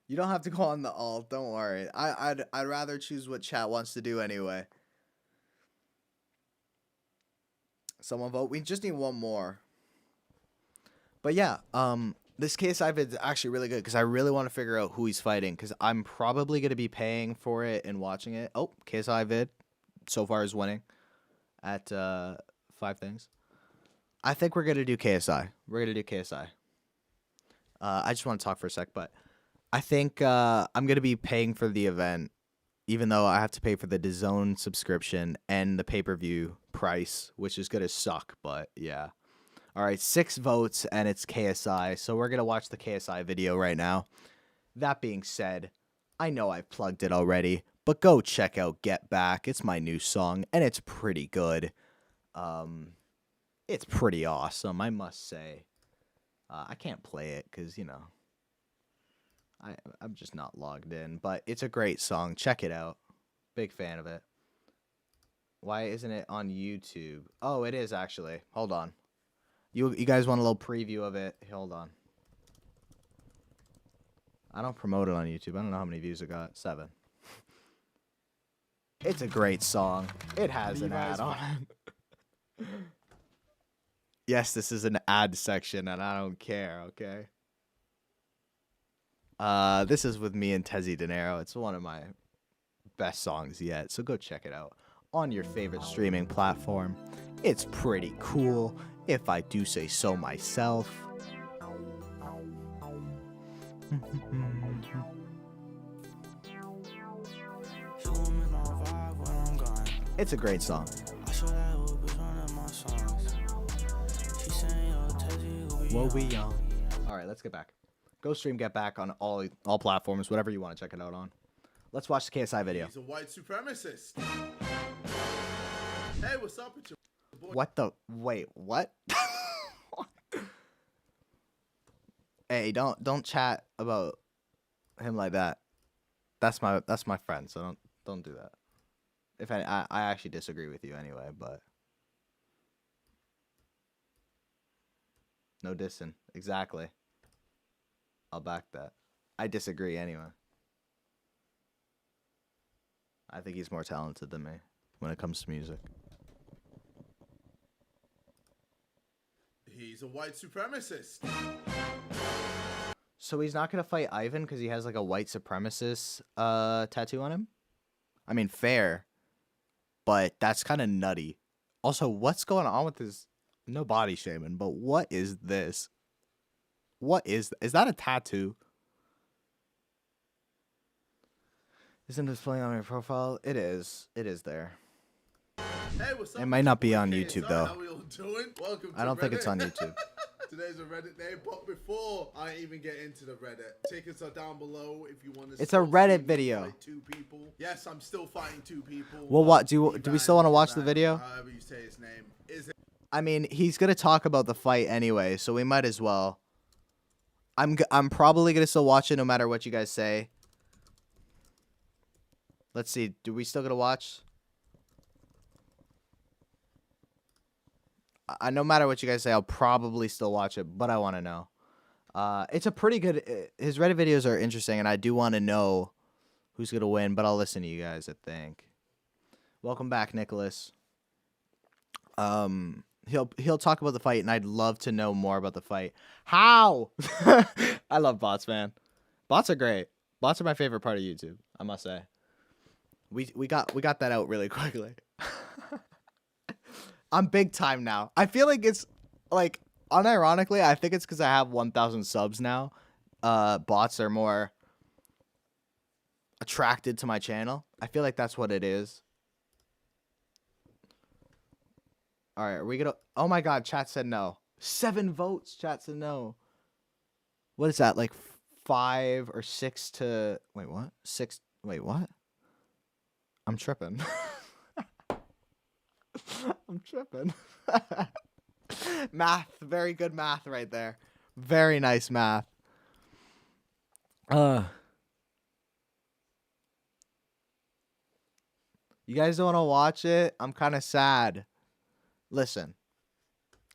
Speaker 1: You don't have to go on the alt. Don't worry. I'd rather choose what chat wants to do anyway. Someone vote. We just need one more. But yeah, this KSI vid is actually really good because I really want to figure out who he's fighting because I'm probably going to be paying for it and watching it. Oh, KSI vid so far is winning at 5 things. I think we're going to do KSI. We're going to do KSI. I just want to talk for a sec, but I think I'm going to be paying for the event, even though I have to pay for the DAZN subscription and the pay-per-view price, which is going to suck, but yeah. All right, 6 votes, and it's KSI, so we're going to watch the KSI video right now. That being said, I know I've plugged it already, but go check out Get Back. It's my new song, and it's pretty good. It's pretty awesome, I must say. I can't play it because, you know, I'm just not logged in, but it's a great song. Check it out. Big fan of it. Why isn't it on YouTube? Oh, it is actually. Hold on. You guys want a little preview of it? Hold on. I don't promote it on YouTube. I don't know how many views it got. 7. It's a great song. It has an ad on it. Yes, this is an ad section, and I don't care, okay? This is with me and Tezzy De Niro. It's one of my best songs yet, so go check it out on your favorite streaming platform. It's pretty cool, if I do say so myself. It's a great song. What we young. All right, let's get back. Go stream Get Back on all platforms, whatever you want to check it out on. Let's watch the KSI video.
Speaker 8: He's a white supremacist. Hey, what's up with your boy?
Speaker 1: What the? Wait, what? Hey, don't chat about him like that. That's my friend, so don't do that. If I actually disagree with you anyway, but no dissing. Exactly. I'll back that. I disagree anyway. I think he's more talented than me when it comes to music.
Speaker 8: He's a white supremacist.
Speaker 1: So he's not gonna fight Ivan because he has like a white supremacist tattoo on him? I mean, fair. But that's kind of nutty. Also, what's going on with this? No body shaming, but what is this? What is that a tattoo? Isn't displaying on your profile? It is. It is there.
Speaker 14: Hey, what's up?
Speaker 1: It might not be on
Speaker 14: Okay,
Speaker 1: YouTube
Speaker 14: so
Speaker 1: though.
Speaker 14: How we all doing? Welcome to
Speaker 1: I don't think
Speaker 14: Reddit.
Speaker 1: it's on YouTube.
Speaker 14: Today's a Reddit day, but before I even get into the Reddit, tickets are down below if you want to.
Speaker 1: It's a Reddit video.
Speaker 14: Fight 2 people. Yes, I'm still fighting 2 people.
Speaker 1: Well, what do we still want to watch the video?
Speaker 14: However you say his name. Is it?
Speaker 1: I mean, he's gonna talk about the fight anyway, so we might as well. I'm probably gonna still watch it no matter what you guys say. Let's see. Do we still gonna watch? No matter what you guys say, I'll probably still watch it, but I want to know. It's a pretty good. His Reddit videos are interesting, and I do want to know who's gonna win. But I'll listen to you guys. I think. Welcome back, Nicholas. He'll talk about the fight, and I'd love to know more about the fight. How? I love bots, man. Bots are great. Bots are my favorite part of YouTube, I must say. We got that out really quickly. I'm big time now. I feel like it's like unironically, I think it's because I have 1,000 subs now. Bots are more attracted to my channel. I feel like that's what it is. All right, are we gonna? Oh my God, chat said no. 7 votes. Chat said no. What is that? Like 5 or 6 to? Wait, what? 6? Wait, what? I'm tripping. I'm tripping. Math, very good math right there. Very nice math. You guys don't want to watch it? I'm kind of sad. Listen.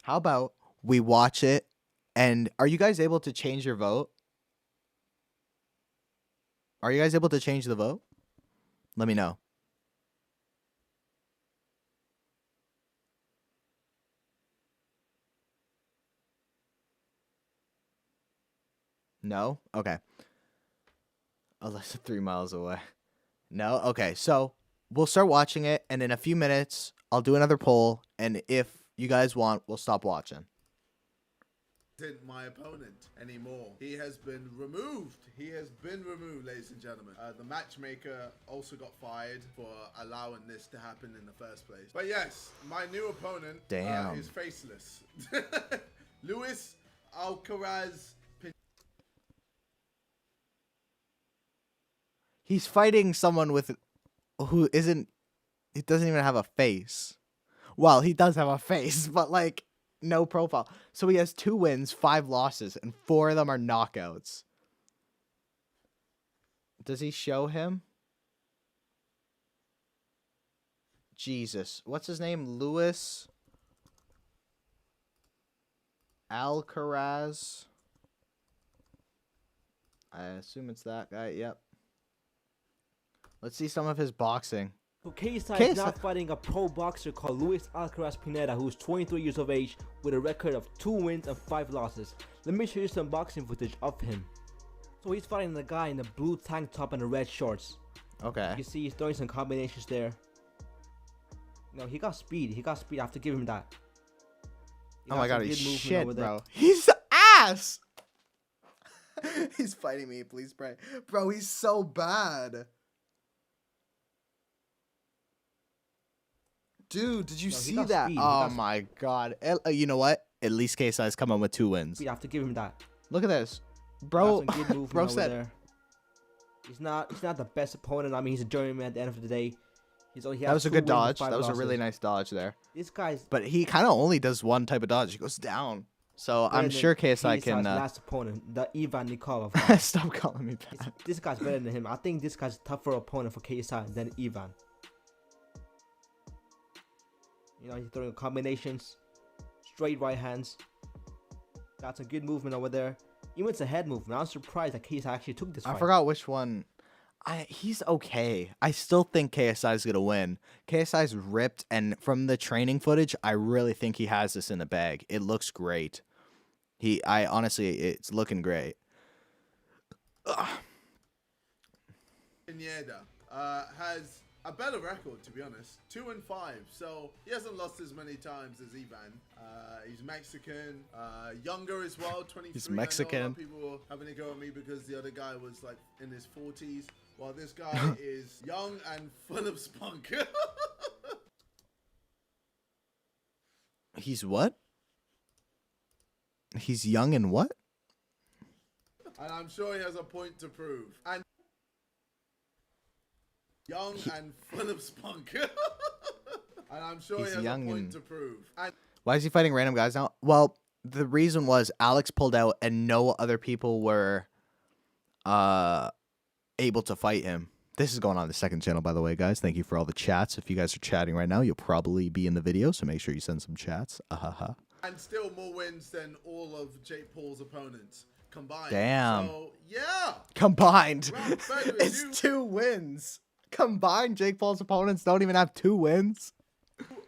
Speaker 1: How about we watch it, and are you guys able to change your vote? Are you guys able to change the vote? Let me know. No? Okay. Unless 3 miles away. No? Okay, so we'll start watching it, and in a few minutes, I'll do another poll, and if you guys want, we'll stop watching.
Speaker 14: Isn't my opponent anymore. He has been removed. He has been removed, ladies and gentlemen. The matchmaker also got fired for allowing this to happen in the first place. But yes, my new opponent is faceless. Luis Alcaraz.
Speaker 1: He's fighting someone with who isn't. He doesn't even have a face. Well, he does have a face, but like no profile. So he has 2 wins, 5 losses, and 4 of them are knockouts. Does he show him? Jesus, what's his name? Luis Alcaraz. I assume it's that guy. Yep. Let's see some of his boxing.
Speaker 15: So KSI is now fighting a pro boxer called Luis Alcaraz Pineda, who's 23 years of age with a record of 2 wins and 5 losses. Let me show you some boxing footage of him. So he's fighting the guy in the blue tank top and the red shorts.
Speaker 1: Okay.
Speaker 15: You can see he's throwing some combinations there. No, he got speed. He got speed. I have to give him that.
Speaker 1: Oh my God, he's shit, bro. He's ass. He's fighting me. Please pray. Bro, he's so bad. Dude, did you see that?
Speaker 15: Speed.
Speaker 1: Oh my God. You know what? At least KSI's coming with 2 wins.
Speaker 15: You have to give him that.
Speaker 1: Look at this. Bro,
Speaker 15: bro said there. He's not the best opponent. I mean, he's a journeyman at the end of the day.
Speaker 1: That was a good dodge. That was a really nice dodge there.
Speaker 15: This guy's...
Speaker 1: But he kind of only does one type of dodge. He goes down. So I'm sure KSI can...
Speaker 15: last opponent, the Ivan Nikolov.
Speaker 1: Stop calling me that.
Speaker 15: This guy's better than him. I think this guy's a tougher opponent for KSI than Ivan. You know, he's throwing combinations, straight right hands. Got some good movement over there. Even it's a head movement. I'm surprised that KSI actually took this fight.
Speaker 1: I forgot which one. He's okay. I still think KSI's going to win. KSI's ripped, and from the training footage, I really think he has this in the bag. It looks great. Honestly, it's looking great.
Speaker 14: Pineda has a better record, to be honest. 2-5. So he hasn't lost as many times as Ivan. He's Mexican, younger as well, 23.
Speaker 1: He's
Speaker 14: I know a lot
Speaker 1: Mexican.
Speaker 14: of people were having a go at me because the other guy was like in his 40s, while this guy is young and full of spunk.
Speaker 1: He's what? He's young and what?
Speaker 14: And I'm sure he has a point to prove. And young and full of spunk. And I'm sure he
Speaker 1: He's
Speaker 14: has a
Speaker 1: young
Speaker 14: point
Speaker 1: and-
Speaker 14: to prove. And
Speaker 1: Why is he fighting random guys now? Well, the reason was Alex pulled out and no other people were able to fight him. This is going on the second channel, by the way, guys. Thank you for all the chats. If you guys are chatting right now, you'll probably be in the video, so make sure you send some chats.
Speaker 14: and still more wins than all of Jake Paul's opponents combined.
Speaker 1: Damn.
Speaker 14: So, yeah.
Speaker 1: Combined.
Speaker 14: Without further
Speaker 1: It's
Speaker 14: ado-
Speaker 1: 2 wins. Combined, Jake Paul's opponents don't even have 2 wins.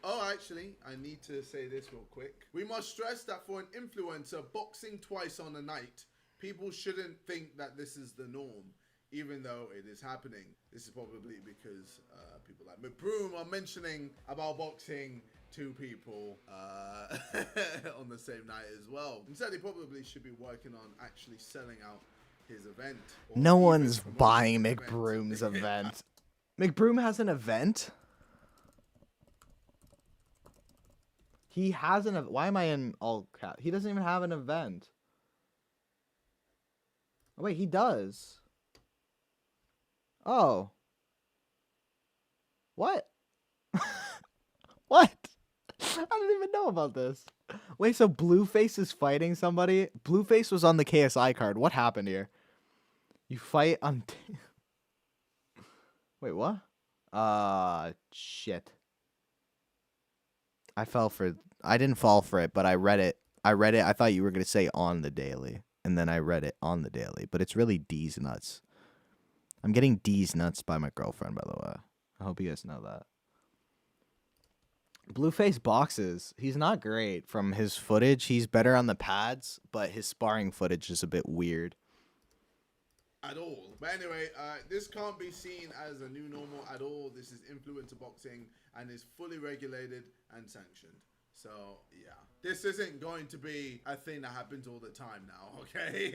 Speaker 14: Oh, actually, I need to say this real quick. We must stress that for an influencer boxing twice on a night, people shouldn't think that this is the norm, even though it is happening. This is probably because people like McBroom are mentioning about boxing 2 people on the same night as well. Instead, he probably should be working on actually selling out his event. or
Speaker 1: No
Speaker 14: even
Speaker 1: one's
Speaker 14: promoting
Speaker 1: buying
Speaker 14: the event.
Speaker 1: McBroom's event. McBroom has an event? He has an event. Why am I in all cap? He doesn't even have an event. Oh, wait, he does. Oh. What? What? I didn't even know about this. Wait, so Blueface is fighting somebody? Blueface was on the KSI card. What happened here? You fight on... Wait, what? Shit. I didn't fall for it, but I read it. I thought you were going to say on the daily. And then I read it on the daily. But it's really D's nuts. I'm getting D's nuts by my girlfriend, by the way. I hope you guys know that. Blueface boxes. He's not great from his footage. He's better on the pads, but his sparring footage is a bit weird.
Speaker 14: At all. But anyway, this can't be seen as a new normal at all. This is influencer boxing and is fully regulated and sanctioned. So, yeah. This isn't going to be a thing that happens all the time now, okay?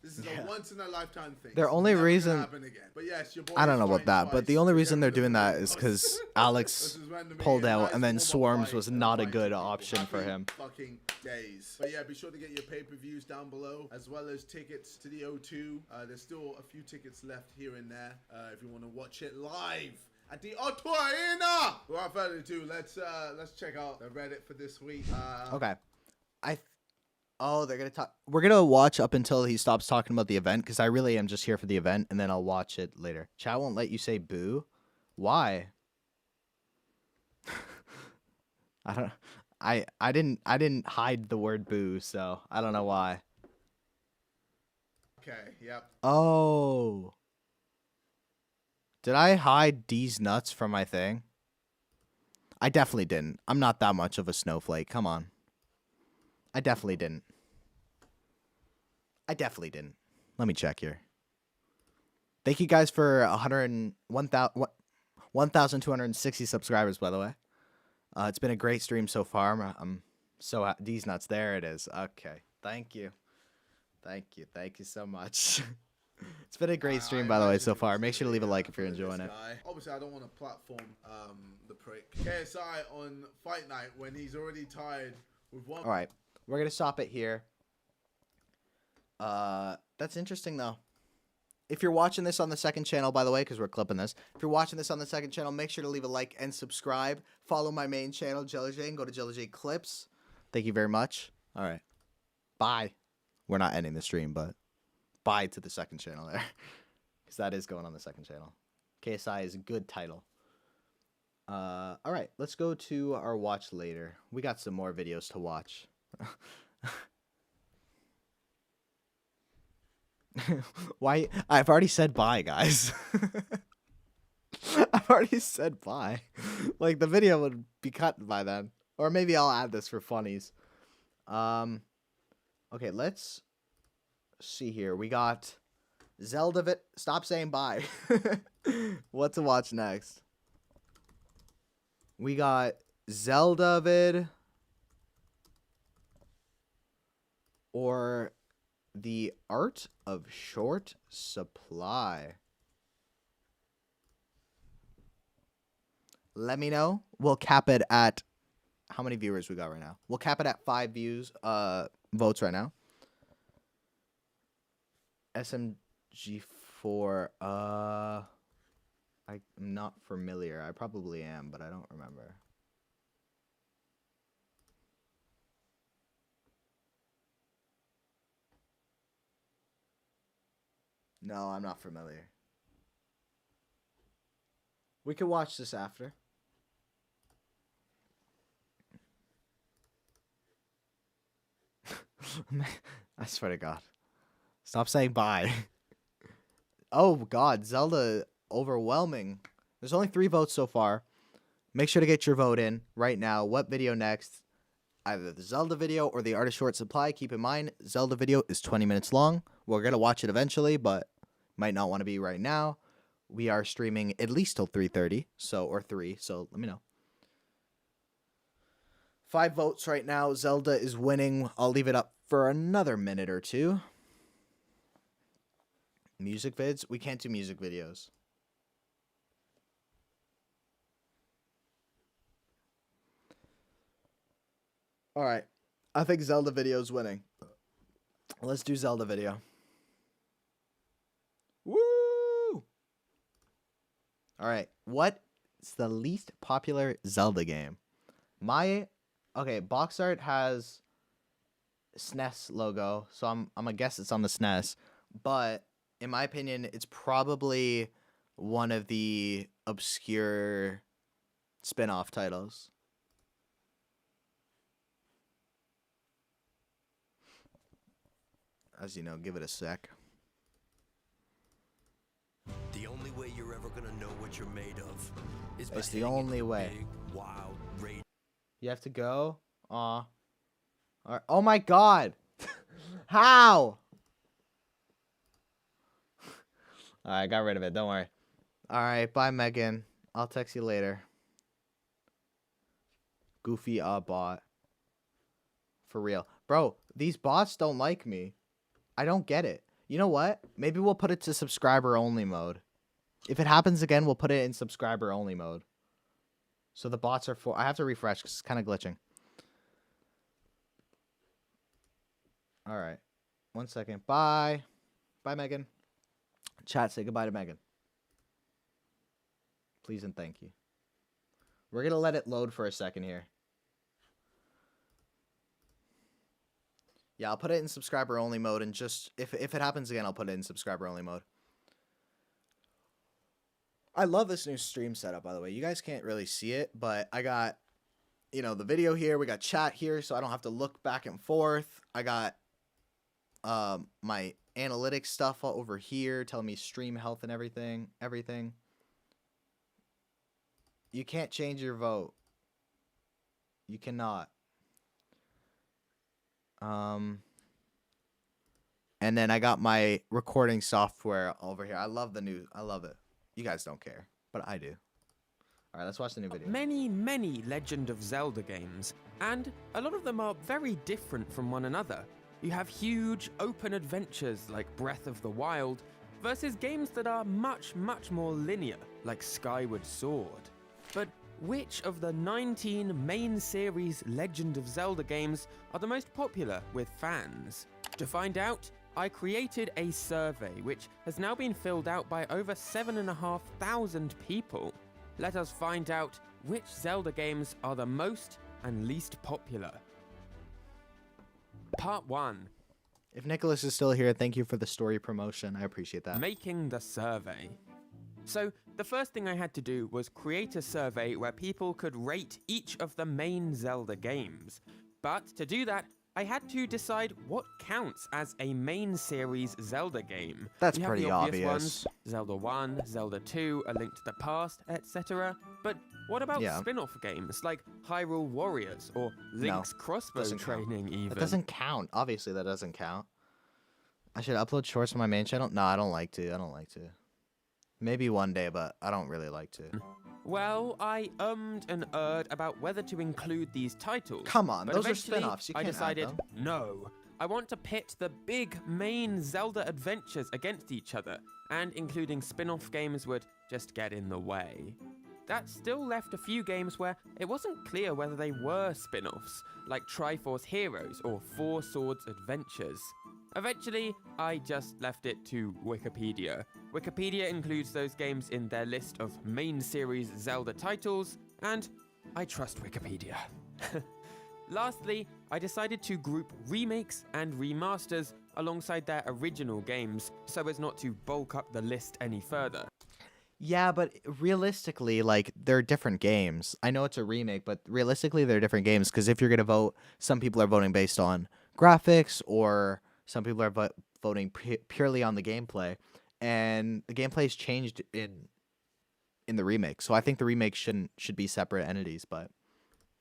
Speaker 14: This is a once-in-a-lifetime thing.
Speaker 1: Their
Speaker 14: It's
Speaker 1: only
Speaker 14: never gonna
Speaker 1: reason...
Speaker 14: happen again. But yes, your boy
Speaker 1: I don't
Speaker 14: is
Speaker 1: know about
Speaker 14: fighting
Speaker 1: that, but
Speaker 14: twice.
Speaker 1: the only
Speaker 14: We're
Speaker 1: reason they're
Speaker 14: going
Speaker 1: doing
Speaker 14: to
Speaker 1: that
Speaker 14: the
Speaker 1: is
Speaker 14: boss.
Speaker 1: because Alex
Speaker 14: This is randomly
Speaker 1: pulled
Speaker 14: a
Speaker 1: out,
Speaker 14: nice
Speaker 1: and then
Speaker 14: warm-up
Speaker 1: Swarms
Speaker 14: fight
Speaker 1: was
Speaker 14: and
Speaker 1: not a
Speaker 14: fight
Speaker 1: good
Speaker 14: people.
Speaker 1: option for
Speaker 14: Happy
Speaker 1: him.
Speaker 14: Fucking days. But yeah, be sure to get your pay-per-views down below, as well as tickets to the O2. There's still a few tickets left here and there if you want to watch it live at the O2 Arena. Without further ado, let's check out the Reddit for this week.
Speaker 1: Okay. Oh, they're gonna talk. We're gonna watch up until he stops talking about the event, because I really am just here for the event, and then I'll watch it later. Chat won't let you say boo. Why? I didn't hide the word boo, so I don't know why.
Speaker 14: Okay. Yep.
Speaker 1: Oh. Did I hide D's nuts from my thing? I definitely didn't. I'm not that much of a snowflake. Come on. I definitely didn't. Let me check here. Thank you guys for 1,260 subscribers, by the way. It's been a great stream so far. I'm so D's nuts. There it is. Okay. Thank you so much. It's been a great stream, by the way, so far. Make sure to leave a like if you're enjoying it.
Speaker 14: Obviously, I don't want to platform the prick. KSI on fight night when he's already tied with one.
Speaker 1: All right. We're going to stop it here. That's interesting, though. If you're watching this on the second channel, by the way, because we're clipping this. If you're watching this on the second channel, make sure to leave a like and subscribe. Follow my main channel, Jelly J, and go to Jelly J Clips. Thank you very much. All right. Bye. We're not ending the stream, but bye to the second channel there. Because that is going on the second channel. KSI is a good title. All right. Let's go to our watch later. We got some more videos to watch. Why? I've already said bye, guys. I've already said bye. Like, the video would be cut by then. Or maybe I'll add this for funnies. Okay, let's see here. We got Zelda stop saying bye. What to watch next? We got Zelda vid or the Art of Short Supply. Let me know. We'll cap it at how many viewers we got right now. We'll cap it at 5 votes right now. SMG4. I'm not familiar. I probably am, but I don't remember. No, I'm not familiar. We could watch this after. I swear to God. Stop saying bye. Oh, God. Zelda overwhelming. There's only 3 votes so far. Make sure to get your vote in right now. What video next? Either the Zelda video or the Art of Short Supply. Keep in mind, Zelda video is 20 minutes long. We're going to watch it eventually, but might not want to be right now. We are streaming at least till 3:30, or 3, so let me know. 5 votes right now. Zelda is winning. I'll leave it up for another minute or two. Music vids? We can't do music videos. All right. I think Zelda video is winning. Let's do Zelda video. Woo! All right. What's the least popular Zelda game? Okay, box art has SNES logo, so I'm gonna guess it's on the SNES. But in my opinion, it's probably one of the obscure spin-off titles. As you know, give it a sec.
Speaker 16: The only way you're ever gonna know what you're made of is by
Speaker 1: It's the
Speaker 16: heading
Speaker 1: only
Speaker 16: into a
Speaker 1: way.
Speaker 16: big, wild raid.
Speaker 1: You have to go? Aw. Alright. Oh my God! How? Alright, got rid of it. Don't worry. Alright, bye, Megan. I'll text you later. Goofy bot. For real. Bro, these bots don't like me. I don't get it. You know what? Maybe we'll put it to subscriber only mode. If it happens again, we'll put it in subscriber only mode. So the bots are for... I have to refresh because it's kind of glitching. Alright. 1 second. Bye. Bye, Megan. Chat, say goodbye to Megan. Please and thank you. We're going to let it load for a second here. Yeah, I'll put it in subscriber only mode, and just if it happens again, I'll put it in subscriber only mode. I love this new stream setup, by the way. You guys can't really see it, but I got, the video here. We got chat here, so I don't have to look back and forth. I got my analytics stuff over here telling me stream health and everything. You can't change your vote. You cannot. And then I got my recording software over here. I love it. You guys don't care, but I do. All right, let's watch the new video.
Speaker 17: Many Legend of Zelda games, and a lot of them are very different from one another. You have huge open adventures like Breath of the Wild versus games that are much more linear like Skyward Sword. But which of the 19 main series Legend of Zelda games are the most popular with fans? To find out, I created a survey which has now been filled out by over 7,500 people. Let us find out which Zelda games are the most and least popular. Part 1.
Speaker 1: If Nicholas is still here, thank you for the story promotion. I appreciate that.
Speaker 17: Making the survey. So, the first thing I had to do was create a survey where people could rate each of the main Zelda games. But to do that, I had to decide what counts as a main series Zelda game.
Speaker 1: That's
Speaker 17: We have
Speaker 1: pretty
Speaker 17: the obvious
Speaker 1: obvious.
Speaker 17: ones, Zelda 1, Zelda 2, A Link to the Past, etc. But what about spin-off games like Hyrule Warriors or Link's Crossbow
Speaker 1: doesn't count.
Speaker 17: Training even?
Speaker 1: That doesn't count. Obviously, that doesn't count. I should upload shorts on my main channel. No, I don't like to. Maybe one day, but I don't really like to.
Speaker 17: Well, I ummed and erred about whether to include these titles.
Speaker 1: Come on,
Speaker 17: but
Speaker 1: those are
Speaker 17: eventually
Speaker 1: spin-offs. You
Speaker 17: I
Speaker 1: can't add
Speaker 17: decided,
Speaker 1: them.
Speaker 17: no. I want to pit the big main Zelda adventures against each other, and including spin-off games would just get in the way. That still left a few games where it wasn't clear whether they were spin-offs, like Triforce Heroes or Four Swords Adventures. Eventually, I just left it to Wikipedia. Wikipedia includes those games in their list of main series Zelda titles, and I trust Wikipedia. Lastly, I decided to group remakes and remasters alongside their original games, so as not to bulk up the list any further.
Speaker 1: Yeah, but realistically, like, they're different games. I know it's a remake, but realistically, they're different games. Because if you're going to vote, some people are voting based on graphics, or some people are voting purely on the gameplay. And the gameplay's changed in the remake. So I think the remake should be separate entities, but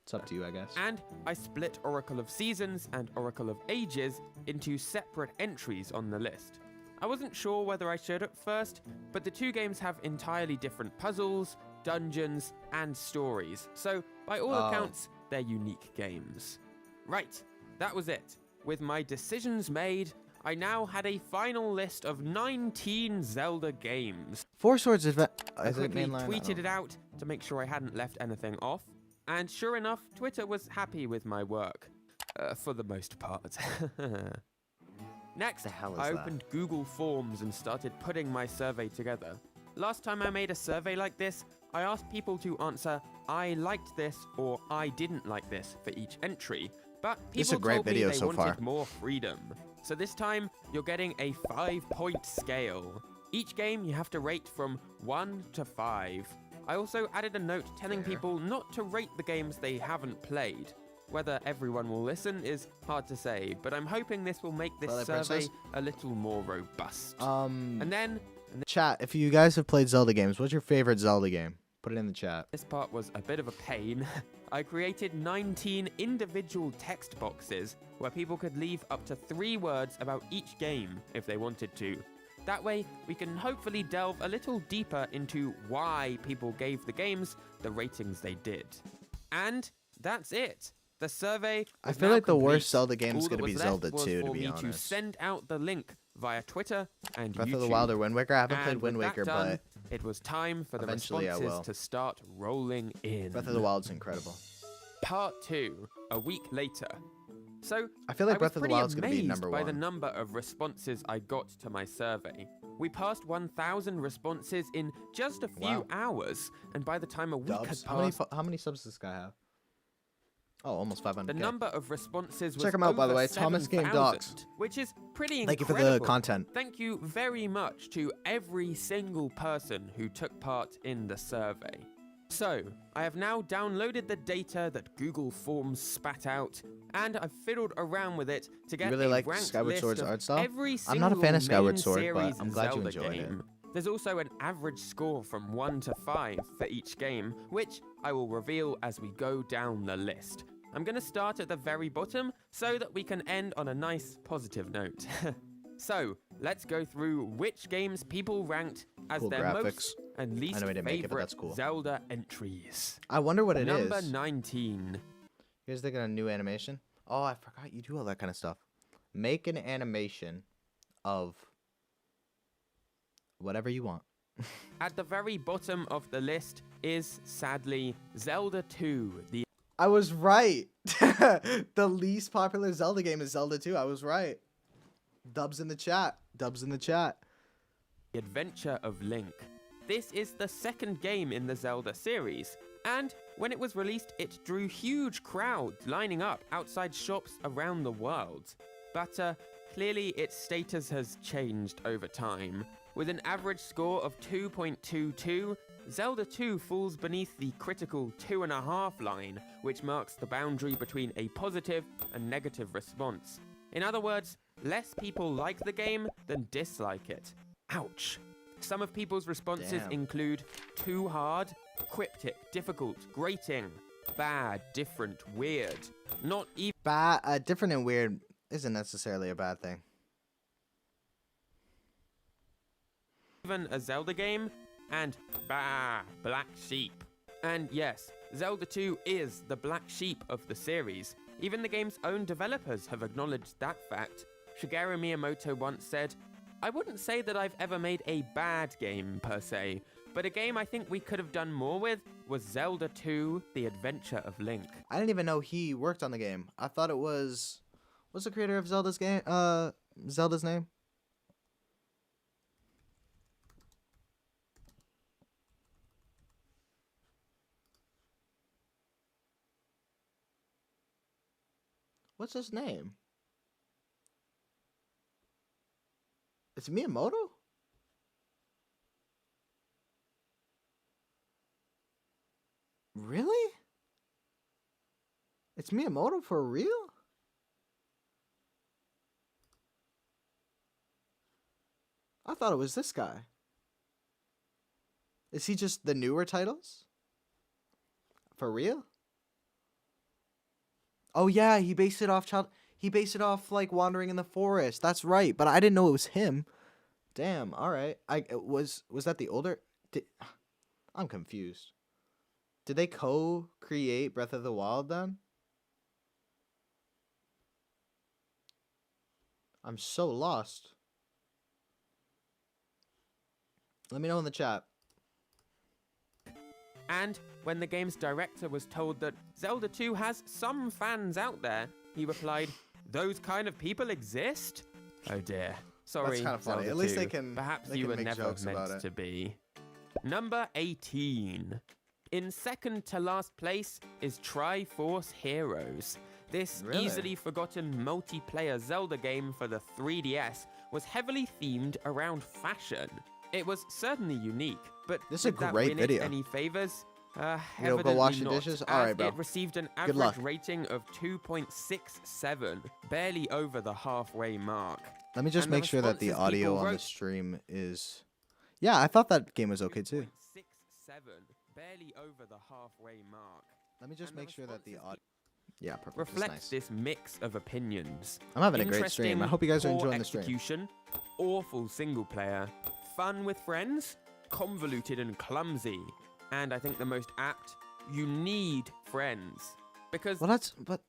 Speaker 1: it's up to you, I guess.
Speaker 17: And I split Oracle of Seasons and Oracle of Ages into separate entries on the list. I wasn't sure whether I should at first, but the two games have entirely different puzzles, dungeons, and stories, so by all accounts, they're unique games. Right, that was it. With my decisions made, I now had a final list of 19 Zelda games.
Speaker 1: Four Swords
Speaker 17: I quickly tweeted it out to make sure I hadn't left anything off, and sure enough, Twitter was happy with my work. For the most part. Next, I opened Google Forms and started putting my survey together. Last time I made a survey like this, I asked people to answer I liked this or I didn't like this for each entry, but people told me they wanted more freedom. So this time, you're getting a 5-point scale. Each game you have to rate from 1 to 5. I also added a note telling people not to rate the games they haven't played. Whether everyone will listen is hard to say, but I'm hoping this will make this survey a little more robust. And then...
Speaker 1: Chat, if you guys have played Zelda games, what's your favorite Zelda game? Put it in the chat.
Speaker 17: This part was a bit of a pain. I created 19 individual text boxes where people could leave up to 3 words about each game if they wanted to. That way, we can hopefully delve a little deeper into why people gave the games the ratings they did. And that's it. The survey.
Speaker 1: I feel like the worst Zelda game is going to be Zelda 2, to be honest.
Speaker 17: To send out the link via Twitter and
Speaker 1: Breath
Speaker 17: YouTube.
Speaker 1: of the Wild or Wind Waker. I haven't played Wind Waker, but
Speaker 17: it was time for the
Speaker 1: eventually
Speaker 17: responses to start rolling in.
Speaker 1: Breath of the Wild's incredible.
Speaker 17: Part 2, a week later. So
Speaker 1: I feel like Breath of the Wild's going to be number 1.
Speaker 17: By the number of responses I got to my survey. We passed 1,000 responses in just a few hours, and by the time a week had passed,
Speaker 1: how many subs does this guy have? Oh, almost 500.
Speaker 17: The number of responses was
Speaker 1: check him out, by the way.
Speaker 17: 7,
Speaker 1: Thomas Game Docs,
Speaker 17: which is pretty
Speaker 1: incredible. Thank you for the content.
Speaker 17: Thank you very much to every single person who took part in the survey. So, I have now downloaded the data that Google Forms spat out, and I've fiddled around with it to get
Speaker 1: really
Speaker 17: a
Speaker 1: like
Speaker 17: ranked
Speaker 1: Skyward
Speaker 17: list
Speaker 1: Sword's
Speaker 17: of
Speaker 1: art style?
Speaker 17: every
Speaker 1: I'm not a fan of Skyward Sword, but
Speaker 17: series
Speaker 1: I'm glad you
Speaker 17: Zelda
Speaker 1: enjoyed
Speaker 17: game.
Speaker 1: it.
Speaker 17: There's also an average score from 1 to 5 for each game, which I will reveal as we go down the list. I'm going to start at the very bottom so that we can end on a nice positive note. So, let's go through which games people ranked as their
Speaker 1: graphics.
Speaker 17: most and least favorite Zelda entries.
Speaker 1: I wonder what it is.
Speaker 17: Number 19.
Speaker 1: Here's the new animation. Oh, I forgot you do all that kind of stuff. Make an animation of whatever you want.
Speaker 17: At the very bottom of the list is, sadly, Zelda 2.
Speaker 1: I was right. The least popular Zelda game is Zelda 2. I was right. Dubs in the chat. Dubs in the chat.
Speaker 17: The Adventure of Link. This is the second game in the Zelda series, and when it was released, it drew huge crowds lining up outside shops around the world. But clearly its status has changed over time. With an average score of 2.22, Zelda 2 falls beneath the critical 2.5 line, which marks the boundary between a positive and negative response. In other words, less people like the game than dislike it. Ouch. Some of people's responses include too hard, cryptic, difficult, grating, bad, different, weird, not even...
Speaker 1: Different and weird isn't necessarily a bad thing.
Speaker 17: even a Zelda game, and bah, black sheep. And yes, Zelda 2 is the black sheep of the series. Even the game's own developers have acknowledged that fact. Shigeru Miyamoto once said, "I wouldn't say that I've ever made a bad game per se, but a game I think we could have done more with was Zelda 2, The Adventure of Link."
Speaker 1: I didn't even know he worked on the game. I thought it was... What's the creator of Zelda's game? Zelda's name? What's his name? It's Miyamoto? Really? It's Miyamoto for real? I thought it was this guy. Is he just the newer titles? For real? Oh yeah, he based it off like Wandering in the Forest. That's right, but I didn't know it was him. Damn, all right. Was that the older I'm confused. Did they co-create Breath of the Wild then? I'm so lost. Let me know in the chat.
Speaker 17: And when the game's director was told that Zelda 2 has some fans out there, he replied, "Those kind of people exist?" Oh dear. Sorry,
Speaker 1: That's kind of funny.
Speaker 17: Zelda
Speaker 1: At least
Speaker 17: 2.
Speaker 1: they can.
Speaker 17: Perhaps
Speaker 1: they
Speaker 17: you
Speaker 1: can
Speaker 17: were
Speaker 1: make
Speaker 17: never
Speaker 1: jokes about
Speaker 17: meant
Speaker 1: it.
Speaker 17: to be. Number 18. In second to last place is Triforce Heroes. This
Speaker 1: Really?
Speaker 17: easily forgotten multiplayer Zelda game for the 3DS was heavily themed around fashion. It was certainly unique, but
Speaker 1: This is a
Speaker 17: did that
Speaker 1: great
Speaker 17: win
Speaker 1: video.
Speaker 17: it any favors?
Speaker 1: You know, go
Speaker 17: Evidently
Speaker 1: wash your
Speaker 17: not,
Speaker 1: dishes?
Speaker 17: as
Speaker 1: Alright, bro.
Speaker 17: It received an
Speaker 1: Good luck.
Speaker 17: average rating of 2.67, barely over the halfway mark.
Speaker 1: Let me just
Speaker 17: And the
Speaker 1: make sure that the
Speaker 17: responses
Speaker 1: audio
Speaker 17: people
Speaker 1: on the
Speaker 17: wrote-
Speaker 1: stream is... Yeah, I thought that game was okay too.
Speaker 17: 2.67, barely over the halfway mark.
Speaker 1: Let me just
Speaker 17: And the
Speaker 1: make sure that the
Speaker 17: responses
Speaker 1: audio... Yeah, perfect. That's
Speaker 17: reflects
Speaker 1: nice.
Speaker 17: this mix of opinions.
Speaker 1: I'm having a great stream. I
Speaker 17: Interesting,
Speaker 1: hope you guys are
Speaker 17: poor
Speaker 1: enjoying the stream.
Speaker 17: execution, awful single player, fun with friends, convoluted and clumsy, and I think the most apt, you need friends. Because
Speaker 1: But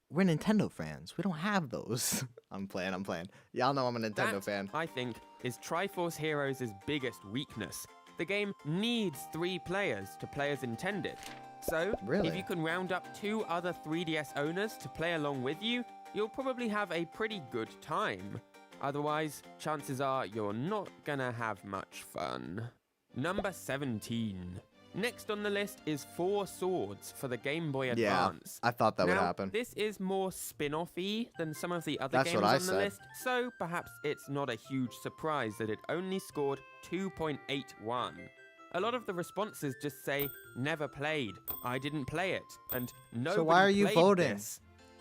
Speaker 1: we're Nintendo fans. We don't have those. I'm playing. Y'all know I'm a Nintendo
Speaker 17: that,
Speaker 1: fan.
Speaker 17: I think, is Triforce Heroes' biggest weakness. The game needs 3 players to play as intended. So,
Speaker 1: Really?
Speaker 17: if you can round up 2 other 3DS owners to play along with you, you'll probably have a pretty good time. Otherwise, chances are you're not gonna have much fun. Number 17. Next on the list is 4 Swords for the Game Boy
Speaker 1: Yeah,
Speaker 17: Advance.
Speaker 1: I thought that would
Speaker 17: Now,
Speaker 1: happen.
Speaker 17: This is more spin-off-y than some of the other
Speaker 1: That's
Speaker 17: games
Speaker 1: what I
Speaker 17: on the
Speaker 1: said.
Speaker 17: list, so perhaps it's not a huge surprise that it only scored 2.81. A lot of the responses just say, "Never played, I didn't play it," and "Nobody
Speaker 1: why are you
Speaker 17: played
Speaker 1: voting?
Speaker 17: this."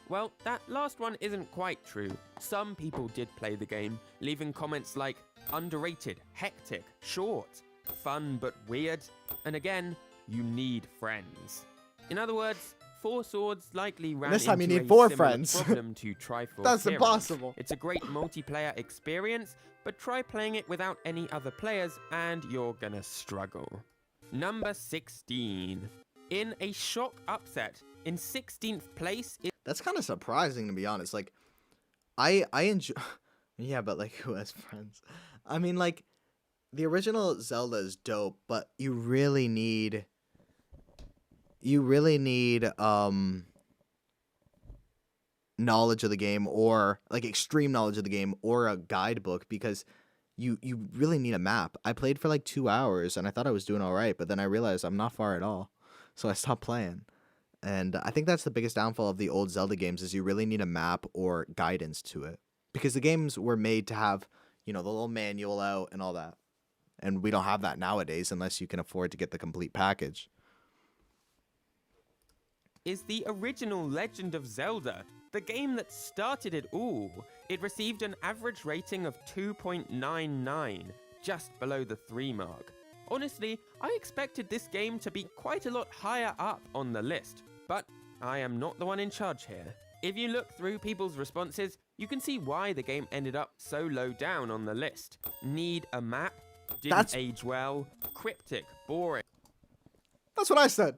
Speaker 17: Well, that last one isn't quite true. Some people did play the game, leaving comments like underrated, hectic, short, fun but weird, and again, you need friends. In other words, 4 Swords likely ran
Speaker 1: This time you
Speaker 17: into
Speaker 1: need
Speaker 17: a
Speaker 1: 4
Speaker 17: similar
Speaker 1: friends.
Speaker 17: problem to Triforce
Speaker 1: That's
Speaker 17: Heroes.
Speaker 1: impossible.
Speaker 17: It's a great multiplayer experience, but try playing it without any other players and you're gonna struggle. Number 16. In a shock upset, in 16th place is...
Speaker 1: That's kind of surprising, to be honest. Like, I enjoy... Yeah, but, like, who has friends? I mean, like, the original Zelda is dope, but you really need... knowledge of the game, or, like, extreme knowledge of the game, or a guidebook, because you really need a map. I played for, like, 2 hours, and I thought I was doing alright, but then I realized I'm not far at all. So I stopped playing. And I think that's the biggest downfall of the old Zelda games, is you really need a map or guidance to it. Because the games were made to have, you know, the little manual out and all that. And we don't have that nowadays unless you can afford to get the complete package.
Speaker 17: is the original Legend of Zelda, the game that started it all. It received an average rating of 2.99, just below the 3 mark. Honestly, I expected this game to be quite a lot higher up on the list, but I am not the one in charge here. If you look through people's responses, you can see why the game ended up so low down on the list. Need a map? didn't age well, cryptic, boring,
Speaker 1: That's what I said.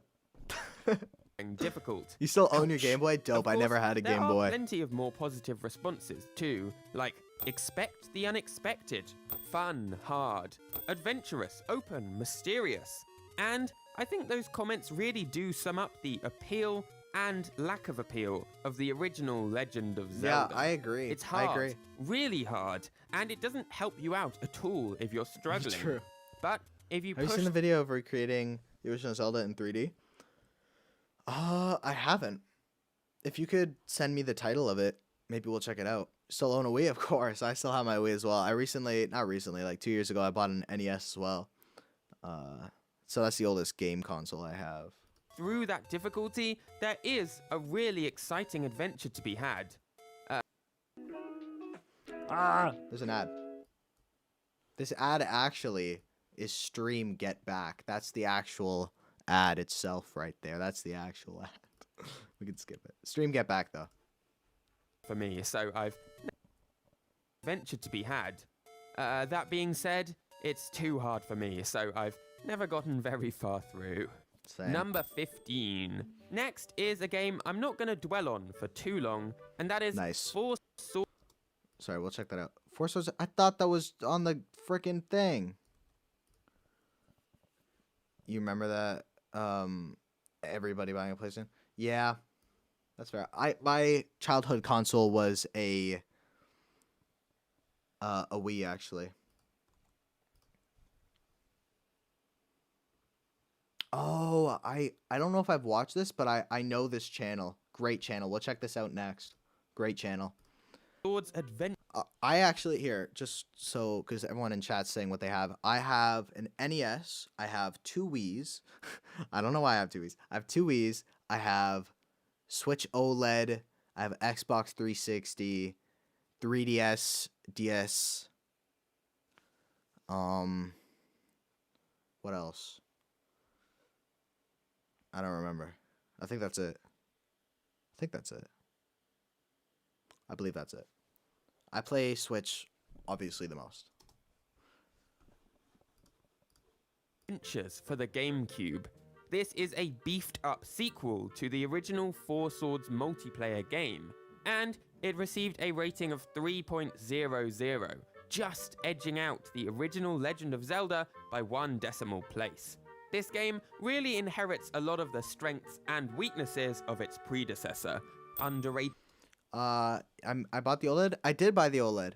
Speaker 17: difficult.
Speaker 1: You still own your Game Boy? Dope. I
Speaker 17: Of
Speaker 1: never
Speaker 17: course,
Speaker 1: had a
Speaker 17: there
Speaker 1: Game
Speaker 17: are
Speaker 1: Boy.
Speaker 17: plenty of more positive responses too, like expect the unexpected, fun, hard, adventurous, open, mysterious. And I think those comments really do sum up the appeal and lack of appeal of the original Legend of Zelda.
Speaker 1: Yeah, I agree.
Speaker 17: It's
Speaker 1: I
Speaker 17: hard,
Speaker 1: agree.
Speaker 17: really hard, and it doesn't help you out at all if you're struggling.
Speaker 1: True.
Speaker 17: But if you
Speaker 1: Have you
Speaker 17: push
Speaker 1: seen the video of recreating the original Zelda in 3D? I haven't. If you could send me the title of it, maybe we'll check it out. Still own a Wii, of course. I still have my Wii as well. Not recently, like 2 years ago, I bought an NES as well. So that's the oldest game console I have.
Speaker 17: through that difficulty, there is a really exciting adventure to be had.
Speaker 1: There's an ad. This ad actually is Stream Get Back. That's the actual ad itself right there. That's the actual ad. We can skip it. Stream Get Back, though.
Speaker 17: For me, so I've adventure to be had. That being said, it's too hard for me, so I've never gotten very far through.
Speaker 1: Same.
Speaker 17: Number 15. Next is a game I'm not going to dwell on for too long, and that is
Speaker 1: Nice.
Speaker 17: Four Swords.
Speaker 1: Sorry, we'll check that out. Four Swords. I thought that was on the freaking thing. You remember that? Everybody buying a PlayStation. Yeah, that's fair. My childhood console was a Wii, actually. Oh, I don't know if I've watched this, but I know this channel. Great channel. We'll check this out next. Great channel.
Speaker 17: Swords Adventure.
Speaker 1: I actually, here, just so, because everyone in chat's saying what they have. I have an NES. I have two Wiis. I don't know why I have two Wiis. I have two Wiis. I have Switch OLED. I have Xbox 360, 3DS, DS. What else? I don't remember. I think that's it. I believe that's it. I play Switch, obviously, the most.
Speaker 17: Adventures for the GameCube. This is a beefed up sequel to the original Four Swords multiplayer game, and it received a rating of 3.00, just edging out the original Legend of Zelda by 1 decimal place. This game really inherits a lot of the strengths and weaknesses of its predecessor. Underrated.
Speaker 1: I bought the OLED. I did buy the OLED.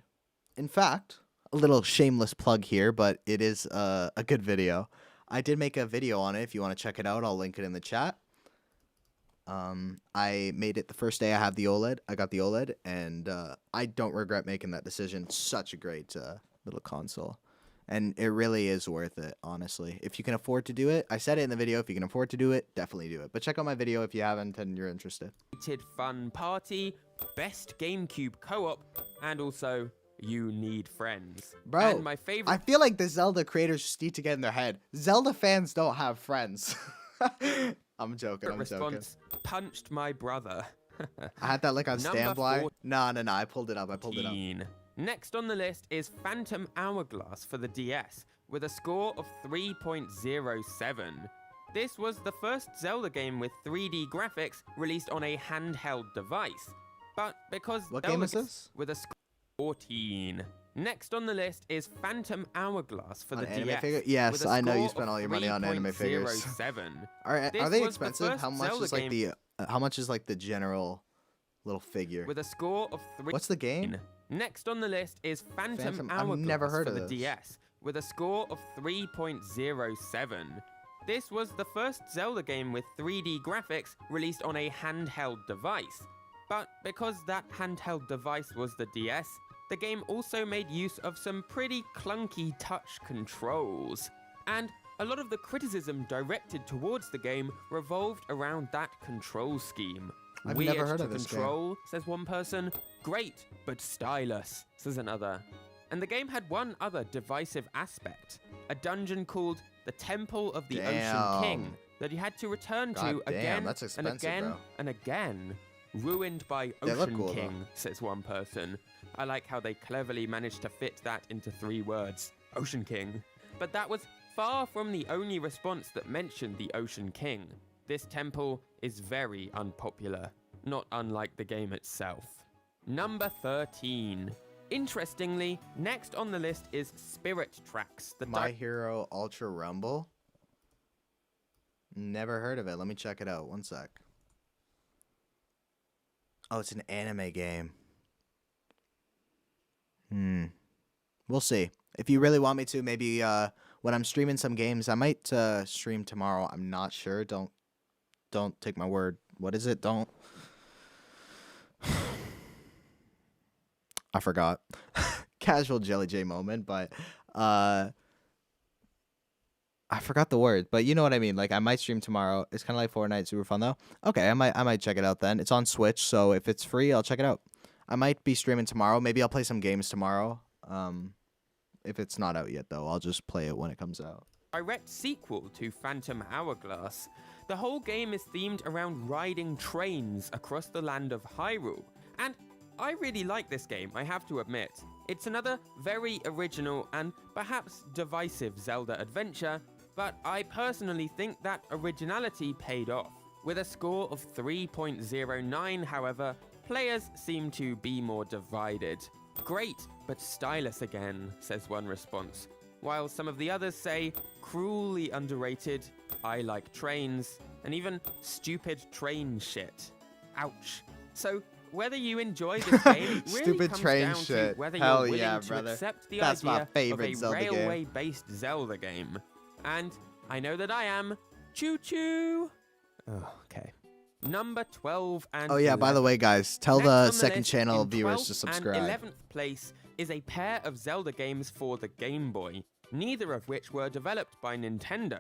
Speaker 1: In fact, a little shameless plug here, but it is a good video. I did make a video on it. If you want to check it out, I'll link it in the chat. I made it the first day I have the OLED. I got the OLED, and I don't regret making that decision. Such a great little console. And it really is worth it, honestly. If you can afford to do it, I said it in the video, if you can afford to do it, definitely do it. But check out my video if you haven't and you're interested.
Speaker 17: Fun party, best GameCube co-op, and also you need friends.
Speaker 1: Bro,
Speaker 17: and my favorite.
Speaker 1: I feel like the Zelda creators just need to get in their head. Zelda fans don't have friends. I'm joking.
Speaker 17: response punched my brother.
Speaker 1: I had that like on
Speaker 17: Number
Speaker 1: standby. No. I pulled it up.
Speaker 17: Next on the list is Phantom Hourglass for the DS, with a score of 3.07. This was the first Zelda game with 3D graphics released on a handheld device. But because
Speaker 1: What game is this?
Speaker 17: With a score of 14. Next on the list is Phantom Hourglass for
Speaker 1: On
Speaker 17: the
Speaker 1: anime
Speaker 17: DS.
Speaker 1: figure? Yes,
Speaker 17: with a
Speaker 1: I know you
Speaker 17: score
Speaker 1: spent
Speaker 17: of
Speaker 1: all your money on anime figures.
Speaker 17: 3.07.
Speaker 1: Are
Speaker 17: This
Speaker 1: they
Speaker 17: was the
Speaker 1: expensive?
Speaker 17: first
Speaker 1: How much
Speaker 17: Zelda
Speaker 1: is like
Speaker 17: game
Speaker 1: how much is like the general little figure?
Speaker 17: with a score of 3.
Speaker 1: What's the game?
Speaker 17: Next on the list is Phantom Hourglass
Speaker 1: I've never heard
Speaker 17: for
Speaker 1: of
Speaker 17: the
Speaker 1: this.
Speaker 17: DS, with a score of 3.07. This was the first Zelda game with 3D graphics released on a handheld device. But because that handheld device was the DS, the game also made use of some pretty clunky touch controls. And a lot of the criticism directed towards the game revolved around that control scheme.
Speaker 1: I've
Speaker 17: Weird
Speaker 1: never heard
Speaker 17: to
Speaker 1: of this game.
Speaker 17: control, says one person. Great, but stylus, says another. And the game had one other divisive aspect. A dungeon called the Temple of the Ocean King that you had to return
Speaker 1: God
Speaker 17: to
Speaker 1: damn,
Speaker 17: again
Speaker 1: that's
Speaker 17: and
Speaker 1: expensive,
Speaker 17: again
Speaker 1: bro.
Speaker 17: and again. Ruined by
Speaker 1: They look
Speaker 17: Ocean
Speaker 1: cool, though.
Speaker 17: King, says one person. I like how they cleverly managed to fit that into 3 words. Ocean King. But that was far from the only response that mentioned the Ocean King. This temple is very unpopular, not unlike the game itself. Number 13. Interestingly, next on the list is Spirit Tracks.
Speaker 1: My Hero Ultra Rumble? Never heard of it. Let me check it out. One sec. Oh, it's an anime game. We'll see. If you really want me to, maybe when I'm streaming some games, I might stream tomorrow. I'm not sure. Don't take my word. What is it? Don't. I forgot. Casual Jelly J moment, but I forgot the word. But you know what I mean. Like, I might stream tomorrow. It's kind of like Fortnite, super fun though. Okay, I might check it out then. It's on Switch, so if it's free, I'll check it out. I might be streaming tomorrow. Maybe I'll play some games tomorrow. If it's not out yet though, I'll just play it when it comes out.
Speaker 17: Direct sequel to Phantom Hourglass. The whole game is themed around riding trains across the land of Hyrule, and I really like this game, I have to admit. It's another very original and perhaps divisive Zelda adventure, but I personally think that originality paid off. With a score of 3.09, however, players seem to be more divided. Great, but stylus again, says one response, while some of the others say cruelly underrated, I like trains, and even stupid train shit. Ouch. So whether you enjoy this game really
Speaker 1: Stupid
Speaker 17: comes
Speaker 1: train
Speaker 17: down
Speaker 1: shit.
Speaker 17: to whether
Speaker 1: Hell
Speaker 17: you're willing
Speaker 1: yeah,
Speaker 17: to
Speaker 1: brother.
Speaker 17: accept the
Speaker 1: That's my
Speaker 17: idea
Speaker 1: favorite
Speaker 17: of a
Speaker 1: Zelda game.
Speaker 17: railway-based Zelda game. And I know that I am. Choo choo. Oh, okay. Number 12 and
Speaker 1: Oh yeah, by the
Speaker 17: 11.
Speaker 1: way, guys, tell
Speaker 17: Next
Speaker 1: the
Speaker 17: on
Speaker 1: second
Speaker 17: list,
Speaker 1: channel
Speaker 17: in
Speaker 1: viewers
Speaker 17: 12th
Speaker 1: to subscribe.
Speaker 17: And 11th place is a pair of Zelda games for the Game Boy, neither of which were developed by Nintendo.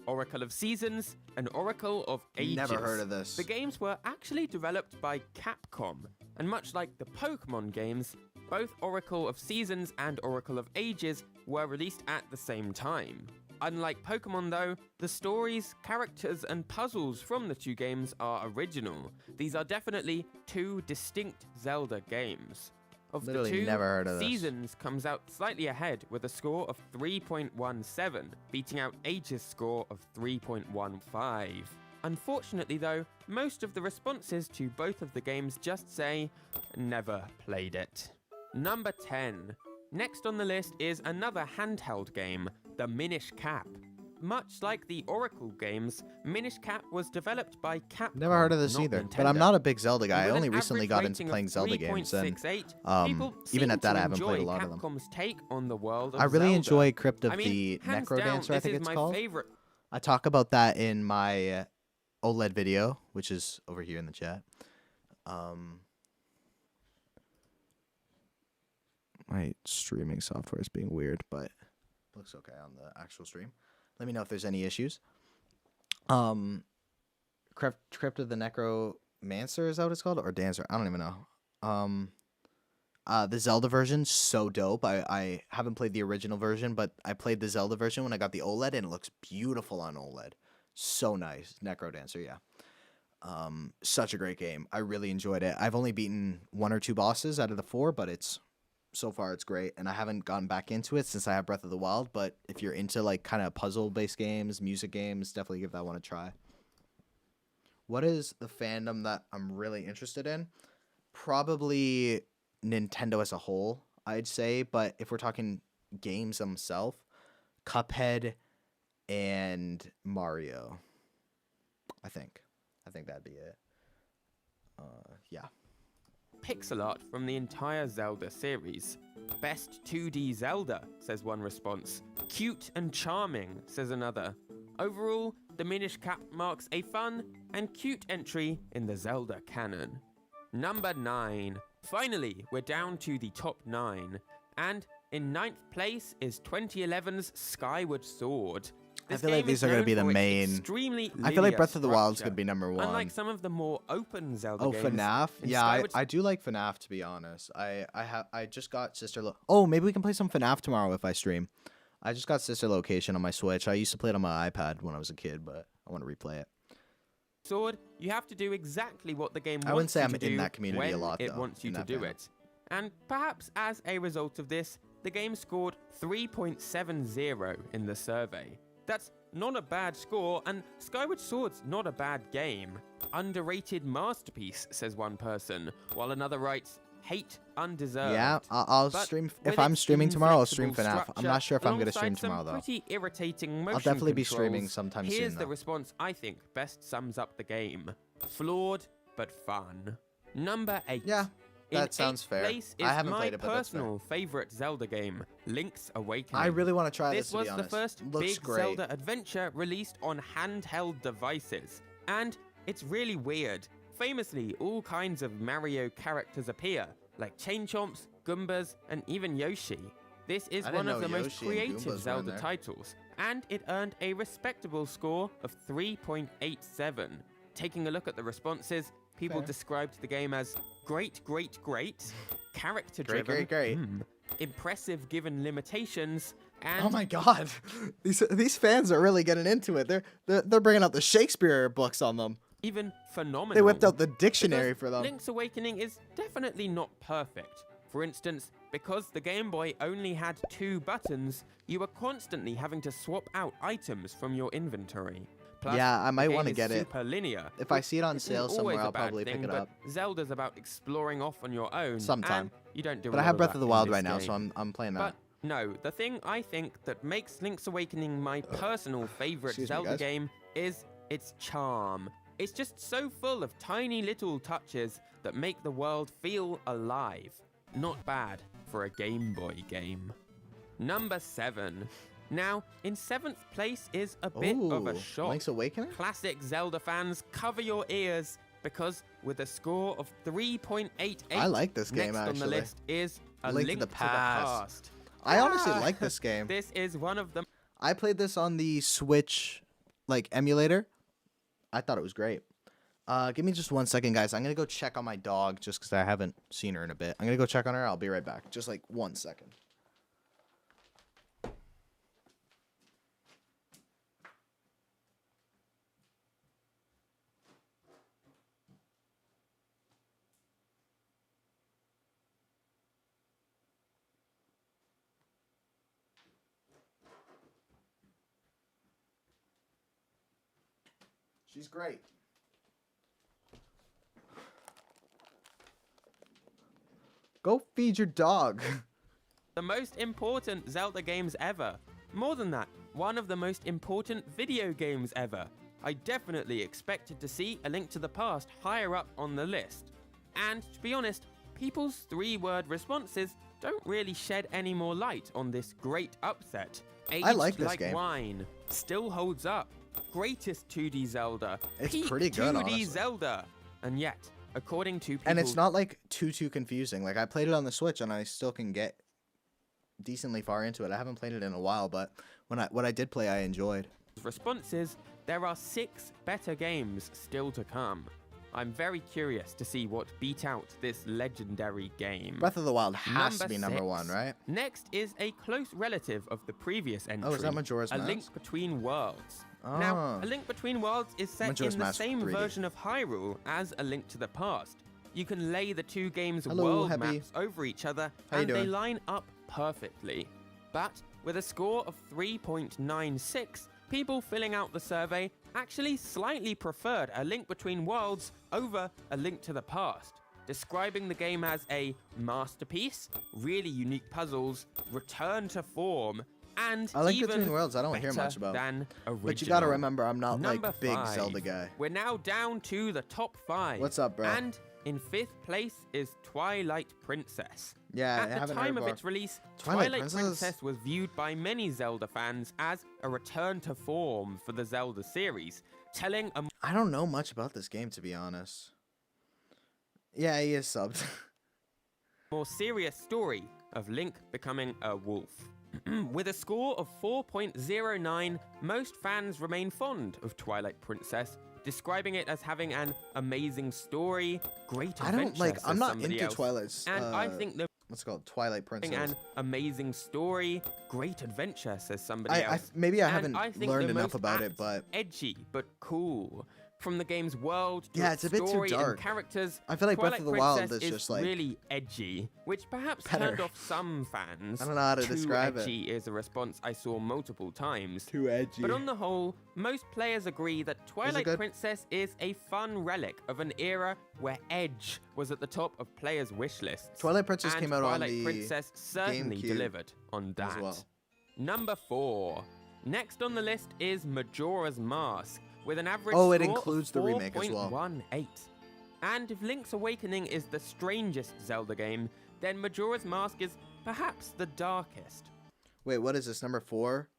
Speaker 17: Oracle of Seasons and Oracle of Ages.
Speaker 1: Never heard of this.
Speaker 17: The games were actually developed by Capcom, and much like the Pokemon games, both Oracle of Seasons and Oracle of Ages were released at the same time. Unlike Pokemon though, the stories, characters, and puzzles from the two games are original. These are definitely two distinct Zelda games. Of
Speaker 1: Literally
Speaker 17: the two,
Speaker 1: never heard of this.
Speaker 17: Seasons comes out slightly ahead with a score of 3.17, beating out Age's score of 3.15. Unfortunately though, most of the responses to both of the games just say, never played it. Number 10. Next on the list is another handheld game, the Minish Cap. Much like the Oracle games, Minish Cap was developed by Capcom.
Speaker 1: Never heard of this
Speaker 17: not
Speaker 1: either.
Speaker 17: Nintendo.
Speaker 1: But I'm not a big Zelda guy. I
Speaker 17: With an
Speaker 1: only recently
Speaker 17: average
Speaker 1: got into
Speaker 17: rating of
Speaker 1: playing Zelda games, and
Speaker 17: 3.68, people
Speaker 1: even
Speaker 17: seem
Speaker 1: at that,
Speaker 17: to
Speaker 1: I haven't played a
Speaker 17: enjoy
Speaker 1: lot of them.
Speaker 17: Capcom's take on the world of
Speaker 1: I really
Speaker 17: Zelda.
Speaker 1: enjoy Crypt of
Speaker 17: I mean,
Speaker 1: the
Speaker 17: hands
Speaker 1: Necrodancer,
Speaker 17: down,
Speaker 1: I
Speaker 17: this
Speaker 1: think
Speaker 17: is
Speaker 1: it's
Speaker 17: my
Speaker 1: called.
Speaker 17: favorite.
Speaker 1: I talk about that in my OLED video, which is over here in the chat. My streaming software is being weird, but looks okay on the actual stream. Let me know if there's any issues. Crypt of the Necromancer, is that what it's called? Or Dancer? I don't even know. The Zelda version, so dope. I haven't played the original version, but I played the Zelda version when I got the OLED, and it looks beautiful on OLED. So nice. Necrodancer, yeah. Such a great game. I really enjoyed it. I've only beaten 1 or 2 bosses out of the 4, but so far it's great, and I haven't gotten back into it since I have Breath of the Wild, but if you're into like kind of puzzle-based games, music games, definitely give that one a try. What is the fandom that I'm really interested in? Probably Nintendo as a whole, I'd say, but if we're talking games themselves, Cuphead and Mario, I think that'd be it. Yeah.
Speaker 17: Pixel art from the entire Zelda series. Best 2D Zelda, says one response. Cute and charming, says another. Overall, the Minish Cap marks a fun and cute entry in the Zelda canon. Number 9. Finally, we're down to the top 9. And in 9th place is 2011's Skyward Sword.
Speaker 1: I
Speaker 17: This
Speaker 1: feel like
Speaker 17: game
Speaker 1: these
Speaker 17: is
Speaker 1: are going to
Speaker 17: known
Speaker 1: be the
Speaker 17: for its
Speaker 1: main.
Speaker 17: extremely
Speaker 1: I feel like
Speaker 17: linear
Speaker 1: Breath of the Wild is
Speaker 17: structure.
Speaker 1: going to be number 1.
Speaker 17: Unlike some of the more open Zelda
Speaker 1: Oh,
Speaker 17: games.
Speaker 1: FNAF?
Speaker 17: in
Speaker 1: Yeah,
Speaker 17: Skyward
Speaker 1: I do like FNAF, to be honest. I just got Sister Oh, maybe we can play some FNAF tomorrow if I stream. I just got Sister Location on my Switch. I used to play it on my iPad when I was a kid, but I want to replay it.
Speaker 17: Sword, you have to do exactly what the game
Speaker 1: I wouldn't
Speaker 17: wants
Speaker 1: say
Speaker 17: you
Speaker 1: I'm
Speaker 17: to
Speaker 1: in
Speaker 17: do
Speaker 1: that community a
Speaker 17: when
Speaker 1: lot,
Speaker 17: it
Speaker 1: though,
Speaker 17: wants you
Speaker 1: in
Speaker 17: to
Speaker 1: that
Speaker 17: do
Speaker 1: fandom.
Speaker 17: it. And perhaps as a result of this, the game scored 3.70 in the survey. That's not a bad score, and Skyward Sword's not a bad game. Underrated masterpiece, says one person, while another writes, hate undeserved.
Speaker 1: Yeah, I'll
Speaker 17: But
Speaker 1: stream.
Speaker 17: with
Speaker 1: If I'm
Speaker 17: its
Speaker 1: streaming tomorrow, I'll stream
Speaker 17: inflexible
Speaker 1: FNAF. I'm not sure if I'm gonna
Speaker 17: structure,
Speaker 1: stream
Speaker 17: alongside some
Speaker 1: tomorrow though.
Speaker 17: Pretty irritating motion
Speaker 1: I'll definitely be
Speaker 17: controls,
Speaker 1: streaming sometime
Speaker 17: here's
Speaker 1: soon,
Speaker 17: the
Speaker 1: though.
Speaker 17: response I think best sums up the game. Flawed, but fun. Number 8.
Speaker 1: Yeah,
Speaker 17: In
Speaker 1: that sounds
Speaker 17: 8th
Speaker 1: fair.
Speaker 17: place
Speaker 1: I
Speaker 17: is
Speaker 1: haven't
Speaker 17: my
Speaker 1: played it, but that's fair.
Speaker 17: personal favorite Zelda game, Link's Awakening.
Speaker 1: I really want to try
Speaker 17: This
Speaker 1: this. To
Speaker 17: was
Speaker 1: be honest,
Speaker 17: the first
Speaker 1: looks
Speaker 17: big
Speaker 1: great.
Speaker 17: Zelda adventure released on handheld devices, and it's really weird. Famously, all kinds of Mario characters appear, like Chain Chomps, Goombas, and even Yoshi. This is
Speaker 1: I
Speaker 17: one
Speaker 1: didn't
Speaker 17: of
Speaker 1: know
Speaker 17: the most
Speaker 1: Yoshi and Goombas
Speaker 17: creative
Speaker 1: were in
Speaker 17: Zelda
Speaker 1: there.
Speaker 17: titles, and it earned a respectable score of 3.87. Taking a look at the responses, people
Speaker 1: Fair.
Speaker 17: described the game as great, character-driven,
Speaker 1: great.
Speaker 17: impressive given limitations, and
Speaker 1: Oh my god, these fans are really getting into it. They're bringing out the Shakespeare books on them.
Speaker 17: even phenomenal.
Speaker 1: They whipped out the dictionary
Speaker 17: Because
Speaker 1: for them.
Speaker 17: Link's Awakening is definitely not perfect. For instance, because the Game Boy only had 2 buttons, you were constantly having to swap out items from your inventory. Plus,
Speaker 1: Yeah, I
Speaker 17: the
Speaker 1: might
Speaker 17: game
Speaker 1: wanna
Speaker 17: is
Speaker 1: get it.
Speaker 17: super linear.
Speaker 1: If I
Speaker 17: which
Speaker 1: see it on
Speaker 17: isn't
Speaker 1: sale somewhere,
Speaker 17: always a
Speaker 1: I'll
Speaker 17: bad
Speaker 1: probably pick
Speaker 17: thing,
Speaker 1: it
Speaker 17: but
Speaker 1: up.
Speaker 17: Zelda's about exploring off on your own.
Speaker 1: Sometime.
Speaker 17: And you don't do a
Speaker 1: But I
Speaker 17: lot
Speaker 1: have Breath
Speaker 17: that
Speaker 1: of the
Speaker 17: in
Speaker 1: Wild
Speaker 17: this
Speaker 1: right now, so
Speaker 17: game.
Speaker 1: I'm playing
Speaker 17: But
Speaker 1: that.
Speaker 17: no, the thing I think that makes Link's Awakening my personal favorite
Speaker 1: Excuse me,
Speaker 17: Zelda
Speaker 1: guys.
Speaker 17: game is its charm. It's just so full of tiny little touches that make the world feel alive. Not bad for a Game Boy game. Number 7. Now, in 7th place is a bit of a
Speaker 1: Ooh,
Speaker 17: shock.
Speaker 1: Link's Awakening?
Speaker 17: Classic Zelda fans, cover your ears, because with a score of 3.88,
Speaker 1: I like this game,
Speaker 17: next on the
Speaker 1: actually.
Speaker 17: list is A
Speaker 1: Link
Speaker 17: Link
Speaker 1: to the Past.
Speaker 17: Past.
Speaker 1: I honestly
Speaker 17: Ah!
Speaker 1: like this game.
Speaker 17: This is one of the
Speaker 1: I played this on the Switch, like emulator. I thought it was great. Give me just 1 second, guys. I'm gonna go check on my dog just because I haven't seen her in a bit. I'm gonna go check on her. I'll be right back. Just like 1 second. She's great. Go feed your dog.
Speaker 17: the most important Zelda games ever. More than that, one of the most important video games ever. I definitely expected to see A Link to the Past higher up on the list. And to be honest, people's 3-word responses don't really shed any more light on this great upset. Aged
Speaker 1: I like this
Speaker 17: like
Speaker 1: game.
Speaker 17: wine, still holds up. Greatest 2D Zelda.
Speaker 1: It's
Speaker 17: peak
Speaker 1: pretty good,
Speaker 17: 2D
Speaker 1: honestly.
Speaker 17: Zelda. And yet, according to people,
Speaker 1: And it's not like too confusing. Like I played it on the Switch and I still can get decently far into it. I haven't played it in a while, but what I did play, I enjoyed.
Speaker 17: responses, there are 6 better games still to come. I'm very curious to see what beat out this legendary game.
Speaker 1: Breath of the Wild has to be number
Speaker 17: 6.
Speaker 1: 1, right?
Speaker 17: Next is a close relative of the previous entry.
Speaker 1: Oh, is that Majora's
Speaker 17: A
Speaker 1: Mask?
Speaker 17: Link Between Worlds. Now,
Speaker 1: Ah.
Speaker 17: A Link Between Worlds is set
Speaker 1: Majora's
Speaker 17: in the
Speaker 1: Mask
Speaker 17: same
Speaker 1: 3D.
Speaker 17: version of Hyrule as A Link to the Past. You can lay the 2 games'
Speaker 1: Hello,
Speaker 17: world
Speaker 1: Happy.
Speaker 17: maps over each other,
Speaker 1: How you
Speaker 17: and they
Speaker 1: doing?
Speaker 17: line up perfectly. But with a score of 3.96, people filling out the survey actually slightly preferred A Link Between Worlds over A Link to the Past, describing the game as a masterpiece, really unique puzzles, return to form, and
Speaker 1: A Link
Speaker 17: even
Speaker 1: Between Worlds, I don't hear
Speaker 17: better
Speaker 1: much about.
Speaker 17: than original.
Speaker 1: But you gotta remember, I'm not
Speaker 17: Number
Speaker 1: like big
Speaker 17: 5.
Speaker 1: Zelda guy.
Speaker 17: We're now down to the top 5.
Speaker 1: What's up, bro?
Speaker 17: And in 5th place is Twilight Princess.
Speaker 1: Yeah, I
Speaker 17: At the
Speaker 1: haven't
Speaker 17: time
Speaker 1: heard
Speaker 17: of
Speaker 1: of
Speaker 17: its release,
Speaker 1: Twilight
Speaker 17: Twilight
Speaker 1: Princess?
Speaker 17: Princess was viewed by many Zelda fans as a return to form for the Zelda series, telling a
Speaker 1: I don't know much about this game, to be honest. Yeah, he is subbed.
Speaker 17: more serious story of Link becoming a wolf. With a score of 4.09, most fans remain fond of Twilight Princess, describing it as having an amazing story, great
Speaker 1: I
Speaker 17: adventure,
Speaker 1: don't like.
Speaker 17: says
Speaker 1: I'm not
Speaker 17: somebody
Speaker 1: into
Speaker 17: else.
Speaker 1: Twilight's.
Speaker 17: And I think the
Speaker 1: what's it called? Twilight Princess.
Speaker 17: an amazing story, great adventure, says somebody
Speaker 1: I
Speaker 17: else.
Speaker 1: maybe I
Speaker 17: And
Speaker 1: haven't
Speaker 17: I think
Speaker 1: learned
Speaker 17: the
Speaker 1: enough
Speaker 17: most
Speaker 1: about it,
Speaker 17: apt,
Speaker 1: but
Speaker 17: edgy but cool. From the game's world to
Speaker 1: Yeah,
Speaker 17: its
Speaker 1: it's a bit too
Speaker 17: story and
Speaker 1: dark.
Speaker 17: characters,
Speaker 1: I feel like Breath
Speaker 17: Twilight
Speaker 1: of the Wild
Speaker 17: Princess
Speaker 1: is just, like,
Speaker 17: really edgy, which perhaps
Speaker 1: better.
Speaker 17: turned off some fans.
Speaker 1: I don't know how to
Speaker 17: Too
Speaker 1: describe it.
Speaker 17: edgy is a response I saw multiple times.
Speaker 1: Too edgy.
Speaker 17: But on the whole, most players agree that Twilight
Speaker 1: good?
Speaker 17: Princess is a fun relic of an era where edge was at the top of players' wish lists.
Speaker 1: Twilight Princess
Speaker 17: and
Speaker 1: came out on
Speaker 17: Twilight
Speaker 1: the
Speaker 17: Princess certainly
Speaker 1: GameCube
Speaker 17: delivered on
Speaker 1: as
Speaker 17: that.
Speaker 1: well.
Speaker 17: Number 4. Next on the list is Majora's Mask, with an average
Speaker 1: Oh, it
Speaker 17: score
Speaker 1: includes
Speaker 17: of
Speaker 1: the remake as well.
Speaker 17: 4.18. And if Link's Awakening is the strangest Zelda game, then Majora's Mask is perhaps the darkest.
Speaker 1: Wait, what is this, number 4?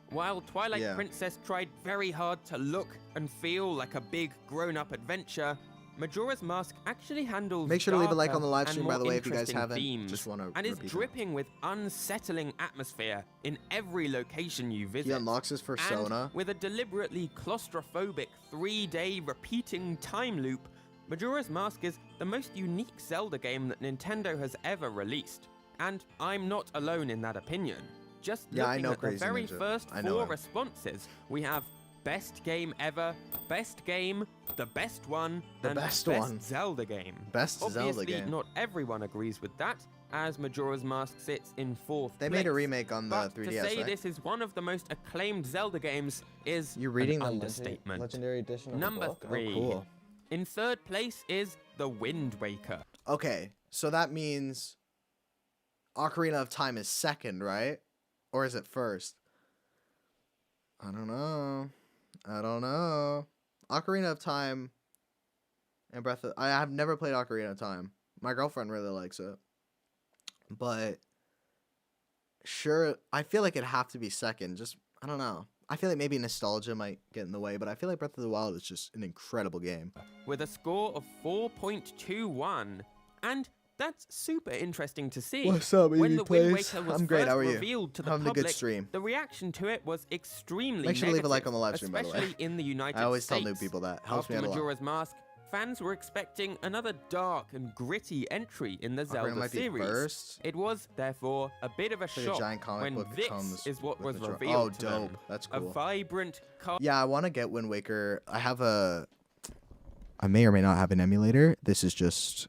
Speaker 17: While Twilight
Speaker 1: Yeah.
Speaker 17: Princess tried very hard to look and feel like a big grown-up adventure, Majora's Mask actually handles
Speaker 1: Make sure to leave a like
Speaker 17: darker
Speaker 1: on the live
Speaker 17: and
Speaker 1: stream, by
Speaker 17: more
Speaker 1: the way, if you guys
Speaker 17: interesting
Speaker 1: haven't.
Speaker 17: themes,
Speaker 1: Just want to
Speaker 17: and is
Speaker 1: repeat that.
Speaker 17: dripping with unsettling atmosphere in every location you visit.
Speaker 1: He unlocks his persona.
Speaker 17: And with a deliberately claustrophobic 3-day repeating time loop, Majora's Mask is the most unique Zelda game that Nintendo has ever released. And I'm not alone in that opinion. Just
Speaker 1: Yeah, I
Speaker 17: looking
Speaker 1: know
Speaker 17: at the
Speaker 1: Crazy
Speaker 17: very
Speaker 1: Ninja.
Speaker 17: first
Speaker 1: I know
Speaker 17: 4
Speaker 1: him.
Speaker 17: responses, we have best game ever, best game, the best one,
Speaker 1: The
Speaker 17: and
Speaker 1: best
Speaker 17: best
Speaker 1: one.
Speaker 17: Zelda game.
Speaker 1: Best Zelda
Speaker 17: Obviously,
Speaker 1: game.
Speaker 17: not everyone agrees with that, as Majora's Mask sits in 4th
Speaker 1: They
Speaker 17: place.
Speaker 1: made a remake on the
Speaker 17: But
Speaker 1: 3DS,
Speaker 17: to say
Speaker 1: right?
Speaker 17: this is one of the most acclaimed Zelda games is
Speaker 1: You're reading
Speaker 17: an
Speaker 1: the
Speaker 17: understatement.
Speaker 18: Legendary edition of
Speaker 17: Number
Speaker 18: the book?
Speaker 17: 3.
Speaker 1: Oh, cool.
Speaker 17: In 3rd place is The Wind Waker.
Speaker 1: Okay, so that means Ocarina of Time is 2nd, right? Or is it 1st? I don't know. Ocarina of Time and Breath of... I have never played Ocarina of Time. My girlfriend really likes it. But sure, I feel like it'd have to be 2nd. Just, I don't know. I feel like maybe nostalgia might get in the way, but I feel like Breath of the Wild is just an incredible game.
Speaker 17: With a score of 4.21. And that's super interesting to see.
Speaker 1: What's up,
Speaker 17: When
Speaker 1: EV
Speaker 17: The Wind
Speaker 1: Plays?
Speaker 17: Waker was
Speaker 1: I'm great,
Speaker 17: first
Speaker 1: how are you?
Speaker 17: revealed to the
Speaker 1: Having a
Speaker 17: public,
Speaker 1: good stream.
Speaker 17: the reaction to it was extremely
Speaker 1: Make sure to leave a like
Speaker 17: negative,
Speaker 1: on the live stream, by the way.
Speaker 17: especially in the United
Speaker 1: I always
Speaker 17: States.
Speaker 1: tell new people that. Helps
Speaker 17: After
Speaker 1: me out a lot.
Speaker 17: Majora's Mask, fans were expecting another dark and gritty entry in the
Speaker 1: Ocarina
Speaker 17: Zelda
Speaker 1: might be
Speaker 17: series.
Speaker 1: first.
Speaker 17: It was, therefore, a bit of a
Speaker 1: Like a
Speaker 17: shock
Speaker 1: giant comic
Speaker 17: when
Speaker 1: book
Speaker 17: this
Speaker 1: comes
Speaker 17: is what
Speaker 1: with
Speaker 17: was
Speaker 1: Majora-
Speaker 17: revealed
Speaker 1: Oh,
Speaker 17: to
Speaker 1: dope.
Speaker 17: them.
Speaker 1: That's
Speaker 17: A
Speaker 1: cool.
Speaker 17: vibrant
Speaker 1: Yeah, I want to get Wind Waker. I may or may not have an emulator. This is just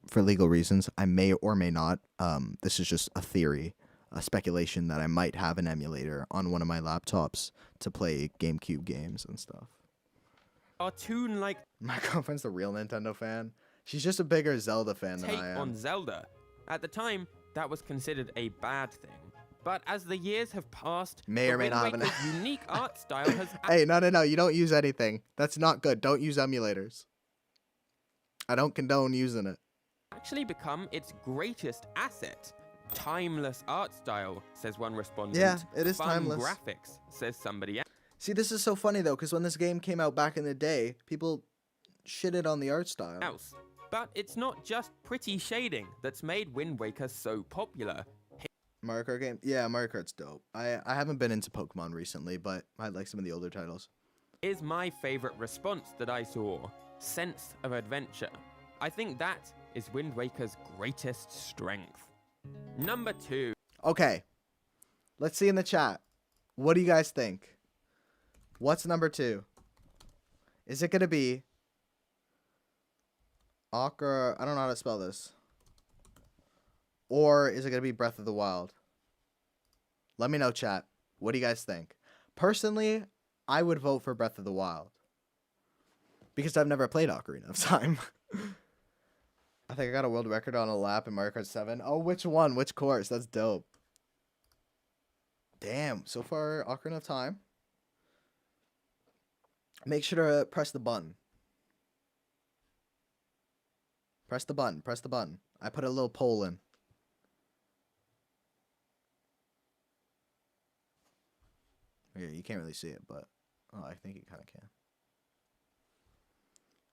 Speaker 1: for legal reasons. I may or may not. This is just a theory, a speculation that I might have an emulator on one of my laptops to play GameCube games and stuff.
Speaker 17: cartoon-like
Speaker 1: My girlfriend's the real Nintendo fan. She's just a bigger Zelda fan than
Speaker 17: take
Speaker 1: I am.
Speaker 17: on Zelda. At the time, that was considered a bad thing. But as the years have passed,
Speaker 1: May
Speaker 17: the
Speaker 1: or may
Speaker 17: Wind
Speaker 1: not have an-
Speaker 17: Waker's unique art style has
Speaker 1: Hey, no. You don't use anything. That's not good. Don't use emulators. I don't condone using it.
Speaker 17: actually become its greatest asset. Timeless art style, says one respondent.
Speaker 1: Yeah, it is
Speaker 17: Fun
Speaker 1: timeless.
Speaker 17: graphics, says somebody else.
Speaker 1: See, this is so funny, though, because when this game came out back in the day, people shitted on the art style.
Speaker 17: But it's not just pretty shading that's made Wind Waker so popular.
Speaker 1: Mario Kart game? Yeah, Mario Kart's dope. I haven't been into Pokemon recently, but I like some of the older titles.
Speaker 17: Is my favorite response that I saw. Sense of adventure. I think that is Wind Waker's greatest strength. Number 2.
Speaker 1: Okay. Let's see in the chat. What do you guys think? What's number 2? Is it going to be... I don't know how to spell this. Or is it going to be Breath of the Wild? Let me know, chat. What do you guys think? Personally, I would vote for Breath of the Wild. Because I've never played Ocarina of Time. I think I got a world record on a lap in Mario Kart 7. Oh, which one? Which course? That's dope. Damn. So far, Ocarina of Time. Make sure to press the button. Press the button. Press the button. I put a little poll in. Yeah, you can't really see it, but... Oh, I think you kind of can.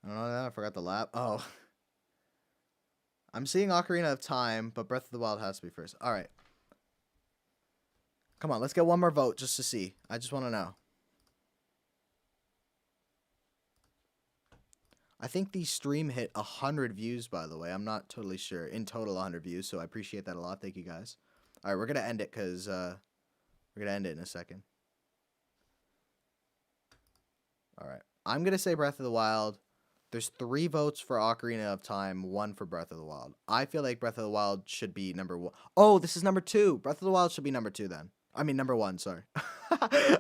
Speaker 1: I don't know. I forgot the lap. Oh. I'm seeing Ocarina of Time, but Breath of the Wild has to be first. All right. Come on, let's get one more vote just to see. I just want to know. I think the stream hit 100 views, by the way. I'm not totally sure. In total, 100 views, so I appreciate that a lot. Thank you, guys. All right, we're going to end it because we're going to end it in a second. All right. I'm gonna say Breath of the Wild. There's 3 votes for Ocarina of Time, 1 for Breath of the Wild. I feel like Breath of the Wild should be number 1. Oh, this is number 2. Breath of the Wild should be number 2 then. I mean number 1, sorry.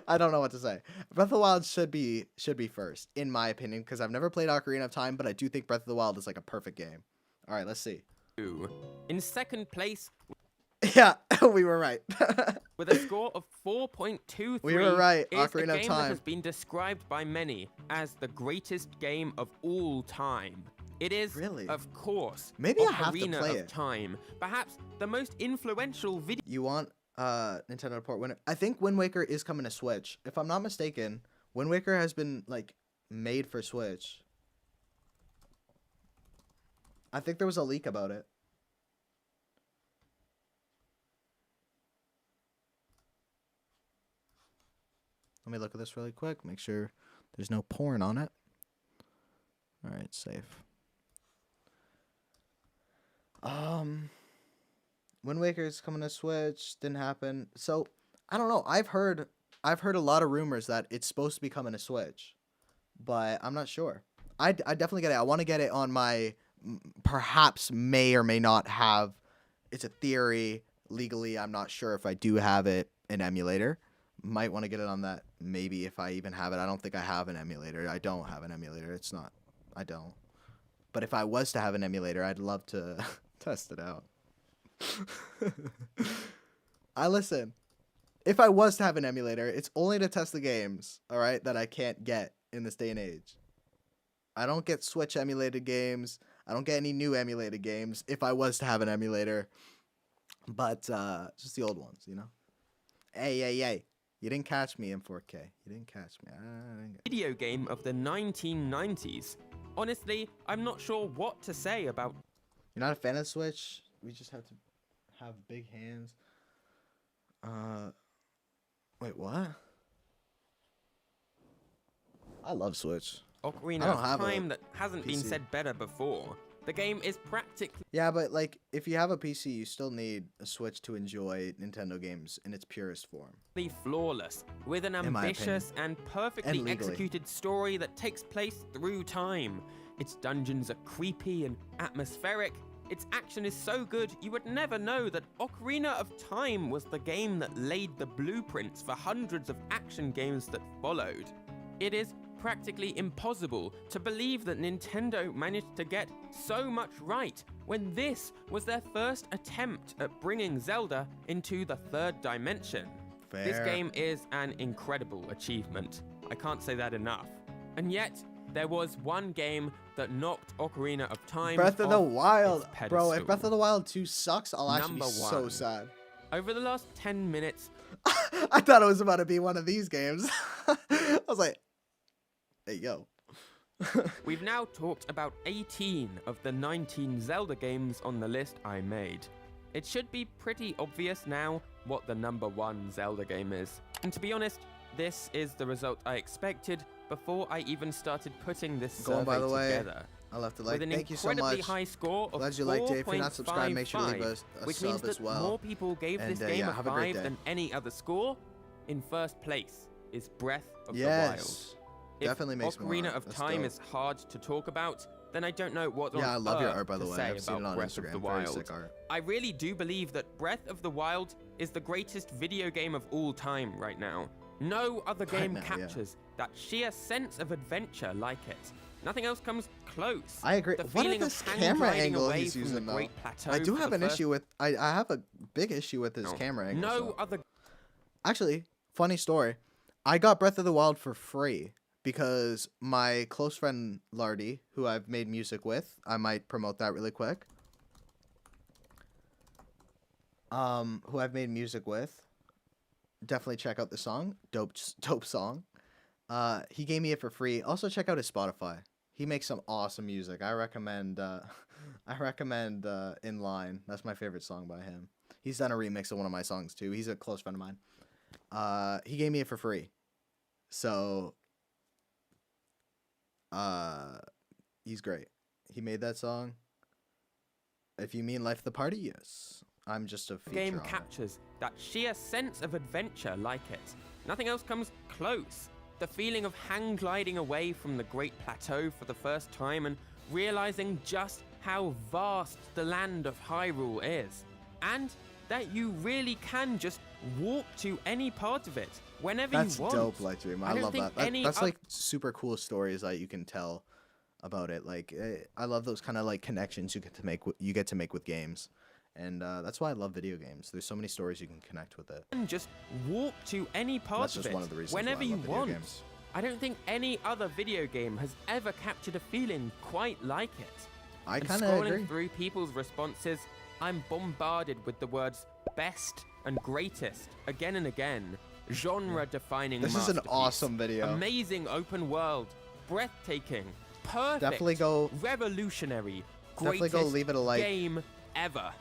Speaker 1: I don't know what to say. Breath of the Wild should be first, in my opinion, because I've never played Ocarina of Time, but I do think Breath of the Wild is like a perfect game. All right, let's see.
Speaker 17: In second place,
Speaker 1: yeah, we were right.
Speaker 17: with a score of 4.23,
Speaker 1: we were right.
Speaker 17: is
Speaker 1: Ocarina
Speaker 17: a
Speaker 1: of
Speaker 17: game
Speaker 1: Time
Speaker 17: that has been described by many as the greatest game of all time. It is, of course,
Speaker 1: Maybe I have to
Speaker 17: Ocarina
Speaker 1: play
Speaker 17: of
Speaker 1: it.
Speaker 17: Time, perhaps the most influential video.
Speaker 1: You want Nintendo port winner? I think Wind Waker is coming to Switch. If I'm not mistaken, Wind Waker has been like made for Switch. I think there was a leak about it. Let me look at this really quick. Make sure there's no porn on it. All right, safe. Wind Waker is coming to Switch. Didn't happen. So I don't know. I've heard a lot of rumors that it's supposed to be coming to Switch, but I'm not sure. I definitely get it. I want to get it on my perhaps may or may not have. It's a theory. Legally, I'm not sure if I do have it an emulator. Might want to get it on that. Maybe if I even have it. I don't think I have an emulator. I don't have an emulator. It's not. I don't. But if I was to have an emulator, I'd love to test it out. Listen. If I was to have an emulator, it's only to test the games, all right, that I can't get in this day and age. I don't get Switch emulated games. I don't get any new emulated games if I was to have an emulator. But just the old ones, you know? Hey. You didn't catch me in 4K. You didn't catch me.
Speaker 17: Video game of the 1990s. Honestly, I'm not sure what to say about.
Speaker 1: You're not a fan of Switch? We just have to have big hands. Wait, what? I love Switch.
Speaker 17: Ocarina
Speaker 1: I don't
Speaker 17: of
Speaker 1: have a
Speaker 17: Time that hasn't been
Speaker 1: PC.
Speaker 17: said better before. The game is practically
Speaker 1: Yeah, but like if you have a PC, you still need a Switch to enjoy Nintendo games in its purest form.
Speaker 17: flawless, with an
Speaker 1: In my
Speaker 17: ambitious and perfectly
Speaker 1: And legally.
Speaker 17: executed story that takes place through time. Its dungeons are creepy and atmospheric. Its action is so good, you would never know that Ocarina of Time was the game that laid the blueprints for hundreds of action games that followed. It is practically impossible to believe that Nintendo managed to get so much right when this was their first attempt at bringing Zelda into the third dimension. This
Speaker 1: Fair.
Speaker 17: game is an incredible achievement. I can't say that enough. And yet, there was one game that knocked Ocarina of Time
Speaker 1: Breath of the
Speaker 17: off
Speaker 1: Wild.
Speaker 17: its
Speaker 1: Bro, if
Speaker 17: pedestal.
Speaker 1: Breath of the Wild 2 sucks, I'll actually
Speaker 17: Number
Speaker 1: be so
Speaker 17: one.
Speaker 1: sad.
Speaker 17: Over the last 10 minutes,
Speaker 1: I thought it was about to be one of these games. I was like, hey, yo.
Speaker 17: we've now talked about 18 of the 19 Zelda games on the list I made. It should be pretty obvious now what the number 1 Zelda game is. And to be honest, this is the result I expected before I even started putting this
Speaker 1: Going
Speaker 17: survey
Speaker 1: by the way,
Speaker 17: together.
Speaker 1: I'll have to like.
Speaker 17: With an
Speaker 1: Thank you so
Speaker 17: incredibly
Speaker 1: much.
Speaker 17: high score of
Speaker 1: Glad you liked it. If you're not subscribed, make sure to leave us a
Speaker 17: which
Speaker 1: sub
Speaker 17: means that
Speaker 1: as well.
Speaker 17: more people gave
Speaker 1: And,
Speaker 17: this game
Speaker 1: yeah,
Speaker 17: a
Speaker 1: have a great
Speaker 17: 5
Speaker 1: day.
Speaker 17: than any other score. In first place is Breath of
Speaker 1: Yes.
Speaker 17: the Wild. If
Speaker 1: Definitely makes me
Speaker 17: Ocarina
Speaker 1: want it.
Speaker 17: of
Speaker 1: That's
Speaker 17: Time
Speaker 1: dope.
Speaker 17: is hard to talk about, then I don't know what
Speaker 1: Yeah, I
Speaker 17: on
Speaker 1: love your
Speaker 17: earth
Speaker 1: art, by the
Speaker 17: to
Speaker 1: way.
Speaker 17: say
Speaker 1: I've seen it
Speaker 17: about
Speaker 1: on
Speaker 17: Breath of
Speaker 1: Instagram.
Speaker 17: the
Speaker 1: Very
Speaker 17: Wild.
Speaker 1: sick art.
Speaker 17: I really do believe that Breath of the Wild is the greatest video game of all time right now. No other game
Speaker 1: now, yeah.
Speaker 17: captures that sheer sense of adventure like it. Nothing else comes close.
Speaker 1: I agree.
Speaker 17: The
Speaker 1: What is
Speaker 17: feeling
Speaker 1: this
Speaker 17: of hand
Speaker 1: camera
Speaker 17: gliding
Speaker 1: angle
Speaker 17: away
Speaker 1: he's
Speaker 17: from
Speaker 1: using
Speaker 17: the
Speaker 1: though?
Speaker 17: Great Plateau
Speaker 1: I do
Speaker 17: for
Speaker 1: have
Speaker 17: the
Speaker 1: an
Speaker 17: first
Speaker 1: issue with. I have a big issue with his camera angle.
Speaker 17: No
Speaker 1: so.
Speaker 17: other.
Speaker 1: Actually, funny story. I got Breath of the Wild for free because my close friend Lardy, who I've made music with, I might promote that really quick. Who I've made music with. Definitely check out the song. Dope song. He gave me it for free. Also check out his Spotify. He makes some awesome music. I recommend In Line. That's my favorite song by him. He's done a remix of one of my songs too. He's a close friend of mine. He gave me it for free. So he's great. He made that song. If you mean Life of the Party, yes. I'm just a feature
Speaker 17: Game
Speaker 1: on it.
Speaker 17: captures that sheer sense of adventure like it. Nothing else comes close. The feeling of hang gliding away from the Great Plateau for the first time and realizing just how vast the land of Hyrule is. And that you really can just walk to any part of it whenever
Speaker 1: That's
Speaker 17: you want.
Speaker 1: dope, Lightstream. I
Speaker 17: don't
Speaker 1: love
Speaker 17: think
Speaker 1: that.
Speaker 17: any
Speaker 1: That's
Speaker 17: oth-
Speaker 1: like super cool stories that you can tell about it. Like I love those kind of like connections you get to make with games, and that's why I love video games. There's so many stories you can connect with it.
Speaker 17: And just walk to any part
Speaker 1: That's
Speaker 17: of
Speaker 1: just
Speaker 17: it
Speaker 1: one of the reasons
Speaker 17: whenever
Speaker 1: why I
Speaker 17: you
Speaker 1: love video
Speaker 17: want.
Speaker 1: games.
Speaker 17: I don't think any other video game has ever captured a feeling quite like it.
Speaker 1: I
Speaker 17: And
Speaker 1: kind of
Speaker 17: scrolling
Speaker 1: agree.
Speaker 17: through people's responses, I'm bombarded with the words best and greatest again and again. Genre-defining
Speaker 1: This is an
Speaker 17: masterpiece,
Speaker 1: awesome video.
Speaker 17: Amazing open world, breathtaking, perfect,
Speaker 1: Definitely go-
Speaker 17: revolutionary,
Speaker 1: Definitely go
Speaker 17: greatest
Speaker 1: leave it a like.
Speaker 17: game ever.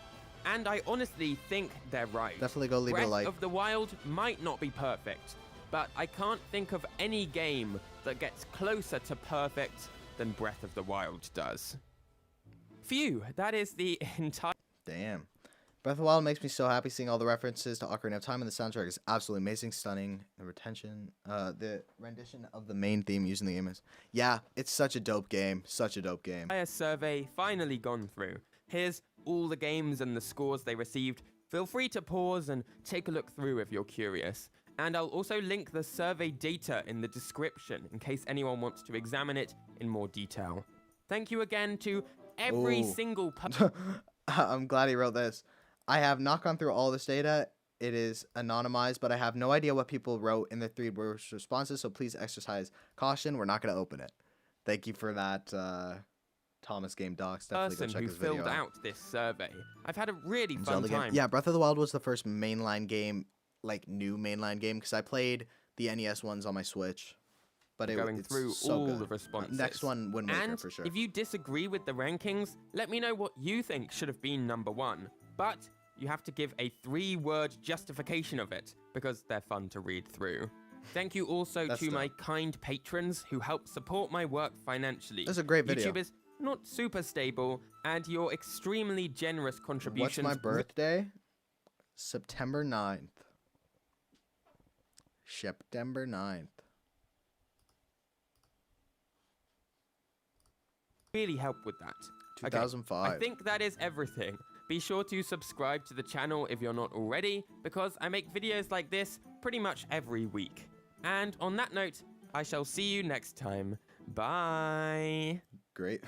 Speaker 17: And I honestly think they're right.
Speaker 1: Definitely go leave it a
Speaker 17: Breath
Speaker 1: like.
Speaker 17: of the Wild might not be perfect, but I can't think of any game that gets closer to perfect than Breath of the Wild does. Phew, that is the entire...
Speaker 1: Damn. Breath of the Wild makes me so happy seeing all the references to Ocarina of Time, and the soundtrack is absolutely amazing, stunning. The rendition of the main theme using the game is... Yeah, it's such a dope game. Such a dope game.
Speaker 17: entire survey finally gone through. Here's all the games and the scores they received. Feel free to pause and take a look through if you're curious. And I'll also link the survey data in the description in case anyone wants to examine it in more detail. Thank you again to every
Speaker 1: Ooh.
Speaker 17: single
Speaker 1: I'm glad he wrote this. I have not gone through all this data. It is anonymized, but I have no idea what people wrote in the 3 worst responses, so please exercise caution. We're not going to open it. Thank you for that, Thomas Game Docs. Definitely go
Speaker 17: person
Speaker 1: check
Speaker 17: who
Speaker 1: his video
Speaker 17: filled out this survey. I've had a really fun
Speaker 1: Zelda game.
Speaker 17: time.
Speaker 1: Yeah, Breath of the Wild was the first mainline game, like new mainline game, because I played the NES ones on my Switch. But
Speaker 17: going
Speaker 1: it's
Speaker 17: through
Speaker 1: so
Speaker 17: all
Speaker 1: good.
Speaker 17: the responses.
Speaker 1: Next one, Wind Waker,
Speaker 17: and
Speaker 1: for sure.
Speaker 17: if you disagree with the rankings, let me know what you think should have been number 1. But you have to give a 3-word justification of it, because they're fun to read through. Thank you also
Speaker 1: That's
Speaker 17: to
Speaker 1: dope.
Speaker 17: my kind patrons who help support my work financially.
Speaker 1: That's a great video.
Speaker 17: YouTube is not super stable, and your extremely generous
Speaker 1: What's
Speaker 17: contributions...
Speaker 1: my birthday? September 9th. September 9th.
Speaker 17: really help with that.
Speaker 1: 2005.
Speaker 17: Okay, I think that is everything. Be sure to subscribe to the channel if you're not already, because I make videos like this pretty much every week. And on that note, I shall see you next time. Bye.
Speaker 1: Great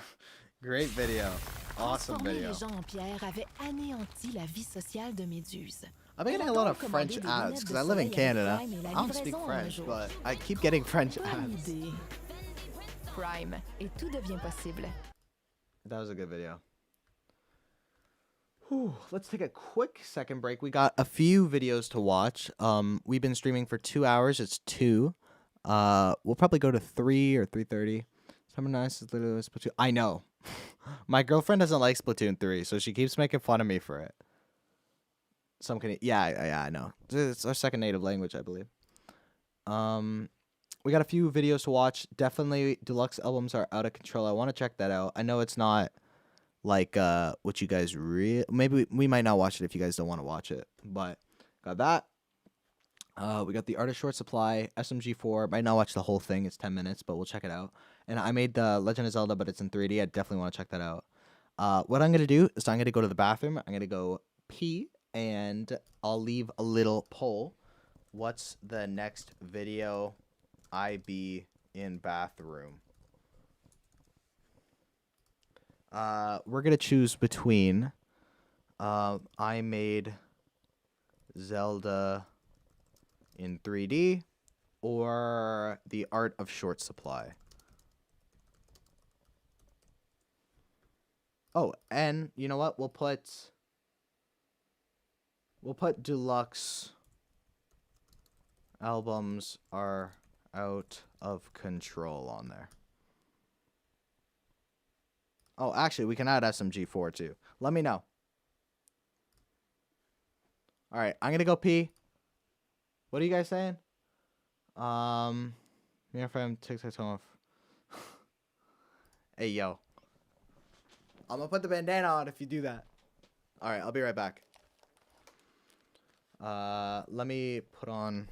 Speaker 1: video. Awesome
Speaker 18: Transformer
Speaker 1: video.
Speaker 18: les gens en pierre avait anéanti la vie sociale de Méduse.
Speaker 1: I've been getting a lot of French ads because I live in Canada. I don't speak French, but I keep getting French
Speaker 18: Bonne
Speaker 1: ads.
Speaker 18: idée. Prime, et tout devient possible.
Speaker 1: That was a good video. Whew, let's take a quick second break. We got a few videos to watch. We've been streaming for 2 hours. It's 2. We'll probably go to 3 or 3:30. Summer Nights is literally Splatoon. I know. My girlfriend doesn't like Splatoon 3, so she keeps making fun of me for it. Yeah, I know. It's our second native language, I believe. We got a few videos to watch. Definitely, deluxe albums are out of control. I want to check that out. I know it's not like what you guys maybe we might not watch it if you guys don't want to watch it. But got that. We got the Artist Short Supply, SMG4. Might not watch the whole thing. It's 10 minutes, but we'll check it out. And I made the Legend of Zelda, but it's in 3D. I definitely want to check that out. What I'm going to do is I'm going to go to the bathroom. I'm going to go pee, and I'll leave a little poll. What's the next video I be in bathroom? We're going to choose between I made Zelda in 3D or the Art of Short Supply. Oh, and you know what? We'll put deluxe albums are out of control on there. Oh, actually, we can add SMG4 too. Let me know. All right, I'm gonna go pee. What are you guys saying? Me and friend TikTok off. Hey, yo. I'm gonna put the bandana on if you do that. All right, I'll be right back. Let me put on.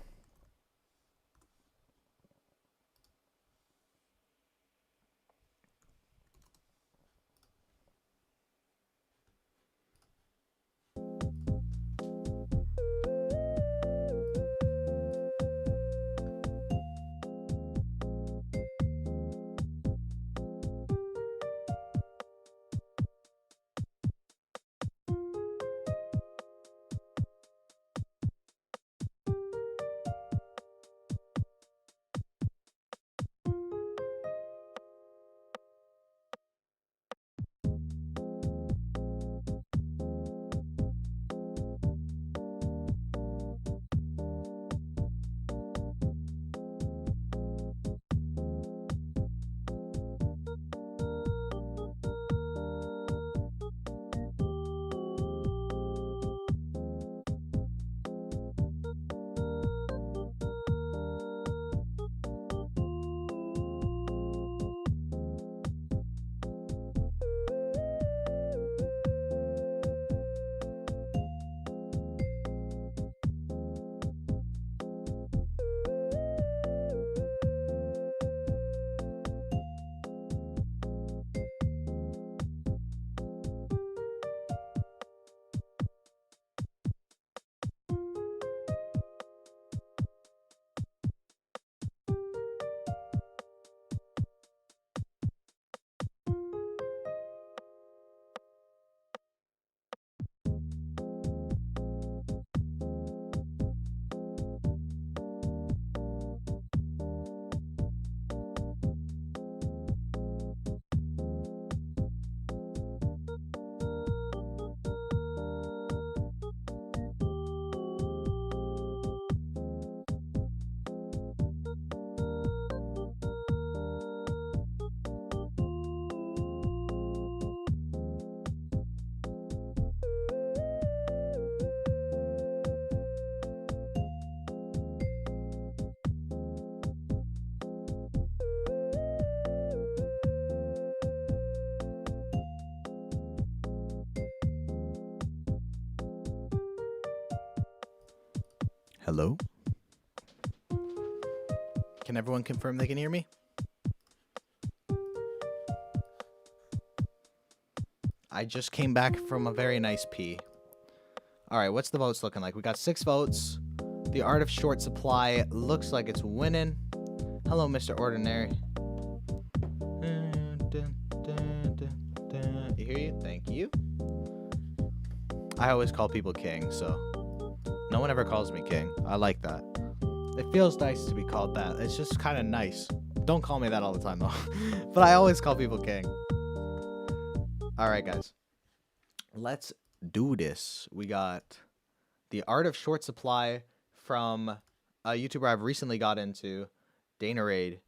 Speaker 1: Hello? Can everyone confirm they can hear me? I just came back from a very nice pee. Alright, what's the votes looking like? We got 6 votes. The Art of Short Supply looks like it's winning. Hello, Mr. Ordinary. You hear you? Thank you. I always call people king, so no one ever calls me king. I like that. It feels nice to be called that. It's just kind of nice. Don't call me that all the time, though. But I always call people king. Alright, guys. Let's do this. We got The Art of Short Supply from a YouTuber I've recently got into, Dana Raid.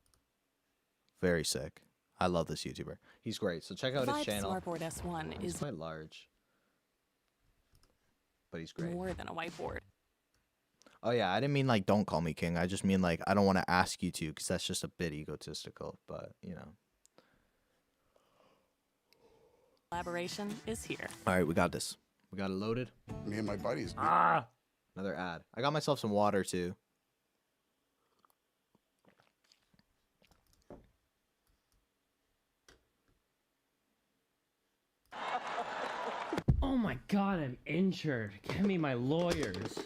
Speaker 1: Very sick. I love this YouTuber. He's great. So check out his
Speaker 19: Vibe
Speaker 1: channel.
Speaker 19: Smartboard S1
Speaker 1: He's
Speaker 19: is
Speaker 1: quite large, but he's great.
Speaker 19: more than a whiteboard.
Speaker 1: Oh yeah, I didn't mean like don't call me king. I just mean like I don't want to ask you to, because that's just a bit egotistical. But you know.
Speaker 19: Collaboration is here.
Speaker 1: All right, we got this. We got it loaded.
Speaker 20: Me and my buddies.
Speaker 1: Ah, another ad. I got myself some water too.
Speaker 21: Oh my god, I'm injured. Give me my lawyers.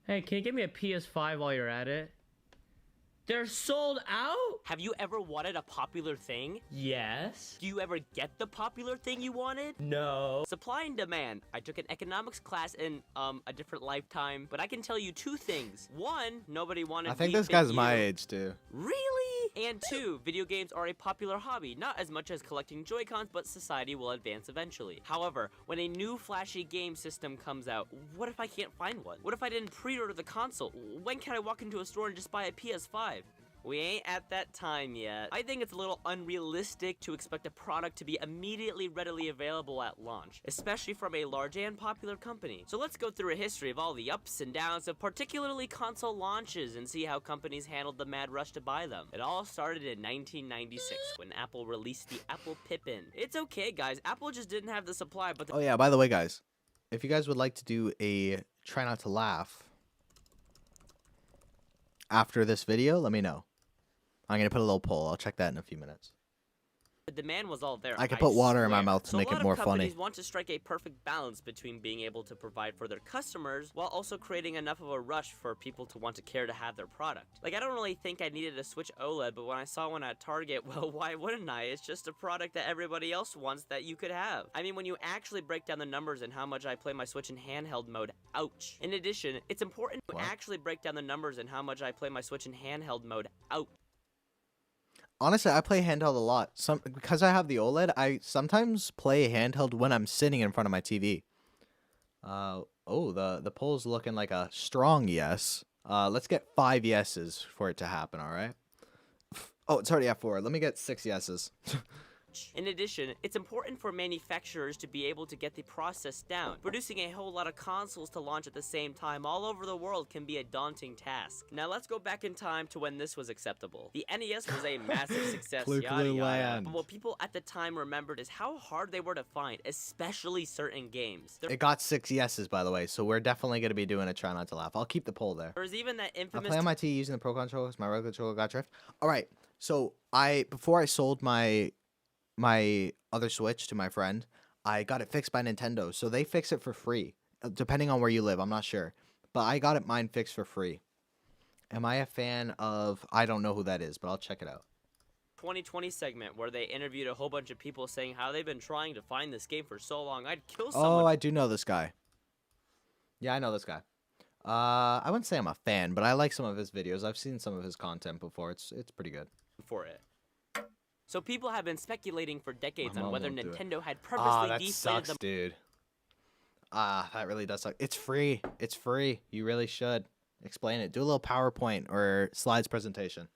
Speaker 21: Hey, can you give me a PS5 while you're at it? They're sold out?
Speaker 22: Have you ever wanted a popular thing?
Speaker 21: Yes.
Speaker 22: Do you ever get the popular thing you wanted?
Speaker 21: No.
Speaker 22: Supply and demand. I took an economics class in a different lifetime, but I can tell you 2 things. 1, nobody wanted
Speaker 1: I think
Speaker 22: Wii
Speaker 1: this
Speaker 22: Fit
Speaker 1: guy's my
Speaker 22: U.
Speaker 1: age too.
Speaker 22: Really? And 2, video games are a popular hobby, not as much as collecting Joy-Cons, but society will advance eventually. However, when a new flashy game system comes out, what if I can't find one? What if I didn't pre-order the console? When can I walk into a store and just buy a PS5? We ain't at that time yet. I think it's a little unrealistic to expect a product to be immediately readily available at launch, especially from a large and popular company. So let's go through a history of all the ups and downs of particularly console launches and see how companies handled the mad rush to buy them. It all started in 1996 when Apple released the Apple Pippin. It's okay, guys. Apple just didn't have the supply, but
Speaker 1: Oh yeah, by the way, guys, if you guys would like to do a try not to laugh after this video, let me know. I'm going to put a little poll. I'll check that in a few minutes.
Speaker 22: the demand was all there.
Speaker 1: I could put water in my
Speaker 22: swear.
Speaker 1: mouth to
Speaker 22: So
Speaker 1: make
Speaker 22: a lot
Speaker 1: it more
Speaker 22: of companies
Speaker 1: funny.
Speaker 22: want to strike a perfect balance between being able to provide for their customers while also creating enough of a rush for people to want to care to have their product. Like, I don't really think I needed a Switch OLED, but when I saw one at Target, well, why wouldn't I? It's just a product that everybody else wants that you could have. I mean, when you actually break down the numbers and how much I play my Switch in handheld mode, ouch. In addition, it's important to actually break down the numbers and how much I play my Switch in handheld mode, ouch.
Speaker 1: Honestly, I play handheld a lot. Because I have the OLED, I sometimes play handheld when I'm sitting in front of my TV. Oh, the poll's looking like a strong yes. Let's get 5 yeses for it to happen, all right? Oh, it's already at 4. Let me get 6 yeses.
Speaker 22: In addition, it's important for manufacturers to be able to get the process down. Producing a whole lot of consoles to launch at the same time all over the world can be a daunting task. Now let's go back in time to when this was acceptable. The NES was a massive success,
Speaker 1: Clue,
Speaker 22: yada
Speaker 1: clue,
Speaker 22: yada.
Speaker 1: land.
Speaker 22: But what people at the time remembered is how hard they were to find, especially certain games.
Speaker 1: It got 6 yeses, by the way, so we're definitely going to be doing a try not to laugh. I'll keep the poll there.
Speaker 22: There's even that
Speaker 1: I
Speaker 22: infamous
Speaker 1: play on my TV using the Pro Controller because my regular controller got drift. All right, so before I sold my other Switch to my friend, I got it fixed by Nintendo, so they fix it for free, depending on where you live. I'm not sure, but I got mine fixed for free. Am I a fan of? I don't know who that is, but I'll check it out.
Speaker 22: 2020 segment where they interviewed a whole bunch of people saying how they've been trying to find this game for so long. I'd kill someone.
Speaker 1: Oh, I do know this guy. Yeah, I know this guy. I wouldn't say I'm a fan, but I like some of his videos. I've seen some of his content before. It's pretty good.
Speaker 22: For it. So people have been speculating for decades
Speaker 1: My
Speaker 22: on
Speaker 1: mom
Speaker 22: whether
Speaker 1: won't do it.
Speaker 22: Nintendo had purposely
Speaker 1: that
Speaker 22: deflated
Speaker 1: sucks,
Speaker 22: the
Speaker 1: dude. That really does suck. It's free. It's free. You really should explain it. Do a little PowerPoint or slides presentation.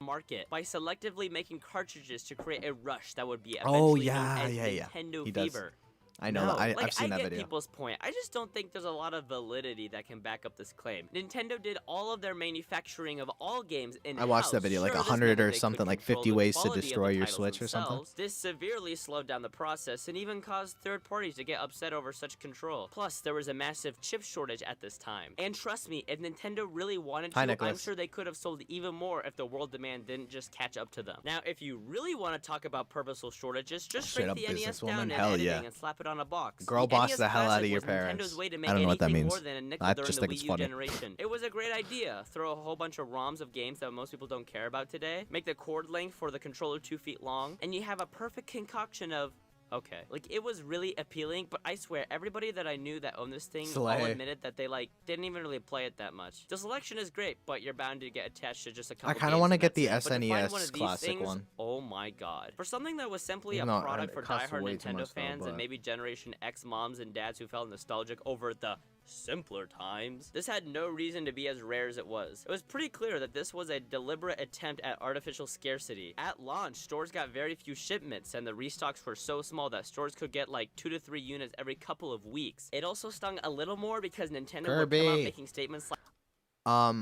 Speaker 22: market by selectively making cartridges to create a rush that would be
Speaker 1: Oh,
Speaker 22: eventually known
Speaker 1: yeah,
Speaker 22: as
Speaker 1: yeah.
Speaker 22: Nintendo
Speaker 1: He does.
Speaker 22: Fever.
Speaker 1: I know that.
Speaker 22: Like,
Speaker 1: I've seen that
Speaker 22: get
Speaker 1: video.
Speaker 22: people's point. I just don't think there's a lot of validity that can back up this claim. Nintendo did all of their manufacturing of all games in-house.
Speaker 1: I watched that video, like
Speaker 22: Sure, this
Speaker 1: 100
Speaker 22: meant that
Speaker 1: or
Speaker 22: they could
Speaker 1: something, like
Speaker 22: control
Speaker 1: 50
Speaker 22: the
Speaker 1: ways to
Speaker 22: quality of the
Speaker 1: destroy your
Speaker 22: titles
Speaker 1: Switch or something.
Speaker 22: themselves. This severely slowed down the process and even caused third parties to get upset over such control. Plus, there was a massive chip shortage at this time. And trust me, if Nintendo really wanted to,
Speaker 1: Hi,
Speaker 22: I'm
Speaker 1: Nicholas.
Speaker 22: sure they could have sold even more if the world demand didn't just catch up to them. Now, if you really want to talk about purposeful shortages, just
Speaker 1: Straight
Speaker 22: break
Speaker 1: up
Speaker 22: the NES
Speaker 1: businesswoman,
Speaker 22: down in
Speaker 1: hell
Speaker 22: editing
Speaker 1: yeah.
Speaker 22: and slap it on a box.
Speaker 1: Girl
Speaker 22: The
Speaker 1: boss
Speaker 22: NES
Speaker 1: the hell out
Speaker 22: Classic
Speaker 1: of your
Speaker 22: was
Speaker 1: parents.
Speaker 22: Nintendo's way to make
Speaker 1: I don't know what that
Speaker 22: anything
Speaker 1: means.
Speaker 22: more than a nickel
Speaker 1: I
Speaker 22: during
Speaker 1: just
Speaker 22: the
Speaker 1: think
Speaker 22: Wii
Speaker 1: it's
Speaker 22: U
Speaker 1: funny.
Speaker 22: generation. It was a great idea. Throw a whole bunch of ROMs of games that most people don't care about today. Make the cord length for the controller 2 feet long, and you have a perfect concoction of. Okay. Like, it was really appealing, but I swear, everybody that I knew that owned this thing all
Speaker 1: Slay.
Speaker 22: admitted that they, didn't even really play it that much. The selection is great, but you're bound to get attached to just a couple
Speaker 1: I kind of
Speaker 22: games
Speaker 1: want to
Speaker 22: and
Speaker 1: get
Speaker 22: that's
Speaker 1: the
Speaker 22: it. But to find one
Speaker 1: SNES
Speaker 22: of these
Speaker 1: classic
Speaker 22: things,
Speaker 1: one.
Speaker 22: oh my god. For something that was simply
Speaker 1: Even
Speaker 22: a
Speaker 1: though
Speaker 22: product
Speaker 1: it
Speaker 22: for
Speaker 1: costs
Speaker 22: diehard
Speaker 1: way too
Speaker 22: Nintendo
Speaker 1: much, though,
Speaker 22: fans
Speaker 1: but-
Speaker 22: and maybe Generation X moms and dads who felt nostalgic over the simpler times, this had no reason to be as rare as it was. It was pretty clear that this was a deliberate attempt at artificial scarcity. At launch, stores got very few shipments, and the restocks were so small that stores could get like 2 to 3 units every couple of weeks. It also stung a little more because Nintendo would come out
Speaker 1: Kirby.
Speaker 22: making statements like,
Speaker 1: I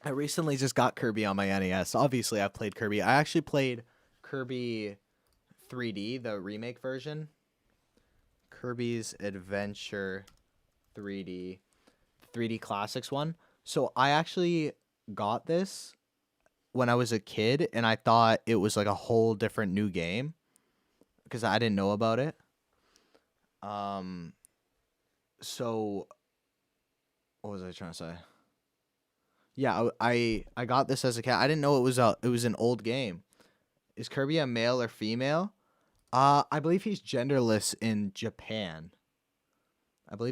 Speaker 1: recently just got Kirby on my NES. Obviously, I've played Kirby. I actually played Kirby 3D, the remake version. Kirby's Adventure 3D, 3D Classics one. So I actually got this when I was a kid, and I thought it was like a whole different new game because I didn't know about it. So what was I trying to say? Yeah, I got this as a kid. I didn't know it was an old game. Is Kirby a male or female? I believe he's genderless in Japan. Because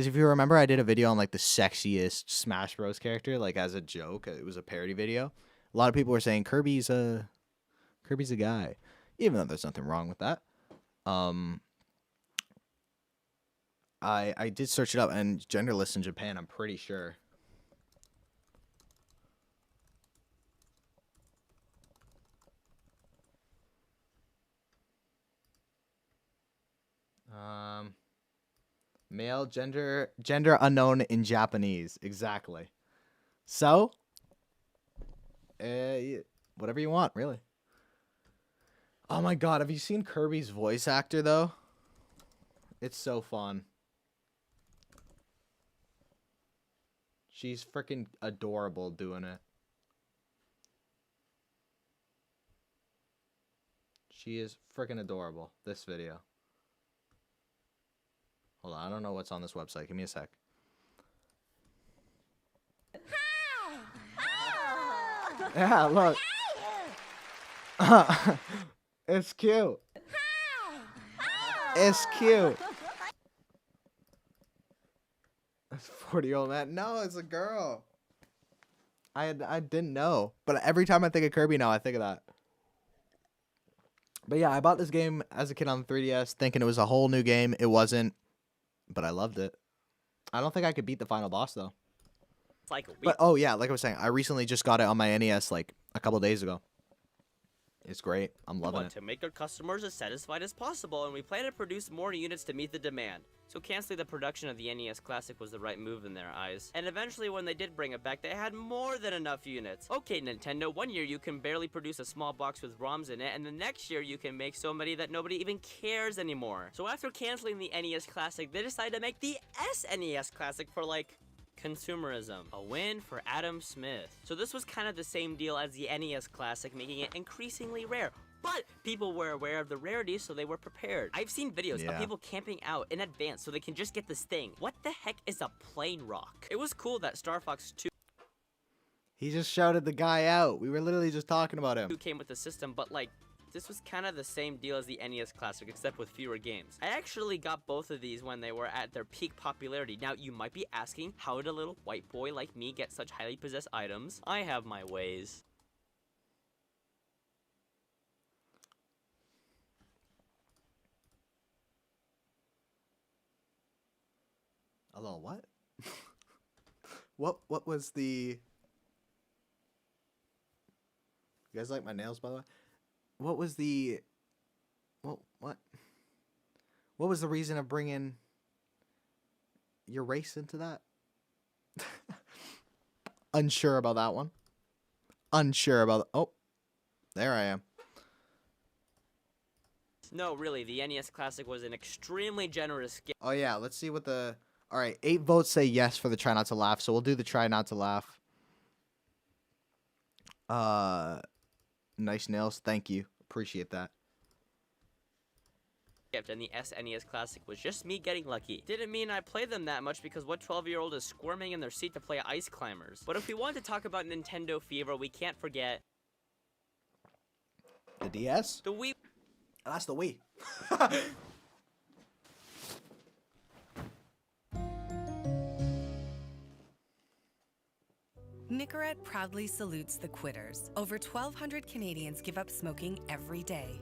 Speaker 1: if you remember, I did a video on like the sexiest Smash Bros character, like as a joke. It was a parody video. A lot of people were saying Kirby's a guy, even though there's nothing wrong with that. I did search it up, and genderless in Japan, I'm pretty sure. Male, gender unknown in Japanese. Exactly. So, whatever you want, really. Oh my god, have you seen Kirby's voice actor, though? It's so fun. She's freaking adorable doing it. She is freaking adorable, this video. Hold on, I don't know what's on this website. Give me a sec. Yeah, look. It's cute. It's cute. That's 40-year-old man. No, it's a girl. I didn't know. But every time I think of Kirby now, I think of that. But yeah, I bought this game as a kid on the 3DS thinking it was a whole new game. It wasn't. But I loved it. I don't think I could beat the final boss, though.
Speaker 22: like
Speaker 1: But, oh, yeah, like I was saying, I recently just got it on my NES, like, a couple days ago. It's great. I'm loving it.
Speaker 22: to make our customers as satisfied as possible, and we plan to produce more units to meet the demand. So canceling the production of the NES Classic was the right move in their eyes. And eventually when they did bring it back, they had more than enough units. Okay, Nintendo, one year you can barely produce a small box with ROMs in it, and the next year you can make so many that nobody even cares anymore. So after canceling the NES Classic, they decided to make the SNES Classic for like consumerism. A win for Adam Smith. So this was kind of the same deal as the NES Classic, making it increasingly rare. But people were aware of the rarity, so they were prepared. I've seen videos of people camping out in advance so they can just get this thing. What the heck is a plane rock? It was cool that Star Fox 2
Speaker 1: He just shouted the guy out. We were literally just talking about him.
Speaker 22: came with the system, but like, this was kind of the same deal as the NES Classic, except with fewer games. I actually got both of these when they were at their peak popularity. Now, you might be asking, how did a little white boy like me get such highly possessed items? I have my ways.
Speaker 1: Hello, what? What was the... You guys like my nails, by the way? What was the... What? What was the reason of bringing your race into that? Unsure about that one. Unsure about... Oh, there I am.
Speaker 22: No, really, the NES Classic was an extremely generous gift.
Speaker 1: Oh, yeah, let's see what the... All right, 8 votes say yes for the try not to laugh, so we'll do the try not to laugh. Nice nails. Thank you. Appreciate that.
Speaker 22: And the SNES Classic was just me getting lucky. Didn't mean I played them that much because what 12-year-old is squirming in their seat to play Ice Climbers? But if we want to talk about Nintendo fever, we can't forget...
Speaker 1: The DS?
Speaker 22: The Wii...
Speaker 1: Oh, that's the Wii.
Speaker 3: Nicorette proudly salutes the quitters. Over 1,200 Canadians give up smoking every day.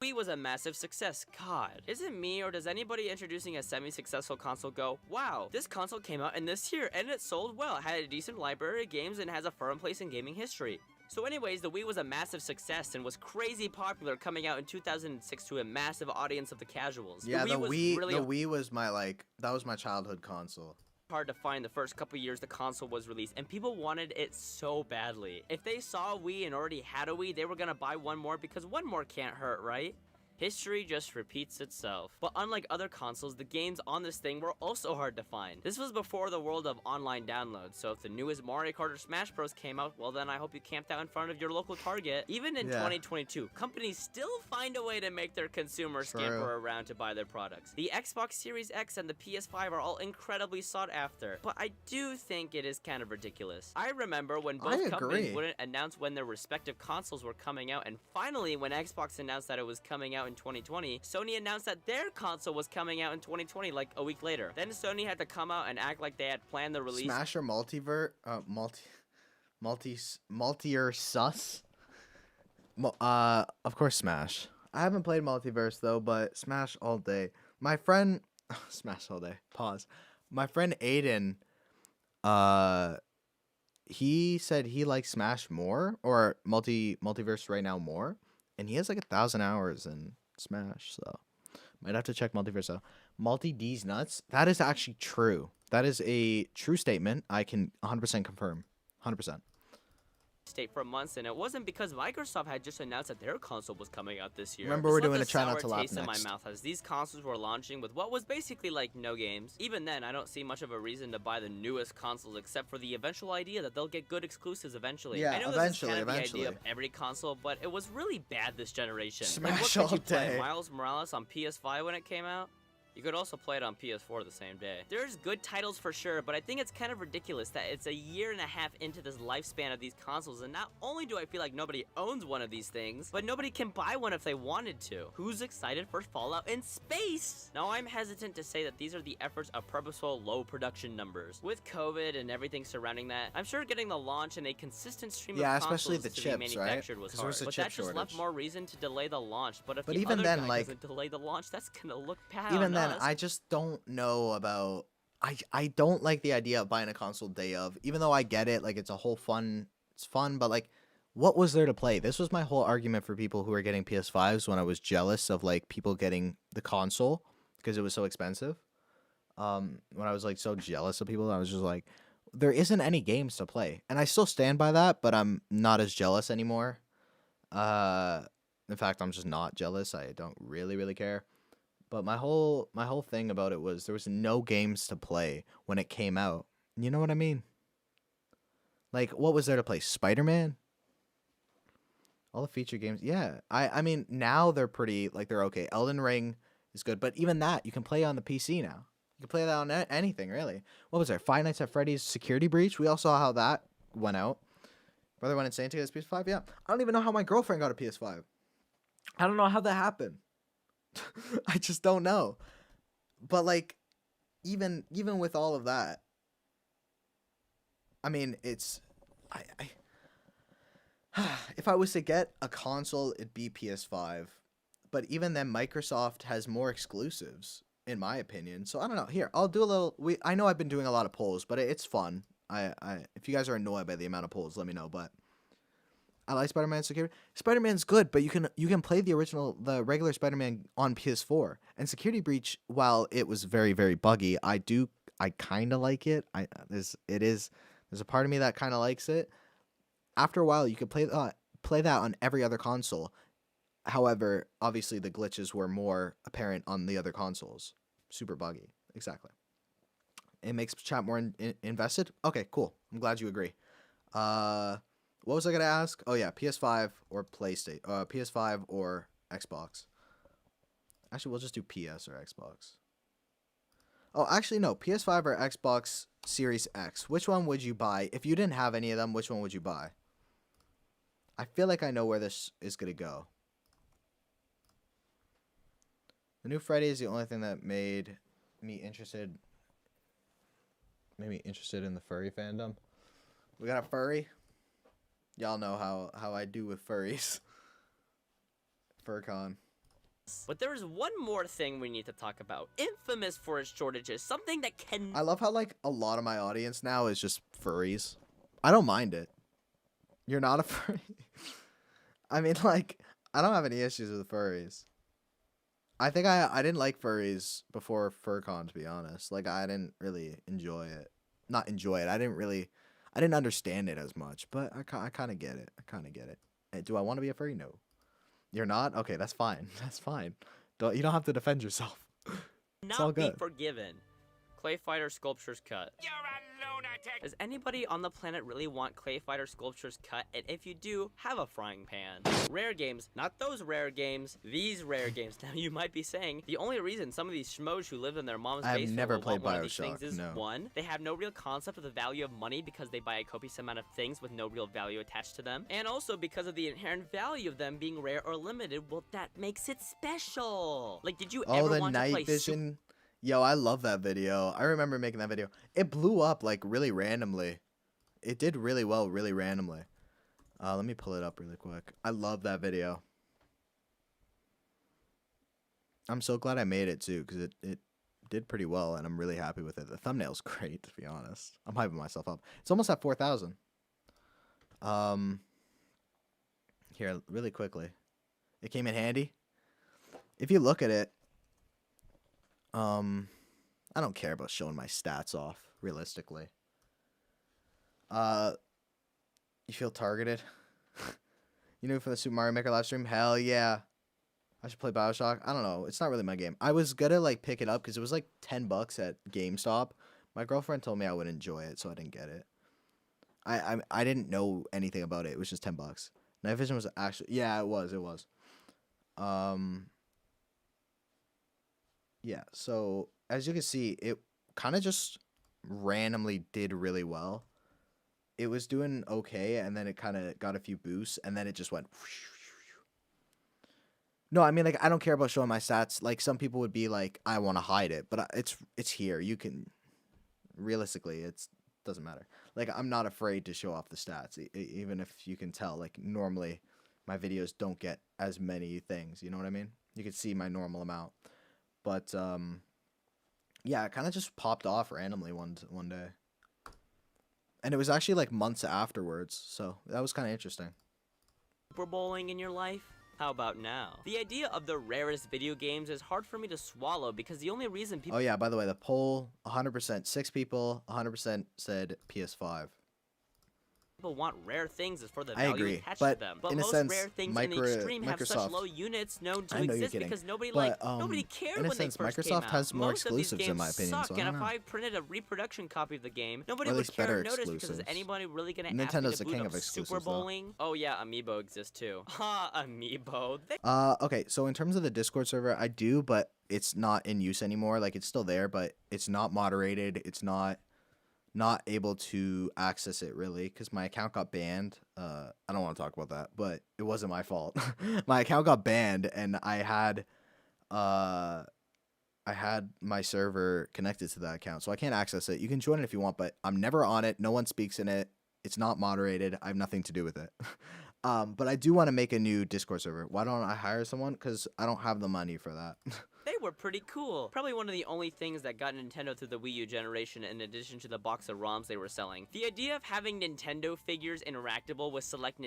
Speaker 22: Wii was a massive success. God, is it me or does anybody introducing a semi-successful console go, wow, this console came out in this year and it sold well, had a decent library of games and has a firm place in gaming history. So anyways, the Wii was a massive success and was crazy popular, coming out in 2006 to a massive audience of the casuals.
Speaker 1: Yeah, the Wii,
Speaker 22: really
Speaker 1: the Wii was my, like, that was my childhood console.
Speaker 22: Hard to find the first couple years the console was released, and people wanted it so badly. If they saw a Wii and already had a Wii, they were gonna buy one more because one more can't hurt, right? History just repeats itself. But unlike other consoles, the games on this thing were also hard to find. This was before the world of online downloads, so if the newest Mario Kart or Smash Bros came out, well then I hope you camped out in front of your local Target. Even in 2022, companies still find a way to make their consumers scamper around to buy their products. The Xbox Series X and the PS5 are all incredibly sought after, but I do think it is kind of ridiculous. I remember when both companies wouldn't announce when their respective consoles were coming out, and finally when Xbox announced that it was coming out in 2020, Sony announced that their console was coming out in 2020, like a week later. Then Sony had to come out and act like they had planned the release.
Speaker 1: Smash or multier sus? Of course Smash. I haven't played Multiverse though, but Smash all day. My friend, Smash all day. Pause. My friend Aiden, he said he likes Smash more, or Multiverse right now more. And he has like 1,000 hours in Smash, so might have to check Multiverse out. Multi-D's nuts. That is actually true. That is a true statement. I can 100% confirm. 100%.
Speaker 22: State for months, and it wasn't because Microsoft had just announced that their console was coming out this year.
Speaker 1: Remember, we're doing a try not to laugh
Speaker 22: taste
Speaker 1: next.
Speaker 22: in my mouth as these consoles were launching with what was basically like no games. Even then, I don't see much of a reason to buy the newest consoles except for the eventual idea that they'll get good exclusives eventually.
Speaker 1: Yeah,
Speaker 22: I know
Speaker 1: eventually,
Speaker 22: this is kind of
Speaker 1: eventually.
Speaker 22: the idea of every console, but it was really bad this generation.
Speaker 1: Smash
Speaker 22: like, what
Speaker 1: all
Speaker 22: could you play?
Speaker 1: day.
Speaker 22: Miles Morales on PS5 when it came out? You could also play it on PS4 the same day. There's good titles for sure, but I think it's kind of ridiculous that it's a year and a half into this lifespan of these consoles, and not only do I feel like nobody owns one of these things, but nobody can buy one if they wanted to. Who's excited for Fallout in space? Now, I'm hesitant to say that these are the efforts of purposeful low production numbers. With COVID and everything surrounding that, I'm sure getting the launch and a consistent stream of
Speaker 1: especially
Speaker 22: consoles
Speaker 1: the
Speaker 22: to
Speaker 1: chips,
Speaker 22: be manufactured was
Speaker 1: 'Cause
Speaker 22: hard.
Speaker 1: there's a
Speaker 22: But
Speaker 1: chip
Speaker 22: that just left
Speaker 1: shortage.
Speaker 22: more reason to delay the launch. But if
Speaker 1: But
Speaker 22: the
Speaker 1: even
Speaker 22: other
Speaker 1: then,
Speaker 22: guy
Speaker 1: like-
Speaker 22: doesn't delay the launch, that's gonna look bad
Speaker 1: Even
Speaker 22: on
Speaker 1: then,
Speaker 22: us.
Speaker 1: I just don't know about... I don't like the idea of buying a console day of, even though I get it, like, it's a whole fun... It's fun, but, like, what was there to play? This was my whole argument for people who were getting PS5s when I was jealous of, like, people getting the console because it was so expensive. When I was, like, so jealous of people, I was just like, there isn't any games to play. And I still stand by that, but I'm not as jealous anymore. In fact, I'm just not jealous. I don't really care. But my whole thing about it was there was no games to play when it came out. You know what I mean? Like, what was there to play? Spider-Man? All the feature games. Yeah. I mean, now they're pretty, like, they're okay. Elden Ring is good. But even that, you can play on the PC now. You can play that on anything, really. What was there? Five Nights at Freddy's Security Breach? We all saw how that went out. Brother went insane to get his PS5? Yeah. I don't even know how my girlfriend got a PS5. I don't know how that happened. I just don't know. But, like, even with all of that, I mean, it's... if I was to get a console, it'd be PS5. But even then, Microsoft has more exclusives, in my opinion. So, I don't know. Here, I'll do a little... I know I've been doing a lot of polls, but it's fun. If you guys are annoyed by the amount of polls, let me know. But I like Spider-Man Security. Spider-Man's good, but you can play the regular Spider-Man on PS4. And Security Breach, while it was very, very buggy, I kind of like it. There's a part of me that kind of likes it. After a while, you could play that on every other console. However, obviously the glitches were more apparent on the other consoles. Super buggy. Exactly. It makes chat more invested. Okay, cool. I'm glad you agree. What was I gonna ask? Oh yeah, PS5 or PlayStation. PS5 or Xbox. Actually, we'll just do PS or Xbox. Oh, actually no, PS5 or Xbox Series X. Which one would you buy if you didn't have any of them? Which one would you buy? I feel like I know where this is gonna go. The new Freddy is the only thing that made me interested in the furry fandom. We got a furry. Y'all know how I do with furries. FurCon.
Speaker 22: But there is one more thing we need to talk about. Infamous for its shortages. Something that can...
Speaker 1: I love how, like, a lot of my audience now is just furries. I don't mind it. You're not a furry? I mean, like, I don't have any issues with furries. I think I didn't like furries before FurCon, to be honest. Like, I didn't really enjoy it. Not enjoy it. I didn't understand it as much, but I kind of get it. Do I want to be a furry? No. You're not? Okay, that's fine. That's fine. You don't have to defend yourself. It's all
Speaker 22: not be
Speaker 1: good.
Speaker 22: forgiven. Clay Fighter Sculptures Cut. You're a lunatic! Does anybody on the planet really want Clay Fighter Sculptures Cut? And if you do, have a frying pan. Rare games, not those rare games, these rare games. Now you might be saying, the only reason some of these schmoes who live in their mom's
Speaker 1: I have
Speaker 22: basement
Speaker 1: never
Speaker 22: will
Speaker 1: played
Speaker 22: want one of these
Speaker 1: BioShock,
Speaker 22: things is
Speaker 1: no.
Speaker 22: one, they have no real concept of the value of money because they buy a copious amount of things with no real value attached to them. And also because of the inherent value of them being rare or limited, well, that makes it special. Like, did you ever
Speaker 1: The
Speaker 22: want to play
Speaker 1: night vision. Yo, I love that video. I remember making that video. It blew up like really randomly. It did really well, really randomly. Let me pull it up really quick. I love that video. I'm so glad I made it too, because it did pretty well, and I'm really happy with it. The thumbnail's great, to be honest. I'm hyping myself up. It's almost at 4,000. Here, really quickly. It came in handy. If you look at it, I don't care about showing my stats off, realistically. You feel targeted? You know, for the Super Mario Maker live stream? Hell yeah. I should play BioShock. I don't know. It's not really my game. I was gonna, like, pick it up because it was, like, $10 at GameStop. My girlfriend told me I would enjoy it, so I didn't get it. I didn't know anything about it. It was just $10. Night Vision was actually... Yeah, it was. Yeah, so as you can see, it kind of just randomly did really well. It was doing okay, and then it kind of got a few boosts, and then it just went... No, I mean, like, I don't care about showing my stats. Like, some people would be like, I want to hide it, but it's here. You can... Realistically, it doesn't matter. Like, I'm not afraid to show off the stats, even if you can tell. Like, normally, my videos don't get as many things, you know what I mean? You can see my normal amount. But, yeah, it kind of just popped off randomly one day. And it was actually, like, months afterwards, so that was kind of interesting.
Speaker 22: Super Bowling in your life? How about now? The idea of the rarest video games is hard for me to swallow because the only reason people...
Speaker 1: Oh, yeah, by the way, the poll, 100%, 6 people, 100% said PS5.
Speaker 22: People want rare things is for the value
Speaker 1: agree,
Speaker 22: attached
Speaker 1: but
Speaker 22: to them. But
Speaker 1: in a
Speaker 22: most
Speaker 1: sense,
Speaker 22: rare things in the extreme have such
Speaker 1: Microsoft-
Speaker 22: low units known to
Speaker 1: I know you're
Speaker 22: exist
Speaker 1: kidding,
Speaker 22: because nobody
Speaker 1: but,
Speaker 22: nobody cared
Speaker 1: in a
Speaker 22: when
Speaker 1: sense,
Speaker 22: they first
Speaker 1: Microsoft
Speaker 22: came out.
Speaker 1: has more
Speaker 22: Most of these
Speaker 1: exclusives,
Speaker 22: games
Speaker 1: in my opinion,
Speaker 22: suck,
Speaker 1: so I
Speaker 22: and
Speaker 1: don't
Speaker 22: if
Speaker 1: know.
Speaker 22: I printed a reproduction copy of the game, nobody
Speaker 1: Or at
Speaker 22: would
Speaker 1: least
Speaker 22: care
Speaker 1: better
Speaker 22: or notice because is
Speaker 1: exclusives.
Speaker 22: anybody really gonna ask me
Speaker 1: Nintendo's
Speaker 22: to
Speaker 1: the
Speaker 22: boot
Speaker 1: king
Speaker 22: up
Speaker 1: of
Speaker 22: Super
Speaker 1: exclusives, though.
Speaker 22: Bowling? Oh yeah, Amiibo exists too. Ha, Amiibo.
Speaker 1: Okay, so in terms of the Discord server, I do, but it's not in use anymore. Like, it's still there, but it's not moderated. It's not able to access it, really, because my account got banned. I don't want to talk about that, but it wasn't my fault. My account got banned, and I had my server connected to that account, so I can't access it. You can join it if you want, but I'm never on it. No one speaks in it. It's not moderated. I have nothing to do with it. But I do want to make a new Discord server. Why don't I hire someone? Because I don't have the money for that.
Speaker 22: They were pretty cool. Probably one of the only things that got Nintendo through the Wii U generation in addition to the box of ROMs they were selling. The idea of having Nintendo figures interactable with select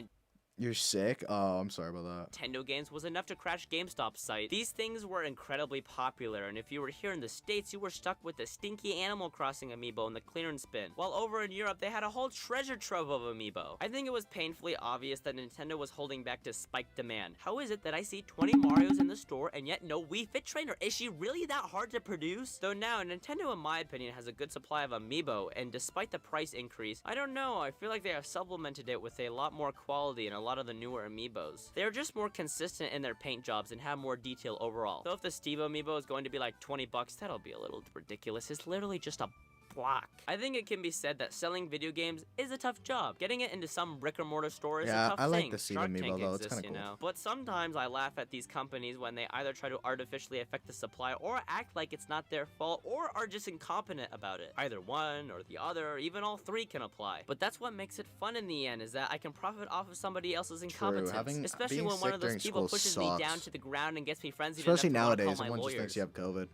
Speaker 1: You're sick? Oh, I'm sorry about that.
Speaker 22: Nintendo games was enough to crash GameStop's site. These things were incredibly popular, and if you were here in the States, you were stuck with the stinky Animal Crossing amiibo in the clearance bin, while over in Europe, they had a whole treasure trove of amiibo. I think it was painfully obvious that Nintendo was holding back to spike demand. How is it that I see 20 Marios in the store and yet no Wii Fit Trainer? Is she really that hard to produce? Though now, Nintendo, in my opinion, has a good supply of amiibo, and despite the price increase, I don't know, I feel like they have supplemented it with a lot more quality and a lot of the newer amiibos. They're just more consistent in their paint jobs and have more detail overall. So if the Steve amiibo is going to be like 20 bucks, that'll be a little ridiculous. It's literally just a block. I think it can be said that selling video games is a tough job. Getting it into some brick or mortar store is a tough
Speaker 1: I like
Speaker 22: thing.
Speaker 1: the Steve
Speaker 22: Shark
Speaker 1: amiibo
Speaker 22: Tank
Speaker 1: though. It's
Speaker 22: exists,
Speaker 1: kind of cool.
Speaker 22: But sometimes I laugh at these companies when they either try to artificially affect the supply or act like it's not their fault or are just incompetent about it. Either one or the other, or even all three can apply. But that's what makes it fun in the end, is that I can profit off of somebody else's incompetence. Especially
Speaker 1: being
Speaker 22: when one
Speaker 1: sick
Speaker 22: of those
Speaker 1: during
Speaker 22: people
Speaker 1: school
Speaker 22: pushes me down
Speaker 1: sucks.
Speaker 22: to the ground and gets me frenzied
Speaker 1: Especially
Speaker 22: enough to wanna
Speaker 1: nowadays,
Speaker 22: call my
Speaker 1: everyone just thinks
Speaker 22: lawyers.
Speaker 1: you have COVID.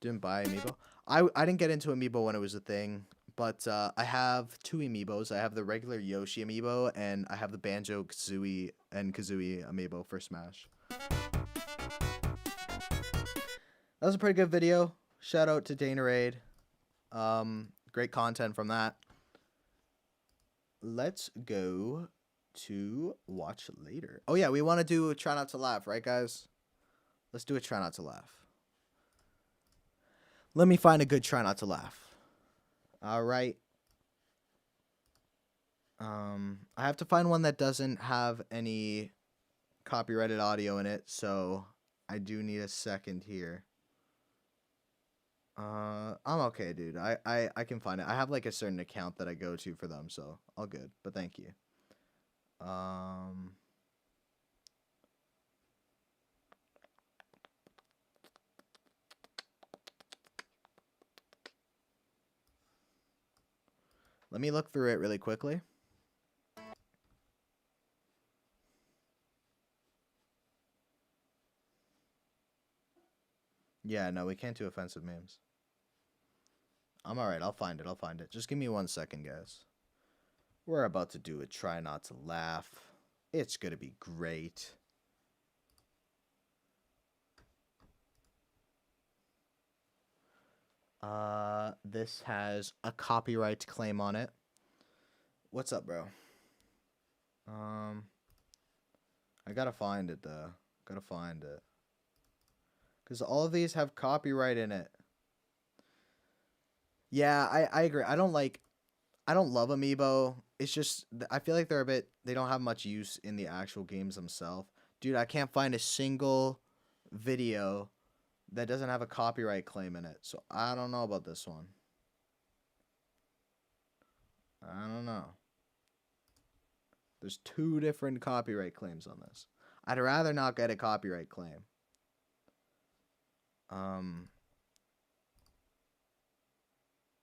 Speaker 1: Didn't buy amiibo. I didn't get into amiibo when it was a thing, but I have 2 amiibos. I have the regular Yoshi amiibo, and I have the Banjo-Kazooie and Kazooie amiibo for Smash. That was a pretty good video. Shout out to Danarade. Great content from that. Let's go to watch later. Oh yeah, we want to do Try Not to Laugh, right guys? Let's do a Try Not to Laugh. Let me find a good Try Not to Laugh. All right. I have to find one that doesn't have any copyrighted audio in it, so I do need a second here. I'm okay, dude. I can find it. I have like a certain account that I go to for them, so all good. But thank you. Let me look through it really quickly. Yeah, no, we can't do offensive memes. I'm alright, I'll find it, I'll find it. Just give me 1 second, guys. We're about to do a Try Not to Laugh. It's gonna be great. This has a copyright claim on it. What's up, bro? I gotta find it, though. Gotta find it. Because all of these have copyright in it. Yeah, I agree. I don't love Amiibo. It's just, I feel like they don't have much use in the actual games themselves. Dude, I can't find a single video that doesn't have a copyright claim in it. So I don't know about this one. I don't know. There's 2 different copyright claims on this. I'd rather not get a copyright claim.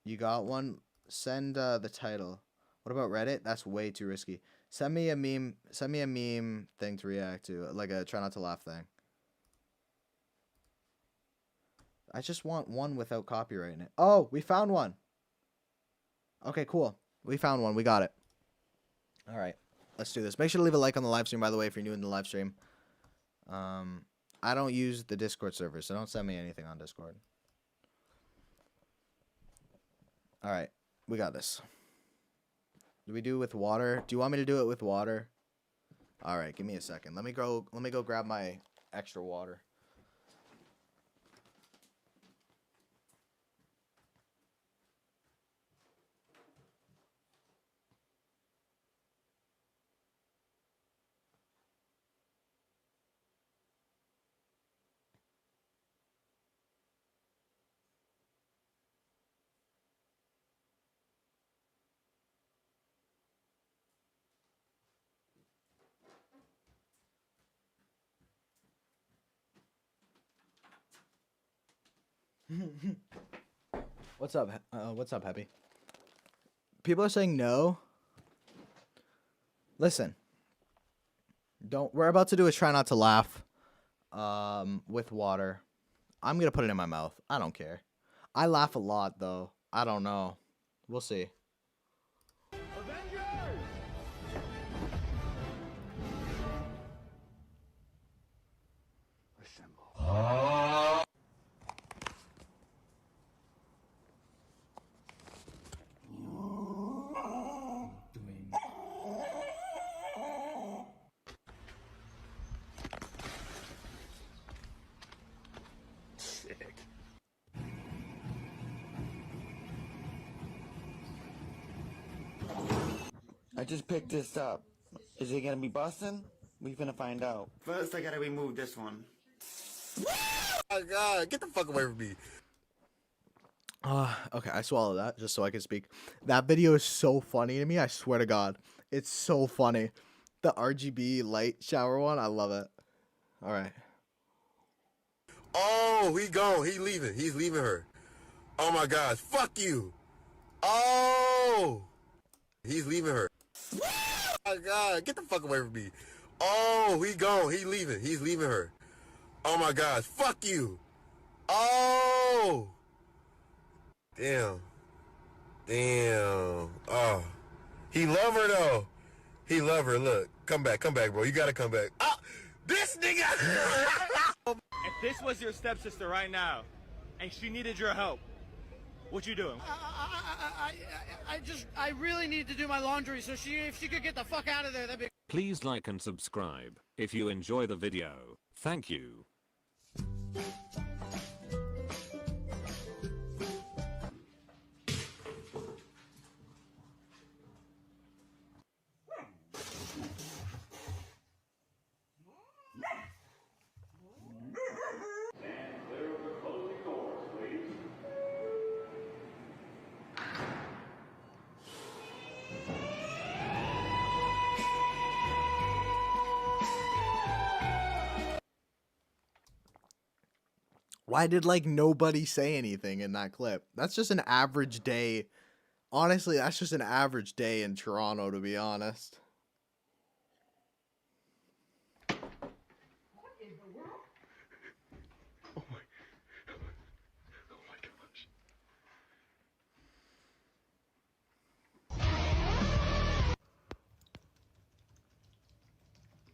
Speaker 1: You got one? Send the title. What about Reddit? That's way too risky. Send me a meme thing to react to, like a Try Not to Laugh thing. I just want one without copyright in it. Oh, we found one. Okay, cool. We found one. We got it. All right. Let's do this. Make sure to leave a like on the live stream, by the way, if you're new in the live stream. I don't use the Discord server, so don't send me anything on Discord. All right. We got this. Do we do it with water? Do you want me to do it with water? All right. Give me a second. Let me go grab my extra water. What's up? What's up, Happy? People are saying no. Listen. We're about to do a Try Not to Laugh with water. I'm going to put it in my mouth. I don't care. I laugh a lot, though. I don't know. We'll see.
Speaker 5: Sick.
Speaker 20: I just picked this up. Is it gonna be busting? We finna find out. First, I gotta remove this one.
Speaker 5: Oh my god, get the fuck away from me.
Speaker 1: Okay, I swallowed that just so I can speak. That video is so funny to me, I swear to God. It's so funny. The RGB light shower one, I love it. Alright.
Speaker 5: Oh, he gone. He leaving. He's leaving her. Oh my gosh, fuck you. Oh, he's leaving her. Oh my god, get the fuck away from me. Oh, he gone. He leaving. He's leaving her. Oh my gosh, fuck you. Oh. Damn. Damn. Oh. He love her though. He love her. Look. Come back, bro. You gotta come back. Ah, this nigga.
Speaker 23: If this was your stepsister right now, and she needed your help, what you doing?
Speaker 24: I really need to do my laundry, so if she could get the fuck out of there, that'd be...
Speaker 25: Please like and subscribe if you enjoy the video. Thank you.
Speaker 1: Why did, like, nobody say anything in that clip? That's just an average day. Honestly, that's just an average day in Toronto, to be honest.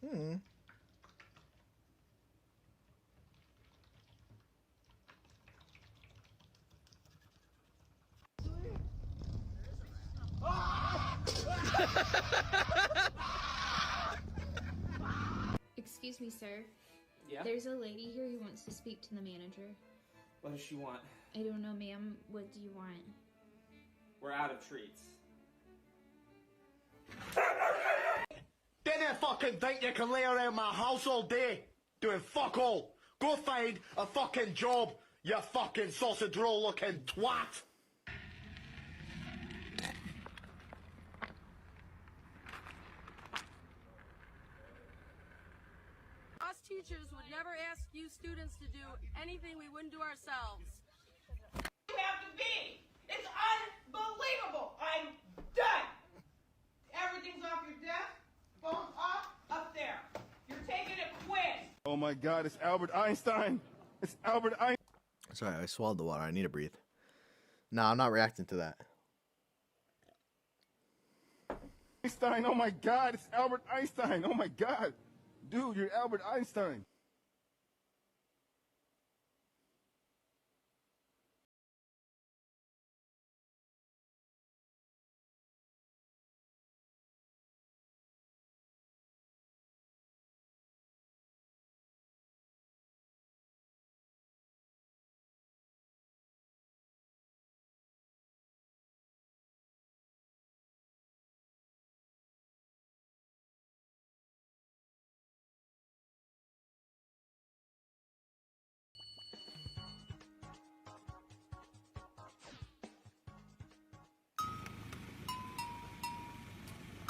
Speaker 1: Hmm.
Speaker 26: Excuse me, sir.
Speaker 23: Yeah?
Speaker 26: There's a lady here who wants to speak to the manager.
Speaker 23: What does she want?
Speaker 26: I don't know, ma'am. What do you want?
Speaker 23: We're out of treats.
Speaker 24: Didn't fucking think you can lay around my house all day doing fuck all. Go find a fucking job, you fucking sausage roll looking twat.
Speaker 27: Us teachers would never ask you students to do anything we wouldn't do ourselves.
Speaker 28: You have to be. It's unbelievable. I'm done. Everything's off your desk. Phone's off up there. You're taking a quiz.
Speaker 23: Oh my god, it's Albert Einstein. It's Albert Einstein.
Speaker 1: Sorry, I swallowed the water. I need to breathe. No, I'm not reacting to that.
Speaker 23: Einstein, oh my god, it's Albert Einstein. Oh my god. Dude, you're Albert Einstein.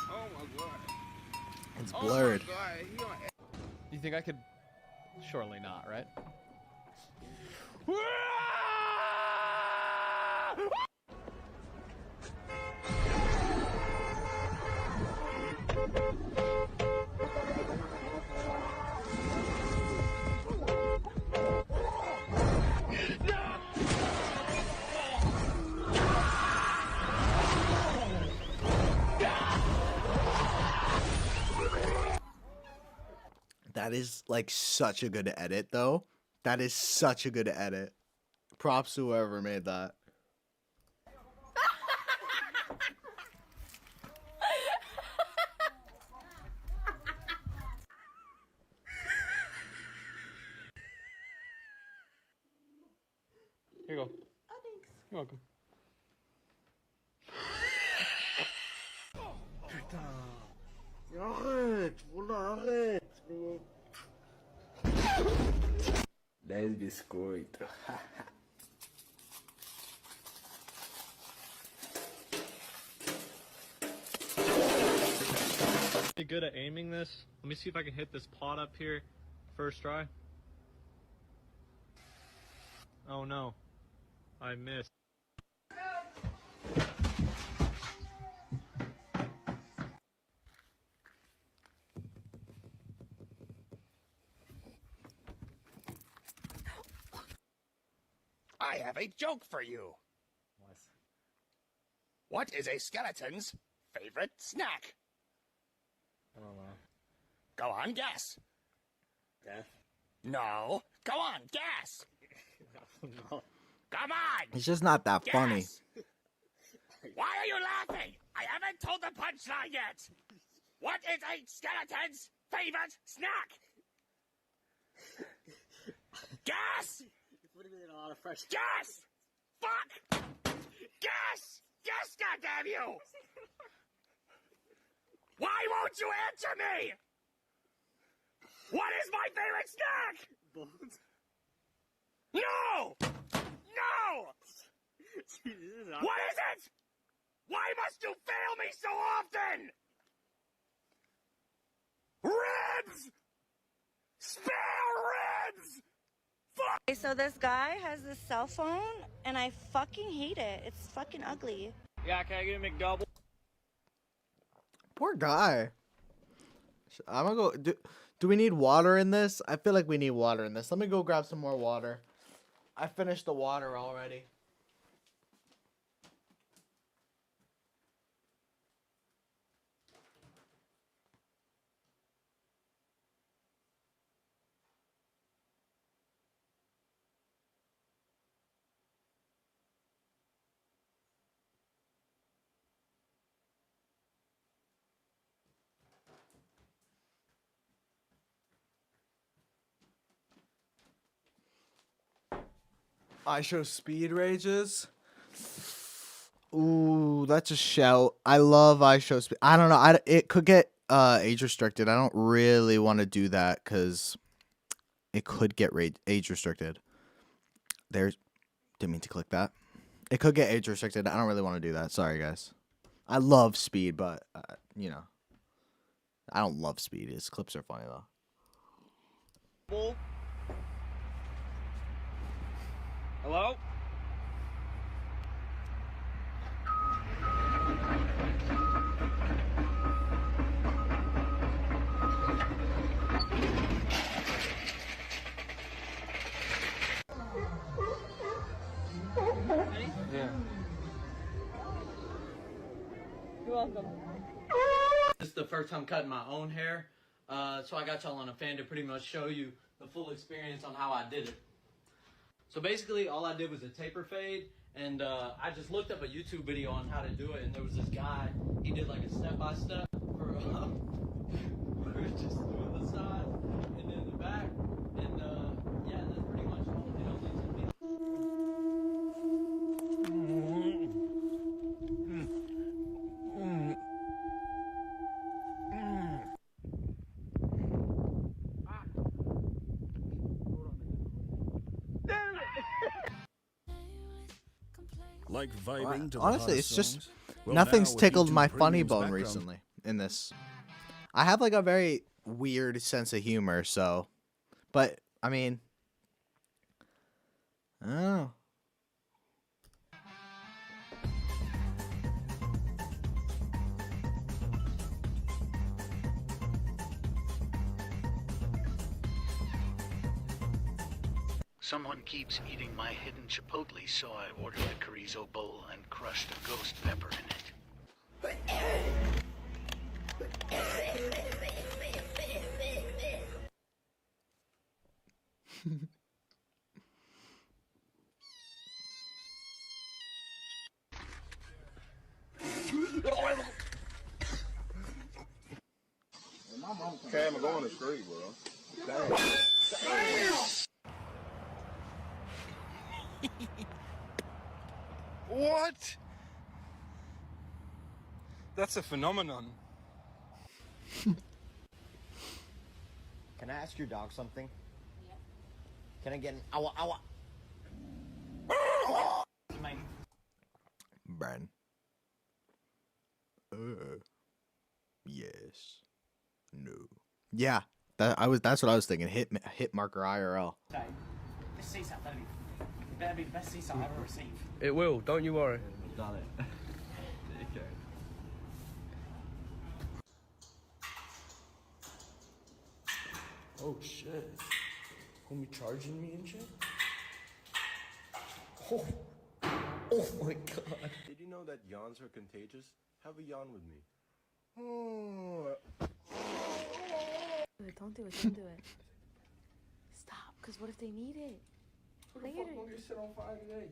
Speaker 29: Oh my god.
Speaker 1: It's blurred.
Speaker 29: Oh my god.
Speaker 30: You think I could? Surely not, right?
Speaker 1: That is like such a good edit though. That is such a good edit. Props to whoever made that.
Speaker 30: Here you go. Oh, thanks. You're welcome.
Speaker 24: Arrête, voilà, arrête.
Speaker 2: Dez biscoito.
Speaker 30: Be good at aiming this. Let me see if I can hit this pot up here first try. Oh no, I missed.
Speaker 4: I have a joke for you. What is a skeleton's favorite snack?
Speaker 30: I don't know.
Speaker 4: Go on, guess.
Speaker 30: Death?
Speaker 4: No. Go on, guess.
Speaker 30: No.
Speaker 4: Come on.
Speaker 1: It's just not that funny.
Speaker 4: Why are you laughing? I haven't told the punchline yet. What is a skeleton's favorite snack? Guess.
Speaker 30: You're putting me in a lot of pressure.
Speaker 4: Guess. Fuck. Guess. Guess, goddamn you. Why won't you answer me? What is my favorite snack?
Speaker 30: Bones.
Speaker 4: No! No! What is it? Why must you fail me so often? Ribs! Spare ribs! Fuck!
Speaker 6: Okay, so this guy has this cell phone, and I fucking hate it. It's fucking ugly.
Speaker 30: Yeah, can I get a McDouble?
Speaker 1: Poor guy. I'm gonna go. Do we need water in this? I feel like we need water in this. Let me go grab some more water. I finished the water already. I show speed rages. Ooh, that's a shout. I love I show speed. I don't know. It could get age restricted. I don't really want to do that because it could get age restricted. Didn't mean to click that. It could get age restricted. I don't really want to do that. Sorry, guys. I love speed, but you know, I don't love speed. His clips are funny though.
Speaker 30: Hello? Yeah.
Speaker 6: You're welcome.
Speaker 21: This is the first time cutting my own hair, so I got y'all on a fan to pretty much show you the full experience on how I did it. So basically, all I did was a taper fade, and I just looked up a YouTube video on how to do it, and there was this guy, he did like a step-by-step for just doing the side, and then the back, and yeah, that's pretty much all. It only took me...
Speaker 7: Like vibing to the
Speaker 1: Honestly,
Speaker 7: hottest
Speaker 1: it's just
Speaker 7: songs? Well,
Speaker 1: nothing's
Speaker 7: now with
Speaker 1: tickled
Speaker 7: YouTube
Speaker 1: my funny
Speaker 7: Premium's
Speaker 1: bone
Speaker 7: background-
Speaker 1: recently in this. I have like a very weird sense of humor, so, but I mean, I don't know.
Speaker 9: Someone keeps eating my hidden chipotle, so I ordered a chorizo bowl and crushed a ghost pepper in it.
Speaker 5: Cam are going to straight, bro. Damn.
Speaker 8: What? That's a phenomenon.
Speaker 10: Can I ask your dog something? Yeah. Can I get an ow ow?
Speaker 1: Brian. Yes. No. Yeah. That's what I was thinking. Hit marker IRL.
Speaker 11: This CSAT better be the best CSAT I've ever received.
Speaker 8: It will, don't you worry.
Speaker 2: Got it. Okay.
Speaker 8: Oh shit. Homie charging me and shit? Oh my god.
Speaker 5: Did you know that yawns are contagious? Have a yawn with me.
Speaker 18: Don't do it, don't do it. Stop, because what if they need it? Later.
Speaker 8: Don't get shit on fire today.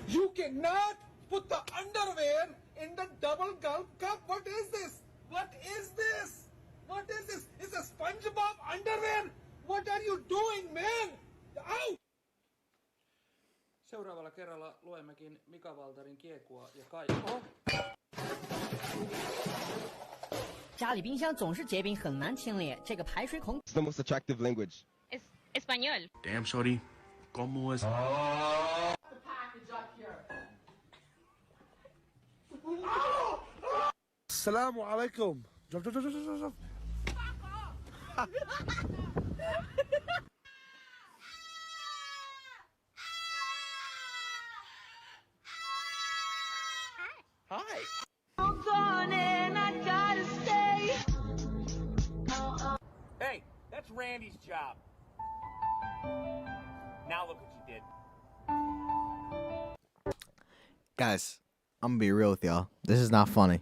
Speaker 24: You cannot put the underwear in the double gulp cup. What is this? What is this? What is this? It's a SpongeBob underwear. What are you doing, man? Ow!
Speaker 11: Seuraavalla kerralla luemmekin Mika Valtarin kiekua ja Kai.
Speaker 12: 家里冰箱总是结冰，很难清理。这个排水孔。
Speaker 13: It's the most attractive language.
Speaker 12: Es español.
Speaker 23: Damn, shorty. ¿Cómo es?
Speaker 12: The package up here.
Speaker 24: Assalamu alaikum.
Speaker 11: Hi.
Speaker 12: Hold on and I gotta stay.
Speaker 23: Hey, that's Randy's job. Now look what you did.
Speaker 1: Guys, I'm gonna be real with y'all. This is not funny.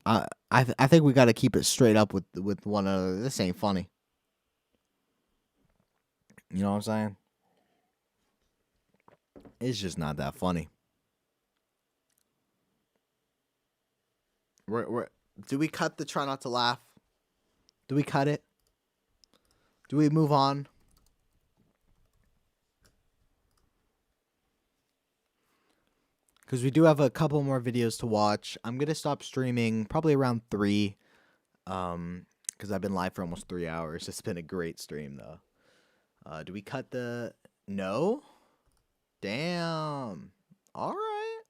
Speaker 1: I think we gotta keep it straight up with one another. This ain't funny. You know what I'm saying? It's just not that funny. Do we cut the try not to laugh? Do we cut it? Do we move on? Because we do have a couple more videos to watch. I'm going to stop streaming probably around 3. Because I've been live for almost 3 hours. It's been a great stream, though. Do we cut the... No? Damn. All right.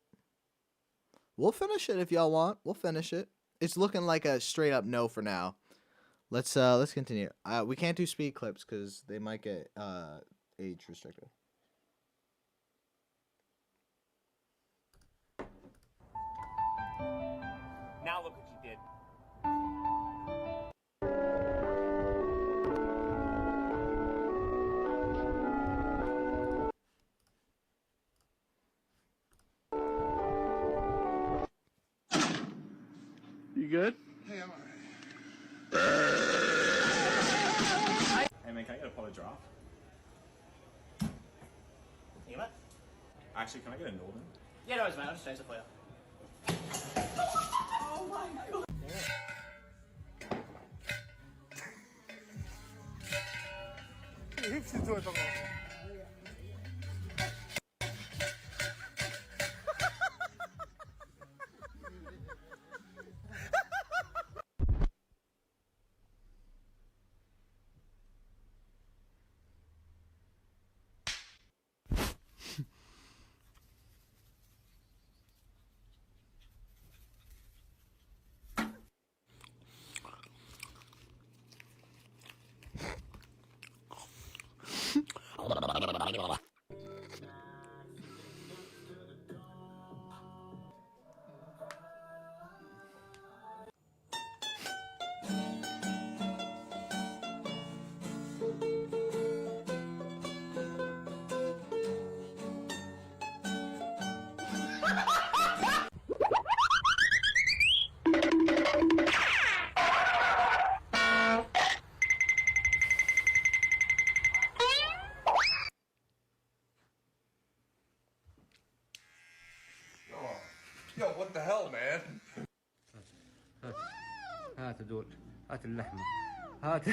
Speaker 1: We'll finish it if y'all want. We'll finish it. It's looking like a straight up no for now. Let's continue. We can't do speed clips because they might get age restricted.
Speaker 23: Now look what you did.
Speaker 8: You good?
Speaker 24: Hey, I'm
Speaker 23: Hey man, can I get a polar drop?
Speaker 12: You what?
Speaker 23: Actually, can I get a Nolden?
Speaker 12: Yeah, no worries, man. I'll just change it for you.
Speaker 28: Oh my god.
Speaker 24: hepsi doing it. Yo, what the hell, man?
Speaker 3: هات دول هات اللحمة هات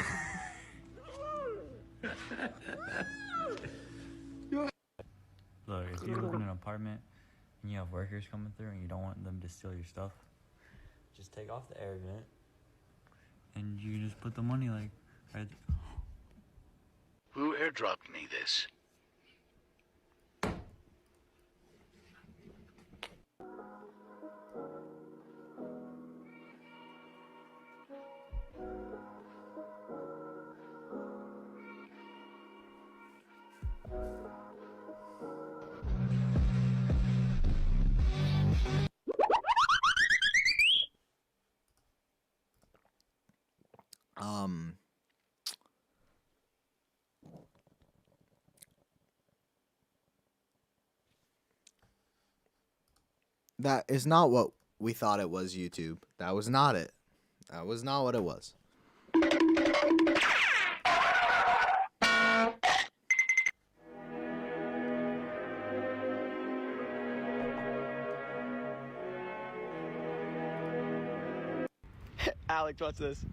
Speaker 2: Look, if you live in an apartment and you have workers coming through and you don't want them to steal your stuff, just take off the air vent and you can just put the money like right there.
Speaker 9: Who airdropped me this?
Speaker 1: That is not what we thought it was, YouTube. That was not it. That was not what it was.
Speaker 21: Alex, what's this?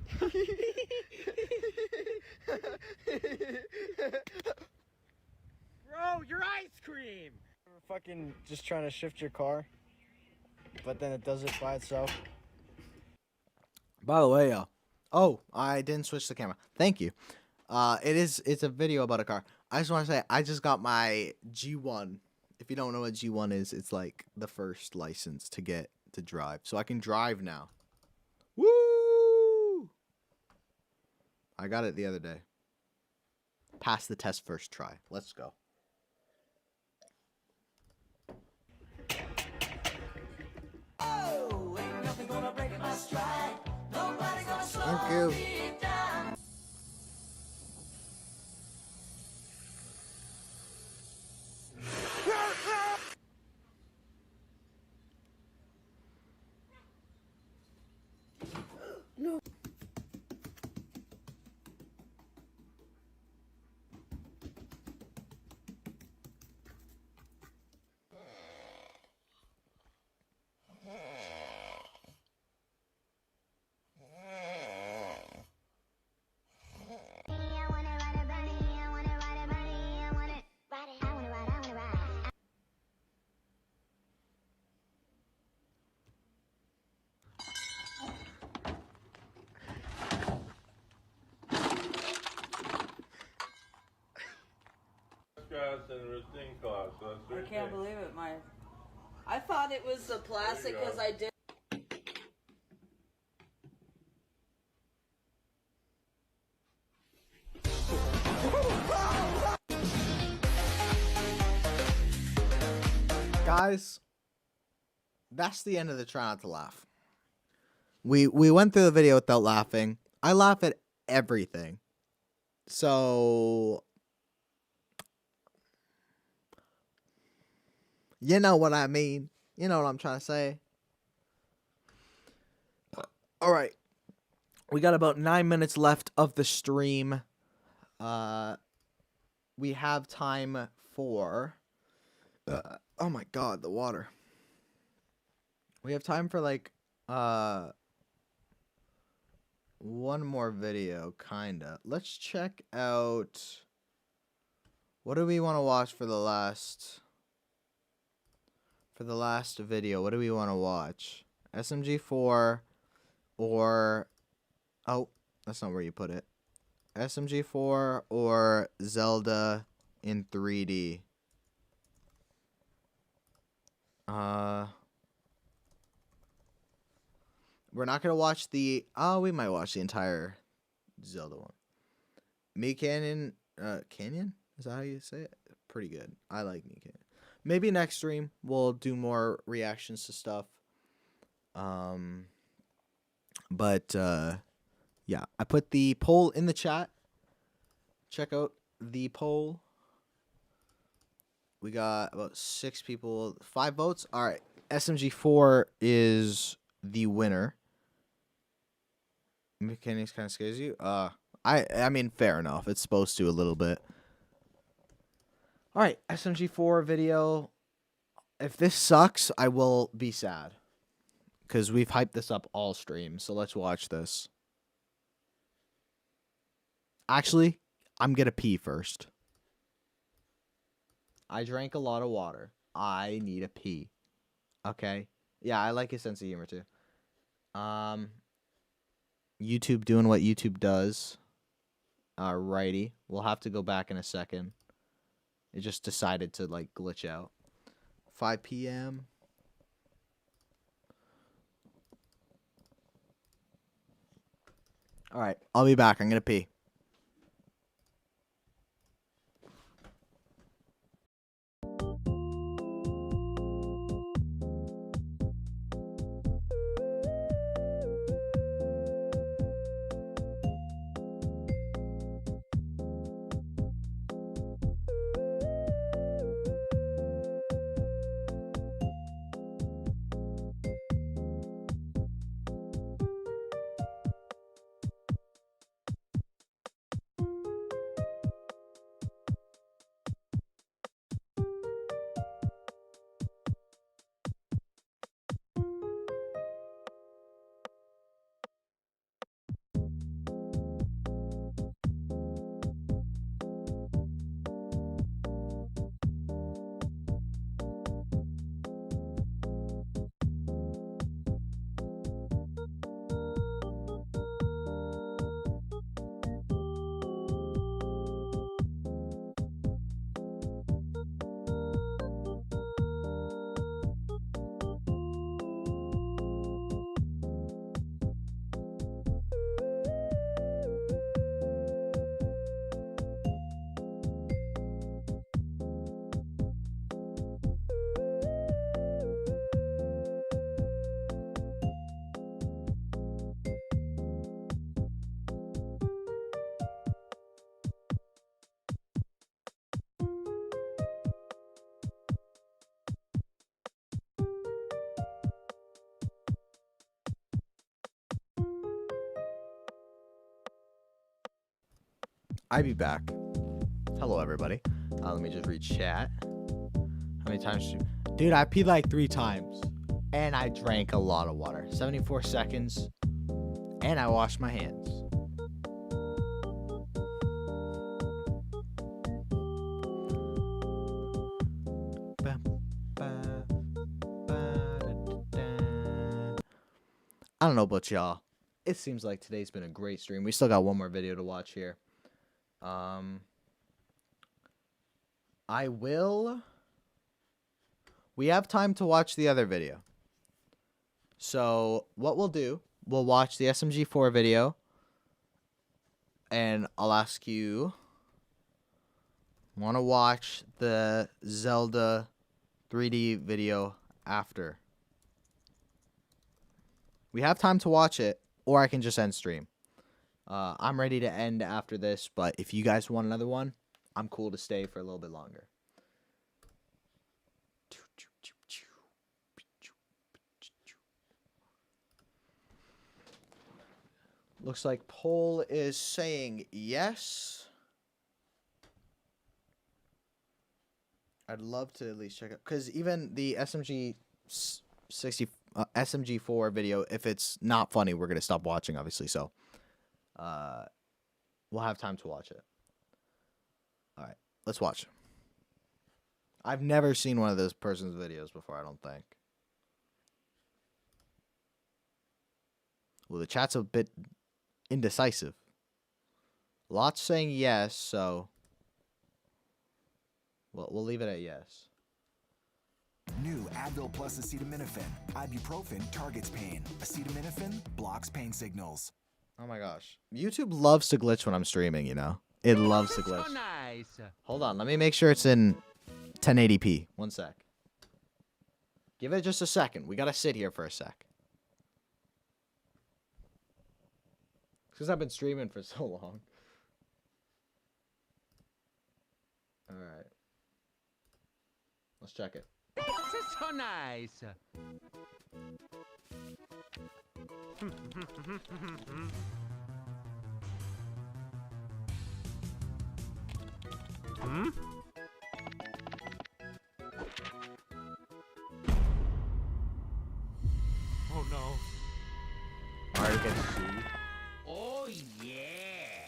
Speaker 24: Bro, your ice cream!
Speaker 10: You're fucking just trying to shift your car, but then it does it by itself.
Speaker 1: By the way, oh, I didn't switch the camera. Thank you. It's a video about a car. I just want to say I just got my G1. If you don't know what G1 is, it's like the first license to get to drive. So I can drive now. Woo! I got it the other day. Passed the test first try. Let's go. Thank you.
Speaker 24: No.
Speaker 27: I can't believe it, I thought it was the plastic because I did.
Speaker 1: Guys, that's the end of the try not to laugh. We went through the video without laughing. I laugh at everything. So you know what I mean. You know what I'm trying to say. All right. We got about 9 minutes left of the stream. We have time for oh my god, the water. We have time for like one more video, kinda. Let's check out, what do we want to watch for the last video? What do we want to watch? SMG4 or, oh, that's not where you put it. SMG4 or Zelda in 3D. We're not gonna watch the, we might watch the entire Zelda one. Me Canyon, Canyon? Is that how you say it? Pretty good. I like Me Canyon. Maybe next stream we'll do more reactions to stuff. But yeah, I put the poll in the chat. Check out the poll. We got about 6 people, 5 votes. All right, SMG4 is the winner. Mechanics kind of scares you. I mean, fair enough. It's supposed to a little bit. All right, SMG4 video. If this sucks, I will be sad. because we've hyped this up all stream. So let's watch this. Actually, I'm gonna pee first. I drank a lot of water. I need a pee. Okay. Yeah, I like his sense of humor too. YouTube doing what YouTube does. Alrighty. We'll have to go back in a second. It just decided to like glitch out. 5 p.m. Alright, I'll be back. I'm gonna pee. I be back. Hello, everybody. Let me just read chat. How many times? Dude, I peed like 3 times. And I drank a lot of water. 74 seconds. And I washed my hands. I don't know about y'all. It seems like today's been a great stream. We still got one more video to watch here. We have time to watch the other video. So what we'll do, we'll watch the SMG4 video. And I'll ask you, want to watch the Zelda 3D video after? We have time to watch it, or I can just end stream. I'm ready to end after this, but if you guys want another one, I'm cool to stay for a little bit longer. Looks like poll is saying yes. I'd love to at least check out, because even the SMG4 video, if it's not funny, we're gonna stop watching, obviously. So, we'll have time to watch it. All right, let's watch. I've never seen one of those person's videos before, I don't think. Well, the chat's a bit indecisive. Lots saying yes, so we'll leave it at yes.
Speaker 13: New Advil Plus acetaminophen. Ibuprofen targets pain. Acetaminophen blocks pain signals.
Speaker 1: Oh my gosh. YouTube loves to glitch when I'm streaming, you know? It loves to glitch.
Speaker 13: So nice.
Speaker 1: Hold on, let me make sure it's in 1080p. One sec. Give it just a second. We gotta sit here for a sec. Because I've been streaming for so long. Alright. Let's check it.
Speaker 13: So nice. Hmm?
Speaker 23: Oh no.
Speaker 1: Mario gets sued.
Speaker 9: Oh yeah.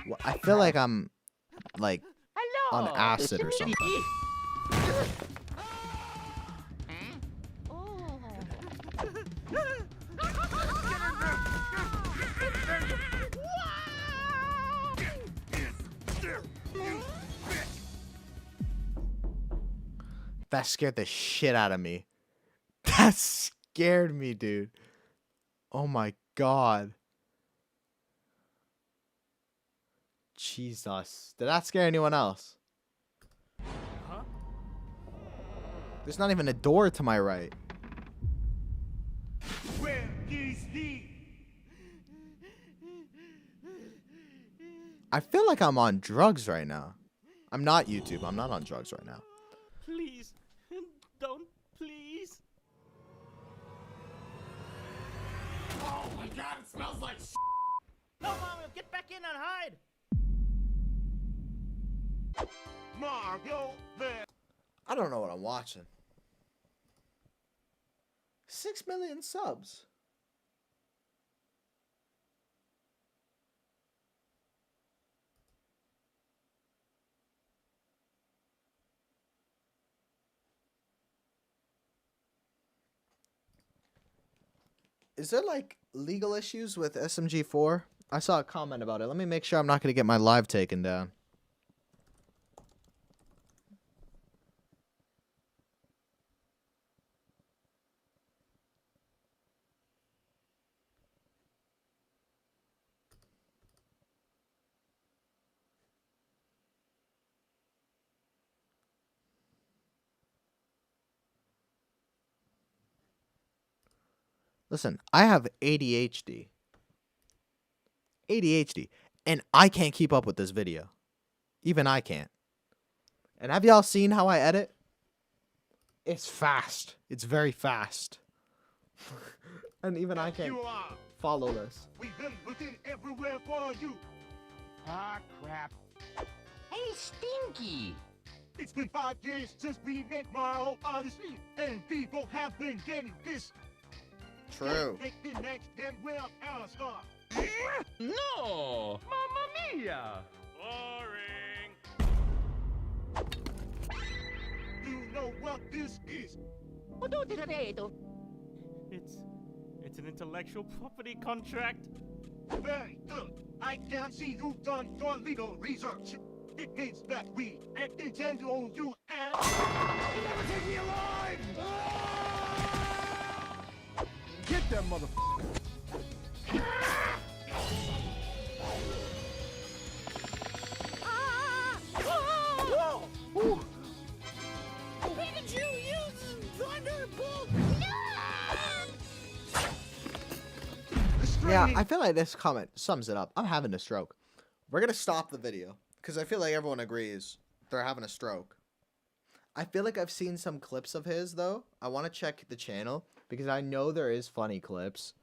Speaker 1: Well, I feel like I'm like on acid or something. That scared the shit out of me. That scared me, dude. Oh my god. Jesus. Did that scare anyone else?
Speaker 23: Huh?
Speaker 1: There's not even a door to my right.
Speaker 24: Where is he?
Speaker 1: I feel like I'm on drugs right now. I'm not YouTube. I'm not on drugs right now.
Speaker 23: Please. Don't, please.
Speaker 24: Oh my god, it smells like
Speaker 11: No, Mama, get back in and hide.
Speaker 24: Mario, there.
Speaker 1: I don't know what I'm watching. 6 million subs. Is there like legal issues with SMG4? I saw a comment about it. Let me make sure I'm not going to get my live taken down. Listen, I have ADHD. ADHD. And I can't keep up with this video. Even I can't. And have y'all seen how I edit? It's fast. It's very fast. And even I can't follow this.
Speaker 24: We've been looking everywhere for you. Ah, crap.
Speaker 9: Hey, Stinky.
Speaker 24: It's been 5 years since we made Mario Odyssey, and people have been getting this.
Speaker 1: True.
Speaker 24: Take the next and we're our star.
Speaker 23: No! Mamma mia! Boring!
Speaker 24: You know what this is?
Speaker 23: It's an intellectual property contract.
Speaker 24: Very good. I can see you've done your legal research. It means that we at Nintendo own you and... You'll never take me alive! Get that motherfucker!
Speaker 9: Whoa! Did you use Thunderbolt?
Speaker 1: Yeah, I feel like this comment sums it up. I'm having a stroke. We're going to stop the video because I feel like everyone agrees they're having a stroke. I feel like I've seen some clips of his, though. I want to check the channel because I know there is funny clips.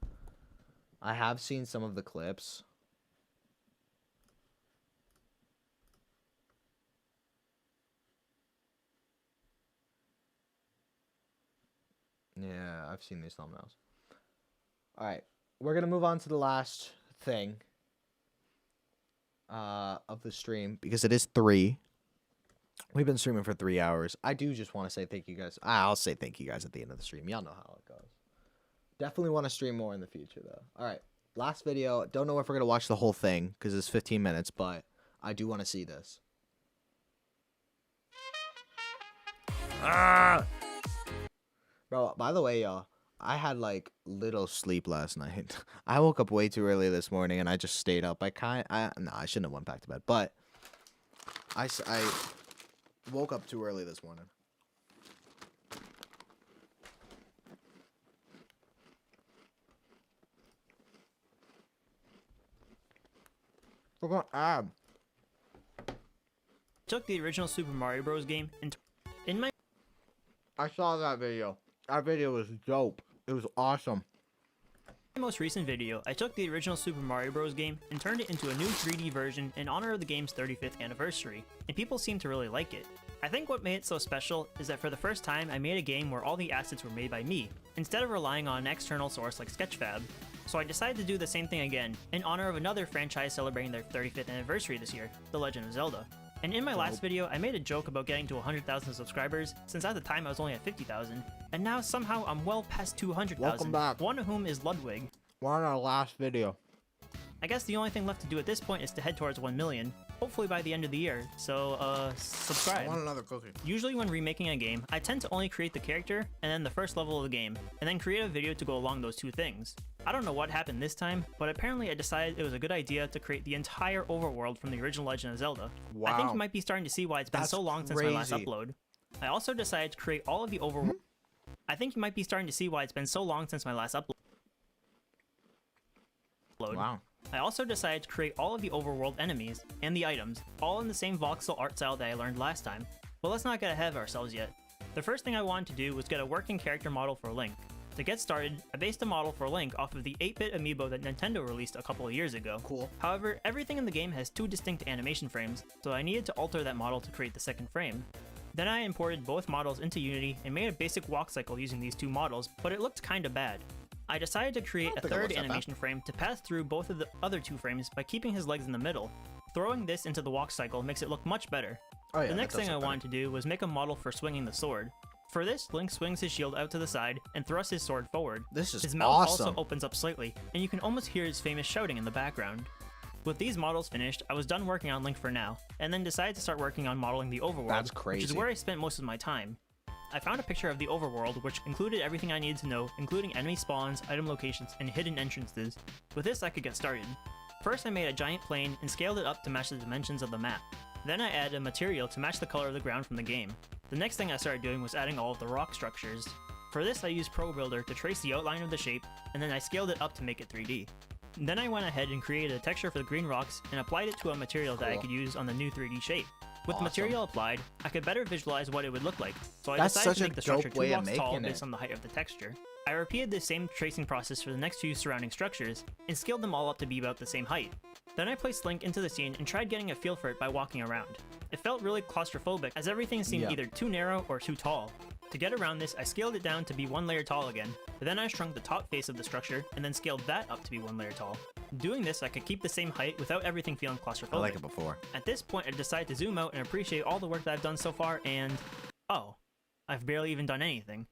Speaker 1: I have seen some of the clips. Yeah, I've seen these thumbnails. Alright, we're going to move on to the last thing of the stream because it is 3. We've been streaming for 3 hours. I do just want to say thank you guys. I'll say thank you guys at the end of the stream. Y'all know how it goes. Definitely want to stream more in the future, though. Alright, last video. Don't know if we're going to watch the whole thing because it's 15 minutes, but I do want to see this. Bro, by the way, y'all, I had like little sleep last night. I woke up way too early this morning and I just stayed up. I shouldn't have went back to bed, but I woke up too early this morning. We're going to add.
Speaker 14: Took the original Super Mario Bros. Game and in my...
Speaker 1: I saw that video. That video was dope. It was awesome.
Speaker 14: In my most recent video, I took the original Super Mario Bros. Game and turned it into a new 3D version in honor of the game's 35th anniversary, and people seem to really like it. I think what made it so special is that for the first time I made a game where all the assets were made by me, instead of relying on an external source like Sketchfab. So I decided to do the same thing again, in honor of another franchise celebrating their 35th anniversary this year, The Legend of Zelda. And in my last video, I made a joke about getting to 100,000 subscribers, since at the time I was only at 50,000, and now somehow I'm well past 200,000,
Speaker 1: Welcome back.
Speaker 14: one of whom is Ludwig.
Speaker 1: We're on our last video.
Speaker 14: I guess the only thing left to do at this point is to head towards 1 million, hopefully by the end of the year, so subscribe.
Speaker 1: I want another cookie.
Speaker 14: Usually when remaking a game, I tend to only create the character, and then the first level of the game, and then create a video to go along those two things. I don't know what happened this time, but apparently I decided it was a good idea to create the entire overworld from the original Legend of Zelda.
Speaker 1: Wow.
Speaker 14: I think you might be starting to see why it's been so long since my last upload. I also decided to create all of the overworld. I think you might be starting to see why it's been so long since my last upload.
Speaker 1: Wow.
Speaker 14: I also decided to create all of the overworld enemies and the items, all in the same voxel art style that I learned last time. But let's not get ahead of ourselves yet. The first thing I wanted to do was get a working character model for Link. To get started, I based a model for Link off of the 8-bit amiibo that Nintendo released a couple of years ago.
Speaker 1: Cool.
Speaker 14: However, everything in the game has 2 distinct animation frames, so I needed to alter that model to create the second frame. Then I imported both models into Unity and made a basic walk cycle using these 2 models, but it looked kinda bad. I decided to create a third animation frame to pass through both of the other 2 frames by keeping his legs in the middle. Throwing this into the walk cycle makes it look much better.
Speaker 1: Oh, yeah,
Speaker 14: the next thing I wanted to do was make a model for swinging the sword. For this, Link swings his shield out to the side and thrusts his sword forward.
Speaker 1: This is
Speaker 14: his mouth
Speaker 1: awesome.
Speaker 14: also opens up slightly, and you can almost hear his famous shouting in the background. With these models finished, I was done working on Link for now, and then decided to start working on modeling the overworld,
Speaker 1: That's crazy.
Speaker 14: which is where I spent most of my time. I found a picture of the overworld, which included everything I needed to know, including enemy spawns, item locations, and hidden entrances. With this, I could get started. First, I made a giant plane and scaled it up to match the dimensions of the map. Then I added a material to match the color of the ground from the game. The next thing I started doing was adding all of the rock structures. For this, I used Pro Builder to trace the outline of the shape, and then I scaled it up to make it 3D. Then I went ahead and created a texture for the green rocks and applied it to a material that I could use on the new 3D shape. With the material applied, I could better visualize what it would look like, so I decided to make the structure 2 blocks tall based on the height of the texture. I repeated the same tracing process for the next 2 surrounding structures, and scaled them all up to be about the same height. Then I placed Link into the scene and tried getting a feel for it by walking around. It felt really claustrophobic, as everything seemed either too narrow or too tall. To get around this, I scaled it down to be 1 layer tall again, but then I shrunk the top face of the structure and then scaled that up to be 1 layer tall. Doing this, I could keep the same height without everything feeling claustrophobic.
Speaker 1: I like it before.
Speaker 14: At this point, I decided to zoom out and appreciate all the work that I've done so far, and oh, I've barely even done anything.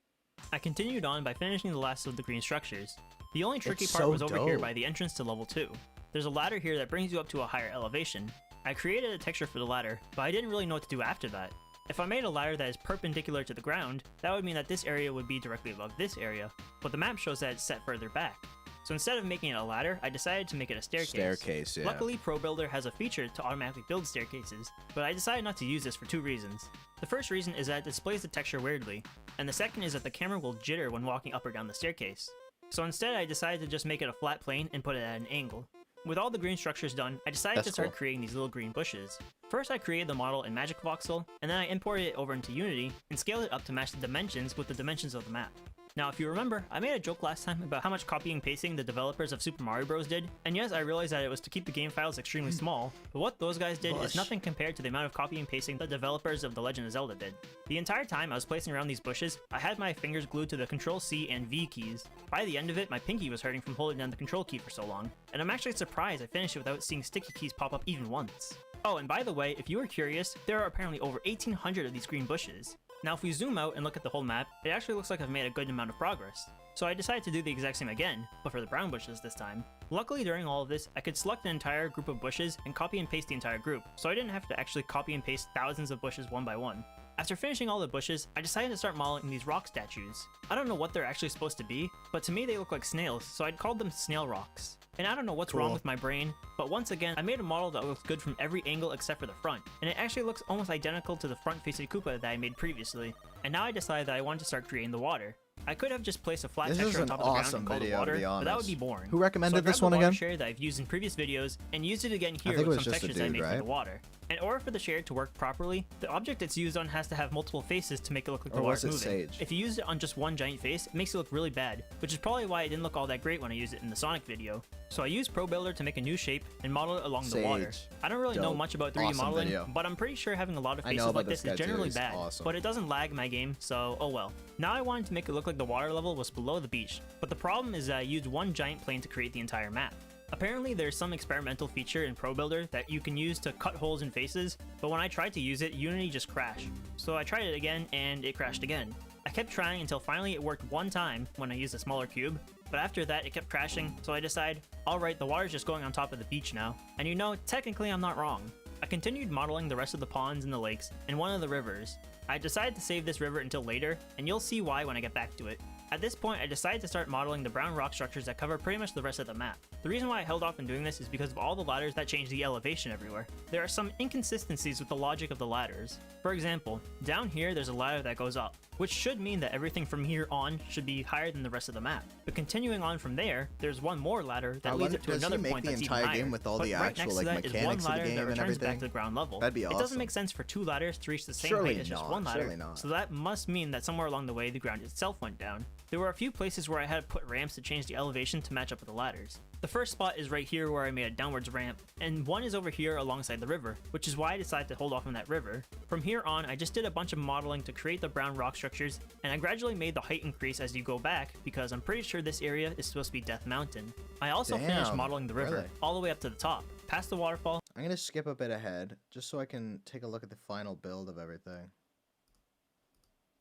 Speaker 14: I continued on by finishing the last of the green structures. The only tricky part was over here by the entrance to level 2. There's a ladder here that brings you up to a higher elevation. I created a texture for the ladder, but I didn't really know what to do after that. If I made a ladder that is perpendicular to the ground, that would mean that this area would be directly above this area, but the map shows that it's set further back. So instead of making it a ladder, I decided to make it a staircase.
Speaker 1: Yeah.
Speaker 14: Luckily, Pro Builder has a feature to automatically build staircases, but I decided not to use this for 2 reasons. The first reason is that it displays the texture weirdly, and the second is that the camera will jitter when walking up or down the staircase. So instead, I decided to just make it a flat plane and put it at an angle. With all the green structures done, I decided to start creating these little green bushes. First, I created the model in Magic Voxel, and then I imported it over into Unity and scaled it up to match the dimensions with the dimensions of the map. Now, if you remember, I made a joke last time about how much copying and pasting the developers of Super Mario Bros. Did, and yes, I realized that it was to keep the game files extremely small, but what those guys did is nothing compared to the amount of copying and pasting the developers of The Legend of Zelda did. The entire time I was placing around these bushes, I had my fingers glued to the Ctrl-C and V keys. By the end of it, my pinky was hurting from holding down the Control key for so long, and I'm actually surprised I finished it without seeing sticky keys pop up even once. Oh, and by the way, if you were curious, there are apparently over 1,800 of these green bushes. Now if we zoom out and look at the whole map, it actually looks like I've made a good amount of progress. So I decided to do the exact same again, but for the brown bushes this time. Luckily during all of this, I could select an entire group of bushes and copy and paste the entire group, so I didn't have to actually copy and paste thousands of bushes one by one. After finishing all the bushes, I decided to start modeling these rock statues. I don't know what they're actually supposed to be, but to me they look like snails, so I'd called them snail rocks. And I don't know what's wrong with my brain, but once again, I made a model that looks good from every angle except for the front, and it actually looks almost identical to the front-facing Koopa that I made previously. And now I decided that I wanted to start creating the water. I could have just placed a flat texture on top of the ground and called it water, but that would be boring.
Speaker 1: Who recommended
Speaker 14: so
Speaker 1: this one again?
Speaker 14: I grabbed the water share that I've used in previous videos and used it again here with some textures I made for the water. In order for the shade to work properly, the object it's used on has to have multiple faces to make it look like the
Speaker 1: Or was
Speaker 14: water's
Speaker 1: it
Speaker 14: moving.
Speaker 1: sage?
Speaker 14: If you use it on just one giant face, it makes it look really bad, which is probably why it didn't look all that great when I used it in the Sonic video. So I used Pro Builder to make a new shape and model it along the water.
Speaker 1: Sage.
Speaker 14: I don't really know
Speaker 1: Dope.
Speaker 14: much about 3D
Speaker 1: Awesome
Speaker 14: modeling,
Speaker 1: video.
Speaker 14: but I'm pretty sure having a lot of
Speaker 1: I know
Speaker 14: faces
Speaker 1: about
Speaker 14: like
Speaker 1: this
Speaker 14: this
Speaker 1: guy
Speaker 14: is
Speaker 1: too.
Speaker 14: generally
Speaker 1: He's
Speaker 14: bad,
Speaker 1: awesome.
Speaker 14: but it doesn't lag my game, so oh well. Now I wanted to make it look like the water level was below the beach, but the problem is that I used one giant plane to create the entire map. Apparently there's some experimental feature in Pro Builder that you can use to cut holes in faces, but when I tried to use it, Unity just crashed. So I tried it again, and it crashed again. I kept trying until finally it worked one time when I used a smaller cube, but after that it kept crashing, so I decided, alright, the water's just going on top of the beach now. And you know, technically I'm not wrong. I continued modeling the rest of the ponds and the lakes, and one of the rivers. I decided to save this river until later, and you'll see why when I get back to it. At this point, I decided to start modeling the brown rock structures that cover pretty much the rest of the map. The reason why I held off on doing this is because of all the ladders that change the elevation everywhere. There are some inconsistencies with the logic of the ladders. For example, down here there's a ladder that goes up, which should mean that everything from here on should be higher than the rest of the map. But continuing on from there, there's one more ladder that leads up to another point that's even higher.
Speaker 1: Game with all
Speaker 14: But
Speaker 1: the
Speaker 14: right
Speaker 1: actual
Speaker 14: next
Speaker 1: like
Speaker 14: to that is
Speaker 1: mechanics
Speaker 14: one
Speaker 1: of the
Speaker 14: ladder that
Speaker 1: game and
Speaker 14: returns
Speaker 1: everything?
Speaker 14: back to the ground level.
Speaker 1: That'd be awesome.
Speaker 14: It doesn't make sense for two ladders to reach the same
Speaker 1: Surely
Speaker 14: height as just
Speaker 1: not,
Speaker 14: one ladder,
Speaker 1: surely not.
Speaker 14: so that must mean that somewhere along the way the ground itself went down. There were a few places where I had to put ramps to change the elevation to match up with the ladders. The first spot is right here where I made a downwards ramp, and one is over here alongside the river, which is why I decided to hold off on that river. From here on, I just did a bunch of modeling to create the brown rock structures, and I gradually made the height increase as you go back, because I'm pretty sure this area is supposed to be Death Mountain. I also finished
Speaker 1: Damn,
Speaker 14: modeling the river,
Speaker 1: really?
Speaker 14: all the way up to the top, past the waterfall.
Speaker 1: I'm gonna skip a bit ahead, just so I can take a look at the final build of everything.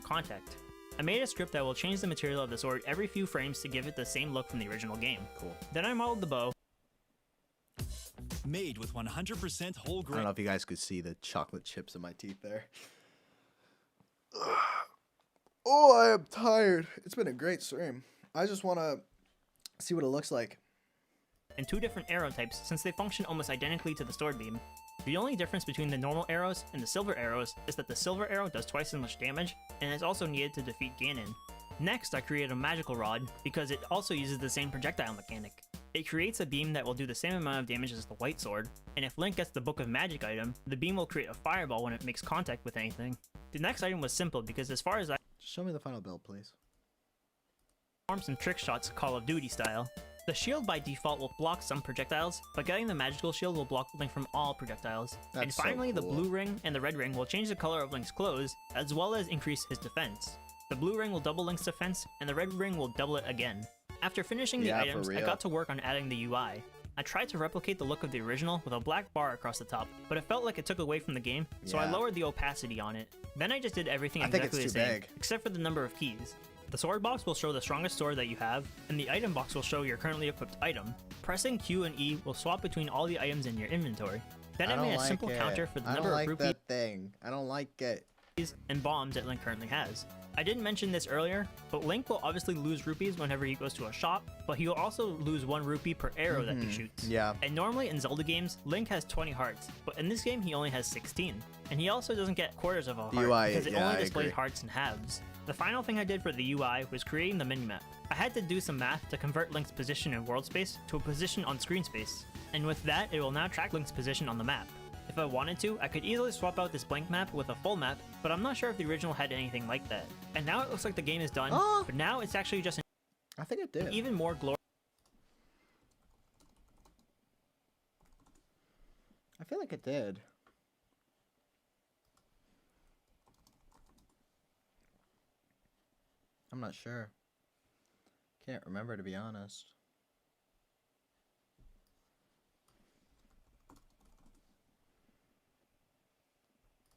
Speaker 14: Contact. I made a script that will change the material of the sword every few frames to give it the same look from the original game.
Speaker 1: Cool.
Speaker 14: Then I modeled the bow.
Speaker 7: Made with 100% whole
Speaker 1: I
Speaker 7: grain.
Speaker 1: don't know if you guys could see the chocolate chips in my teeth there. Oh, I am tired. It's been a great stream. I just want to see what it looks like.
Speaker 14: And two different arrow types since they function almost identically to the sword beam. The only difference between the normal arrows and the silver arrows is that the silver arrow does twice as much damage and is also needed to defeat Ganon. Next, I created a magical rod because it also uses the same projectile mechanic. It creates a beam that will do the same amount of damage as the white sword, and if Link gets the Book of Magic item, the beam will create a fireball when it makes contact with anything. The next item was simple because as far as I
Speaker 1: Show me the final build, please.
Speaker 14: performed some trick shots Call of Duty style. The shield by default will block some projectiles, but getting the magical shield will block Link from all projectiles. And
Speaker 1: That's so
Speaker 14: finally, the
Speaker 1: cool.
Speaker 14: blue ring and the red ring will change the color of Link's clothes, as well as increase his defense. The blue ring will double Link's defense, and the red ring will double it again. After finishing the
Speaker 1: Yeah, for
Speaker 14: items, I
Speaker 1: real.
Speaker 14: got to work on adding the UI. I tried to replicate the look of the original with a black bar across the top, but it felt like it took away from the game, so I
Speaker 1: Yeah.
Speaker 14: lowered the opacity on it. Then I just did everything
Speaker 1: I think it's
Speaker 14: exactly the
Speaker 1: too
Speaker 14: same,
Speaker 1: big.
Speaker 14: except for the number of keys. The sword box will show the strongest sword that you have, and the item box will show your currently equipped item. Pressing Q and E will swap between all the items in your inventory. Then I
Speaker 1: don't
Speaker 14: made a
Speaker 1: like
Speaker 14: simple
Speaker 1: it.
Speaker 14: counter for the
Speaker 1: I don't
Speaker 14: number
Speaker 1: like
Speaker 14: of
Speaker 1: that
Speaker 14: rupees
Speaker 1: thing. I don't like it.
Speaker 14: and bombs that Link currently has. I didn't mention this earlier, but Link will obviously lose rupees whenever he goes to a shop, but he will also lose 1 rupee per arrow that he shoots.
Speaker 1: Yeah.
Speaker 14: And normally in Zelda games, Link has 20 hearts, but in this game he only has 16. And he also doesn't get quarters of a heart
Speaker 1: UI,
Speaker 14: because it
Speaker 1: yeah,
Speaker 14: only
Speaker 1: I
Speaker 14: displays
Speaker 1: agree.
Speaker 14: hearts in halves. The final thing I did for the UI was creating the minimap. I had to do some math to convert Link's position in world space to a position on screen space, and with that it will now track Link's position on the map. If I wanted to, I could easily swap out this blank map with a full map, but I'm not sure if the original had anything like that. And now it looks like the game is done, but now it's actually just
Speaker 1: I think it did.
Speaker 14: even more glorious.
Speaker 1: I feel like it did. I'm not sure. Can't remember, to be honest.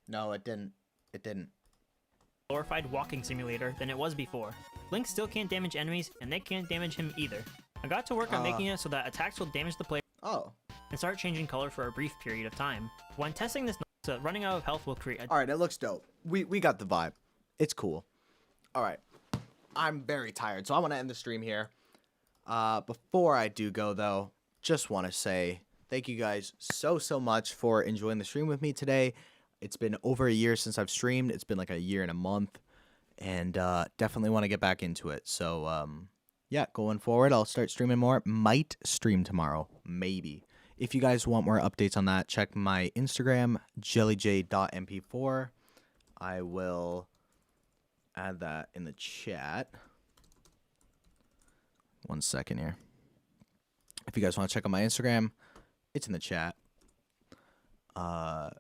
Speaker 1: No, it didn't. It didn't.
Speaker 14: Glorified walking simulator than it was before. Link still can't damage enemies, and they can't damage him either. I got to work on making it so that attacks will damage the player and start changing color for a brief period of time. When testing this, so that running out of health will create a
Speaker 1: All right, it looks dope. We got the vibe. It's cool. All right. I'm very tired, so I want to end the stream here. Before I do go, though, just want to say thank you guys so much for enjoying the stream with me today. It's been over a year since I've streamed. It's been like a year and a month, and definitely want to get back into it. So, yeah, going forward, I'll start streaming more. Might stream tomorrow, maybe. If you guys want more updates on that, check my Instagram, jellyj.mp4. I will add that in the chat. 1 second here. If you guys want to check out my Instagram, it's in the chat. I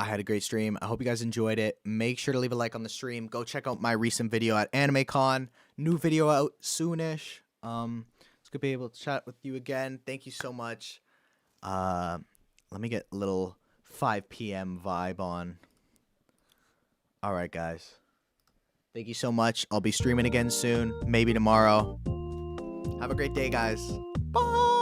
Speaker 1: had a great stream. I hope you guys enjoyed it. Make sure to leave a like on the stream. Go check out my recent video at AnimeCon. New video out soonish. It's good to be able to chat with you again. Thank you so much. Let me get a little 5 p.m. vibe on. All right, guys. Thank you so much. I'll be streaming again soon. Maybe tomorrow. Have a great day, guys. Bye.